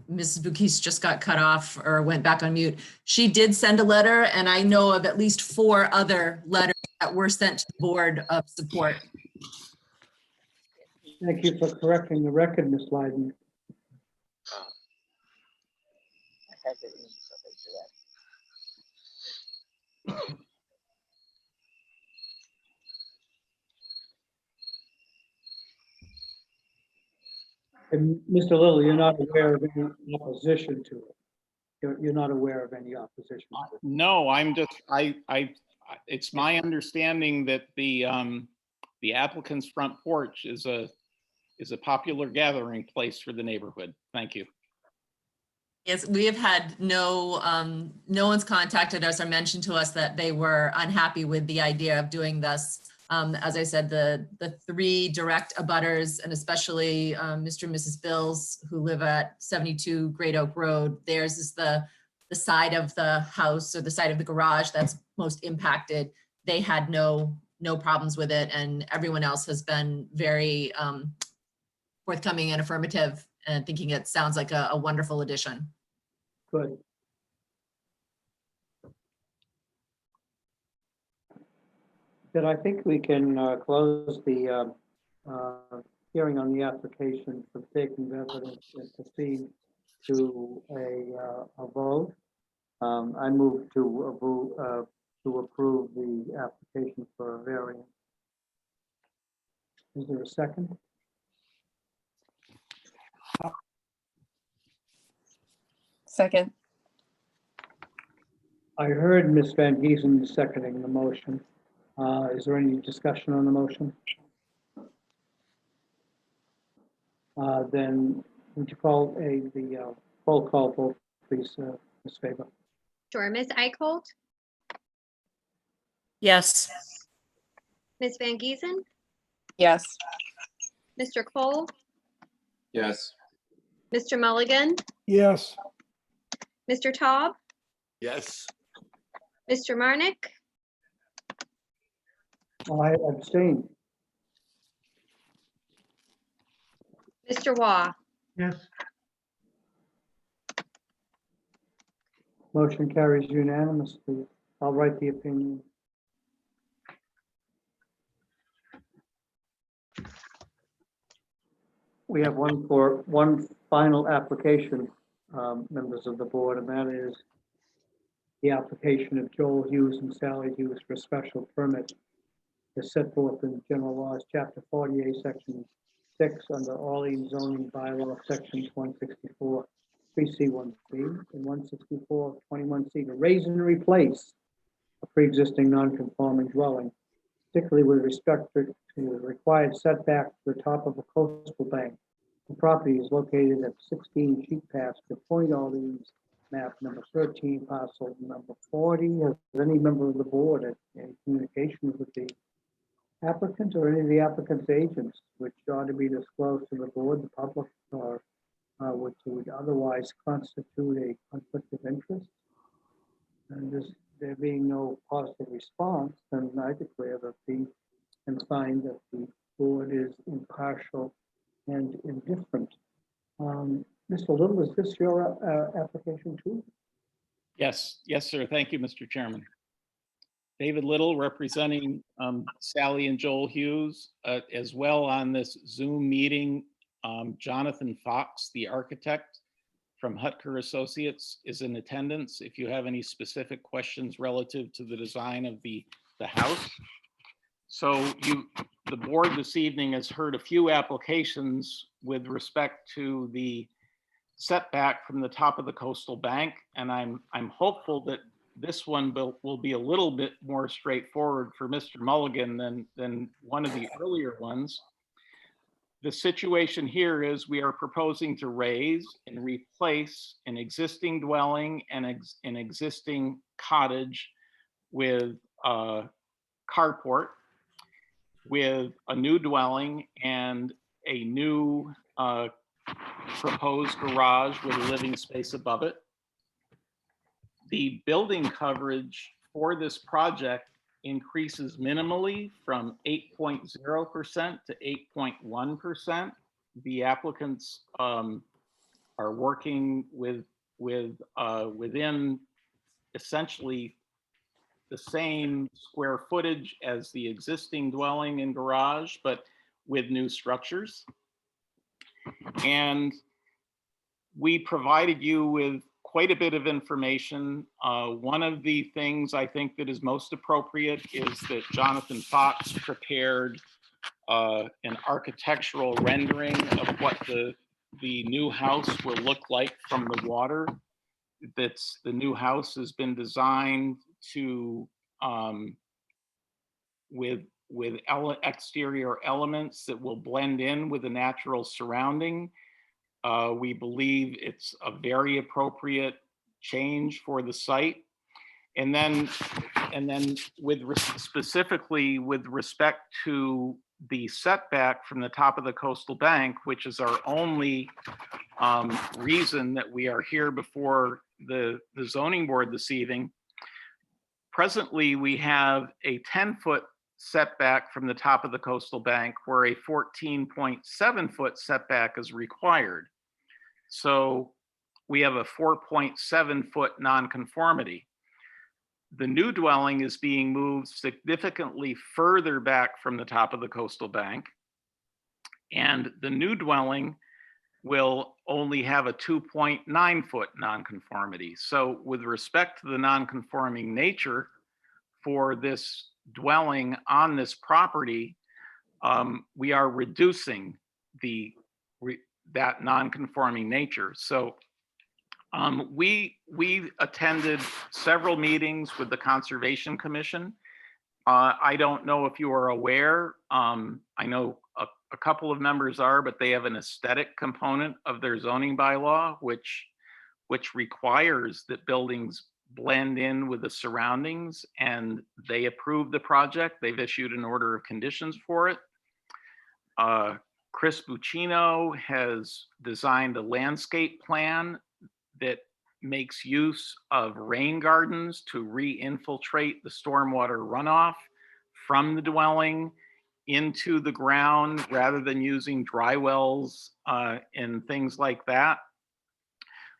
Mrs. Bukis just got cut off or went back on mute. She did send a letter, and I know of at least 4 other letters that were sent to the board of support. Thank you for correcting the record, Ms. Lyden. And Mr. Little, you're not aware of any opposition to it. You're not aware of any opposition to it. No, I'm just, it's my understanding that the applicant's front porch is a popular gathering place for the neighborhood. Thank you. Yes, we have had no one's contacted us or mentioned to us that they were unhappy with the idea of doing this. As I said, the 3 direct abutters, and especially Mr. and Mrs. Bills, who live at 72 Great Oak Road, theirs is the side of the house or the side of the garage that's most impacted. They had no problems with it, and everyone else has been very forthcoming and affirmative, and thinking it sounds like a wonderful addition. Good. Then I think we can close the hearing on the application for taking of evidence and proceed to a vote. I move to approve the application for a variance. Is there a second? Second. I heard Ms. Van Giesen seconding the motion. Is there any discussion on the motion? Then would you call the roll call vote, please, Ms. Faber? Sure. Ms. Eichholt, Yes. Ms. Van Giesen, Yes. Mr. Cole, Yes. Mr. Mulligan, Yes. Mr. Taub, Yes. Mr. Marnick, I abstain. Mr. Waugh. Yes. Motion carries unanimously. I'll write the opinion. We have one final application, members of the board, and that is the application of Joel Hughes and Sally Hughes for special permit is set forth in General Laws, Chapter 48, Section 6, under Orleans zoning bylaw, Sections 164, 3C1B, and 164, 21C, to raise and replace a pre-existing non-conforming dwelling, particularly with respect to the required setback to the top of a coastal bank. The property is located at 16 Sheep Pass to Point Orleans, map number 13, parcel number 40. Has any member of the board had any communications with the applicant or any of the applicant's agents, which ought to be disclosed to the board, the public, or which would otherwise constitute a conflict of interest? And there being no positive response, then I declare that and find that the board is impartial and indifferent. Mr. Little, is this your application too? Yes, yes, sir. Thank you, Mr. Chairman. David Little, representing Sally and Joel Hughes, as well on this Zoom meeting. Jonathan Fox, the architect from Hutker Associates, is in attendance if you have any specific questions relative to the design of the house. So the board this evening has heard a few applications with respect to the setback from the top of the coastal bank, and I'm hopeful that this one will be a little bit more straightforward for Mr. Mulligan than one of the earlier ones. The situation here is we are proposing to raise and replace an existing dwelling and an existing cottage with a carport, with a new dwelling and a new proposed garage with a living space above it. The building coverage for this project increases minimally from 8.0% to 8.1%. The applicants are working within essentially the same square footage as the existing dwelling and garage, but with new structures. And we provided you with quite a bit of information. One of the things I think that is most appropriate is that Jonathan Fox prepared an architectural rendering of what the new house will look like from the water. The new house has been designed to with exterior elements that will blend in with the natural surrounding. We believe it's a very appropriate change for the site. And then specifically with respect to the setback from the top of the coastal bank, which is our only reason that we are here before the zoning board this evening. Presently, we have a 10-foot setback from the top of the coastal bank where a 14.7-foot setback is required. So we have a 4.7-foot nonconformity. The new dwelling is being moved significantly further back from the top of the coastal bank. And the new dwelling will only have a 2.9-foot nonconformity. So with respect to the nonconforming nature for this dwelling on this property, we are reducing that nonconforming nature. So we attended several meetings with the Conservation Commission. I don't know if you are aware, I know a couple of members are, but they have an aesthetic component of their zoning bylaw, which requires that buildings blend in with the surroundings, and they approved the project. They've issued an order of conditions for it. Chris Buccino has designed a landscape plan that makes use of rain gardens to re-infiltrate the stormwater runoff from the dwelling into the ground rather than using dry wells and things like that.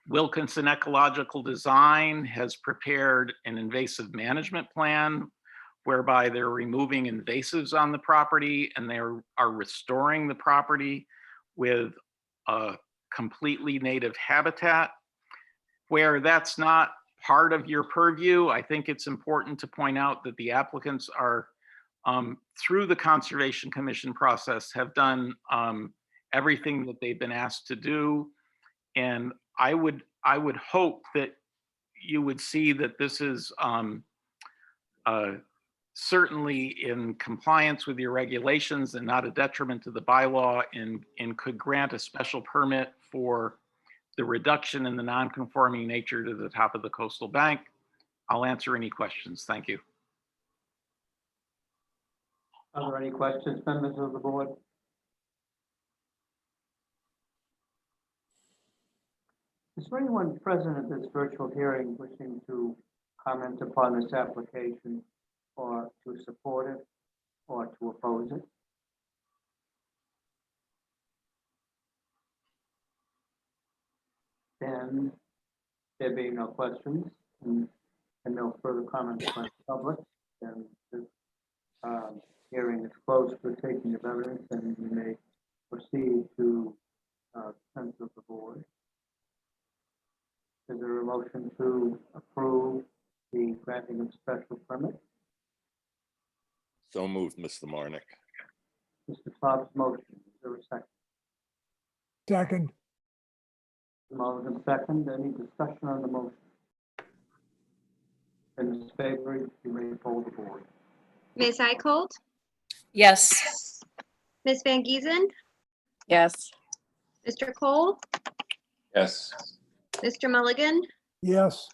Wilkinson Ecological Design has prepared an invasive management plan whereby they're removing invasives on the property and they are restoring the property with a completely native habitat. Where that's not part of your purview, I think it's important to point out that the applicants are, through the Conservation Commission process, have done everything that they've been asked to do. And I would hope that you would see that this is certainly in compliance with your regulations and not a detriment to the bylaw, and could grant a special permit for the reduction in the non-conforming nature to the top of the coastal bank. I'll answer any questions. Thank you. Are there any questions, members of the board? Is there anyone present at this virtual hearing wishing to comment upon this application, or to support it, or to oppose it? Then, there being no questions and no further comments by the public, then this hearing is closed for taking of evidence, and you may proceed to consent of the board. Is there a motion to approve the granting of special permit? So moved, Mr. Marnick. Mr. Cobb's motion, is there a second? Second. Mulligan second, any discussion on the motion? In this favor, you may poll the board. Ms. Icold, Yes. Ms. Van Giesen, Yes. Mr. Cole, Yes. Mr. Mulligan, Yes.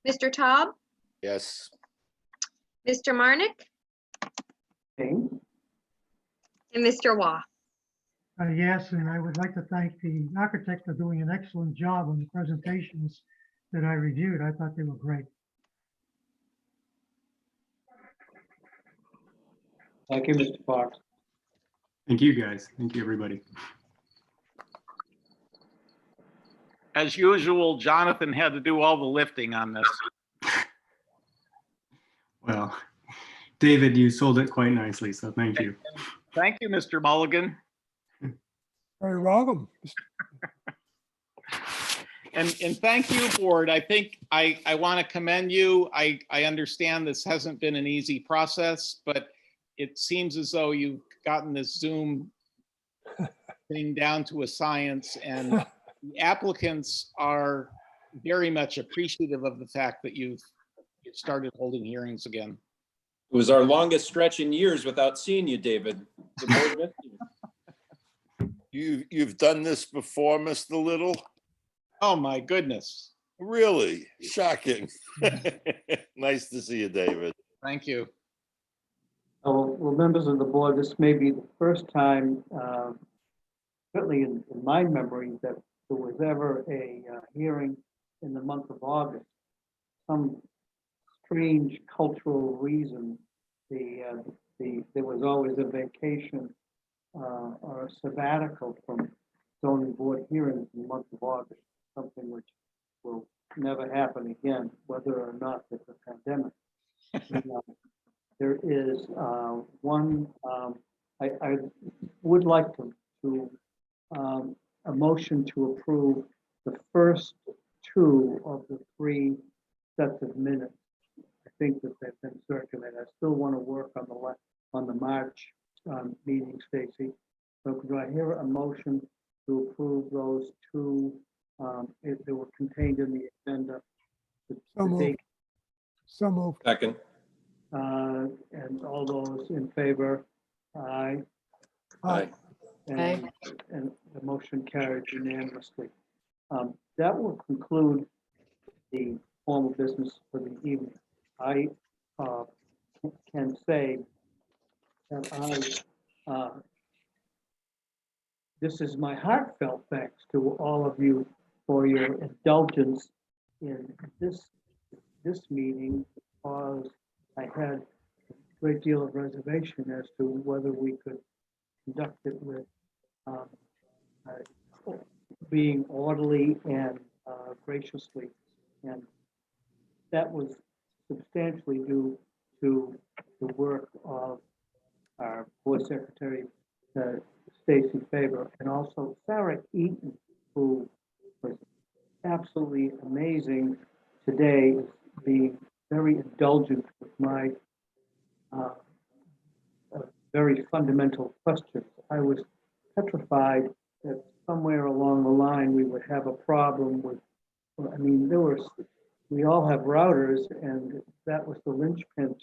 Mr. Taub, Yes. Mr. Marnick, Okay, and Mr. Waugh. Yes, and I would like to thank the architect for doing an excellent job on the presentations that I reviewed. I thought they were great. thank you, Mr. Fox. Thank you, guys. Thank you, everybody. As usual, Jonathan had to do all the lifting on this. Well, David, you sold it quite nicely, so thank you. Thank you, Mr. Mulligan. Very welcome. And thank you, board. I think I want to commend you. I understand this hasn't been an easy process, but it seems as though you've gotten this Zoom thing down to a science, and the applicants are very much appreciative of the fact that you've started holding hearings again. It was our longest stretch in years without seeing you, David. The board missed you. You've done this before, Mr. Little? Oh, my goodness. Really? Shocking. Nice to see you, David. Thank you. Well, members of the board, this may be the first time, certainly in my memory, that there was ever a hearing in the month of August. Some strange cultural reason, there was always a vacation or a sabbatical from zoning board hearings in the month of August, something which will never happen again, whether or not there's a pandemic. There is one, I would like to a motion to approve the first two of the three sets of minutes. I think that they've been circulated. I still want to work on the March meeting, Stacy. So could I hear a motion to approve those two, if they were contained in the agenda? So moved. So moved. Second. And all those in favor? Aye. Aye. And the motion carried unanimously. That will conclude the formal business for the evening. I can say that this is my heartfelt thanks to all of you for your indulgence in this meeting, because I had a great deal of reservation as to whether we could conduct it with being orderly and graciously, and that was substantially due to the work of our board secretary, Stacy Faber, and also Sarah Eaton, who was absolutely amazing today, being very indulgent with my very fundamental questions. I was petrified that somewhere along the line we would have a problem with, I mean, we all have routers, and that was the linchpin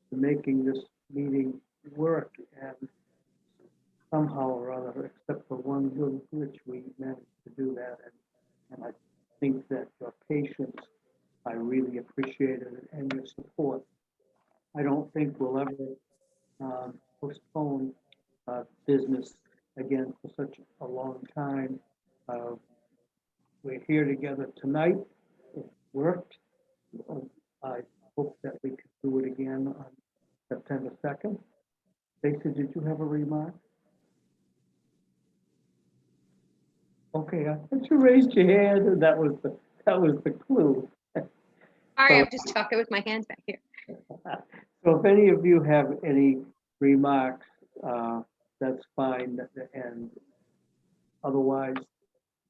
to making this meeting work. And somehow or other, except for one little glitch, we managed to do that. And I think that your patience, I really appreciated it, and your support. I don't think we'll ever postpone business again for such a long time. We're here together tonight. It worked. I hope that we could do it again on September 2nd. Stacey, did you have a remark? Okay, I thought you raised your hand, and that was the clue. Sorry, I'm just talking with my hands back here. So if any of you have any remarks, that's fine, and otherwise,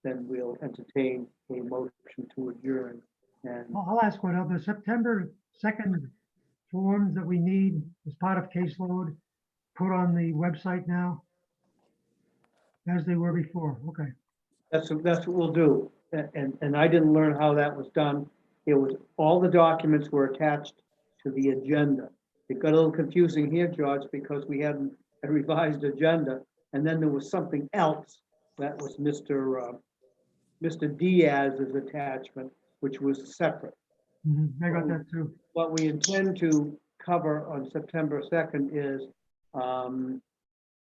then we'll entertain a motion to adjourn. And I'll ask one of the September 2nd forms that we need as part of caseload put on the website now, as they were before. Okay. that's what we'll do. And I didn't learn how that was done. It was, all the documents were attached to the agenda. It got a little confusing here, George, because we had a revised agenda, and then there was something else that was Mr. Diaz's attachment, which was separate. I got that too. What we intend to cover on September 2nd is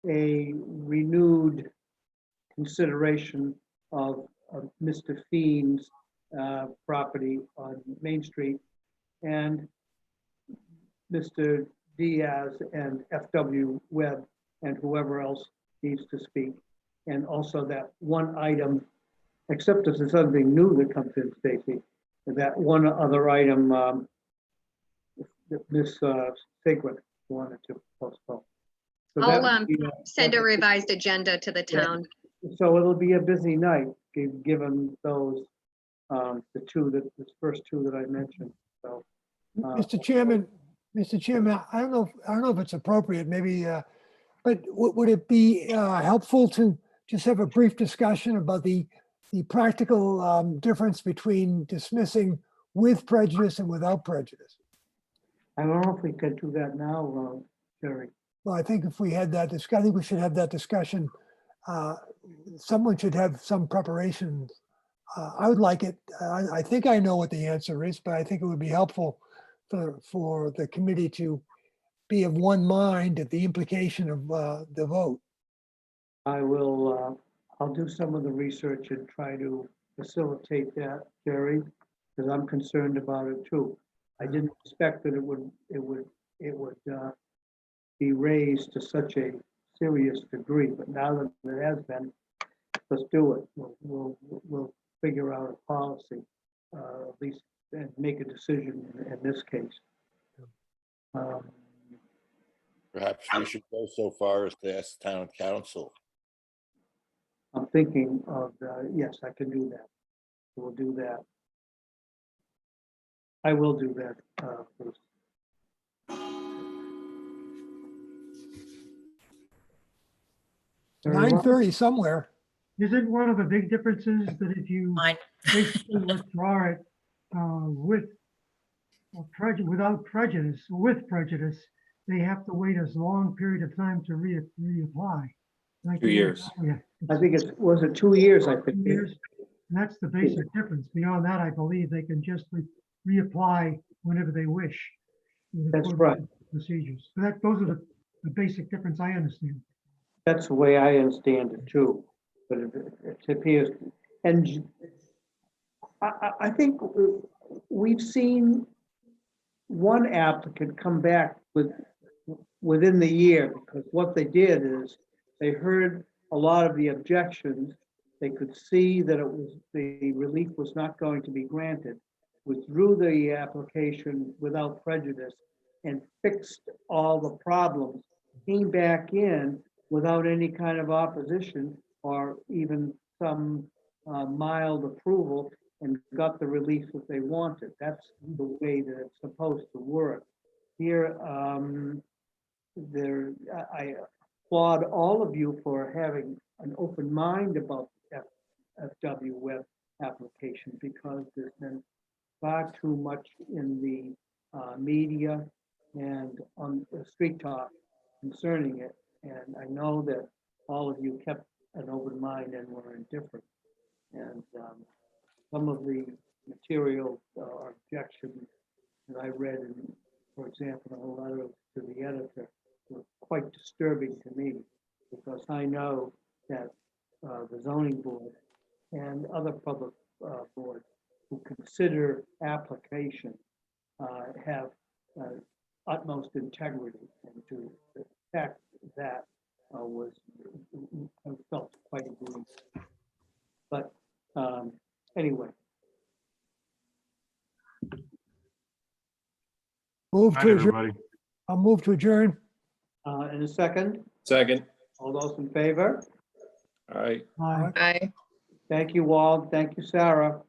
a renewed consideration of Mr. Fiend's property on Main Street, and Mr. Diaz and FW Webb and whoever else needs to speak. And also that one item, except if there's something new that comes in, Stacy, that one other item that Ms. Sigrid wanted to postpone. So that I'll would be, send a revised agenda to the town. so it'll be a busy night, given those, the first two that I mentioned, so. Mr. Chairman, I don't know if it's appropriate, maybe, but would it be helpful to just have a brief discussion about the practical difference between dismissing with prejudice and without prejudice? I don't know if we could do that now, Jerry. Well, I think if we had that discussion, I think we should have that discussion. Someone should have some preparation. I would like it. I think I know what the answer is, but I think it would be helpful for the committee to be of one mind at the implication of the vote. I will, I'll do some of the research and try to facilitate that, Jerry, because I'm concerned about it too. I didn't expect that it would be raised to such a serious degree, but now that it has been, let's do it. We'll figure out a policy, at least, and make a decision in this case. Perhaps we should go so far as to ask town council. I'm thinking of, yes, I can do that. We'll do that. I will do that, Bruce. Very well. 9:30 somewhere. Isn't one of the big differences that if you basically withdraw it without prejudice, with prejudice, they have to wait a long period of time to reapply? Like 2 years. Yeah. I think was it 2 years, I think. 2 years. And that's the basic difference. Beyond that, I believe they can just reapply whenever they wish. That's right. Procedures. So those are the basic difference I understand. That's the way I understand it too, but it appears, and I think we've seen one applicant come back within the year, because what they did is they heard a lot of the objections. They could see that the relief was not going to be granted, withdrew the application without prejudice and fixed all the problems, came back in without any kind of opposition or even some mild approval and got the relief that they wanted. That's the way that it's supposed to work. Here, I applaud all of you for having an open mind about the FW web application, because there's been far too much in the media and on the street talk concerning it. And I know that all of you kept an open mind and were indifferent. And some of the material or objections that I read, in, for example, a letter to the editor, were quite disturbing to me, because I know that the zoning board and other public boards who consider application have utmost integrity, and to affect that was, I felt quite aggrieved. But anyway. Move Night, to adjourn. everybody. I'll move to adjourn. In a second, Second. all those in favor? All right. Aye. Aye. Thank you, Wald. Thank you, Sarah.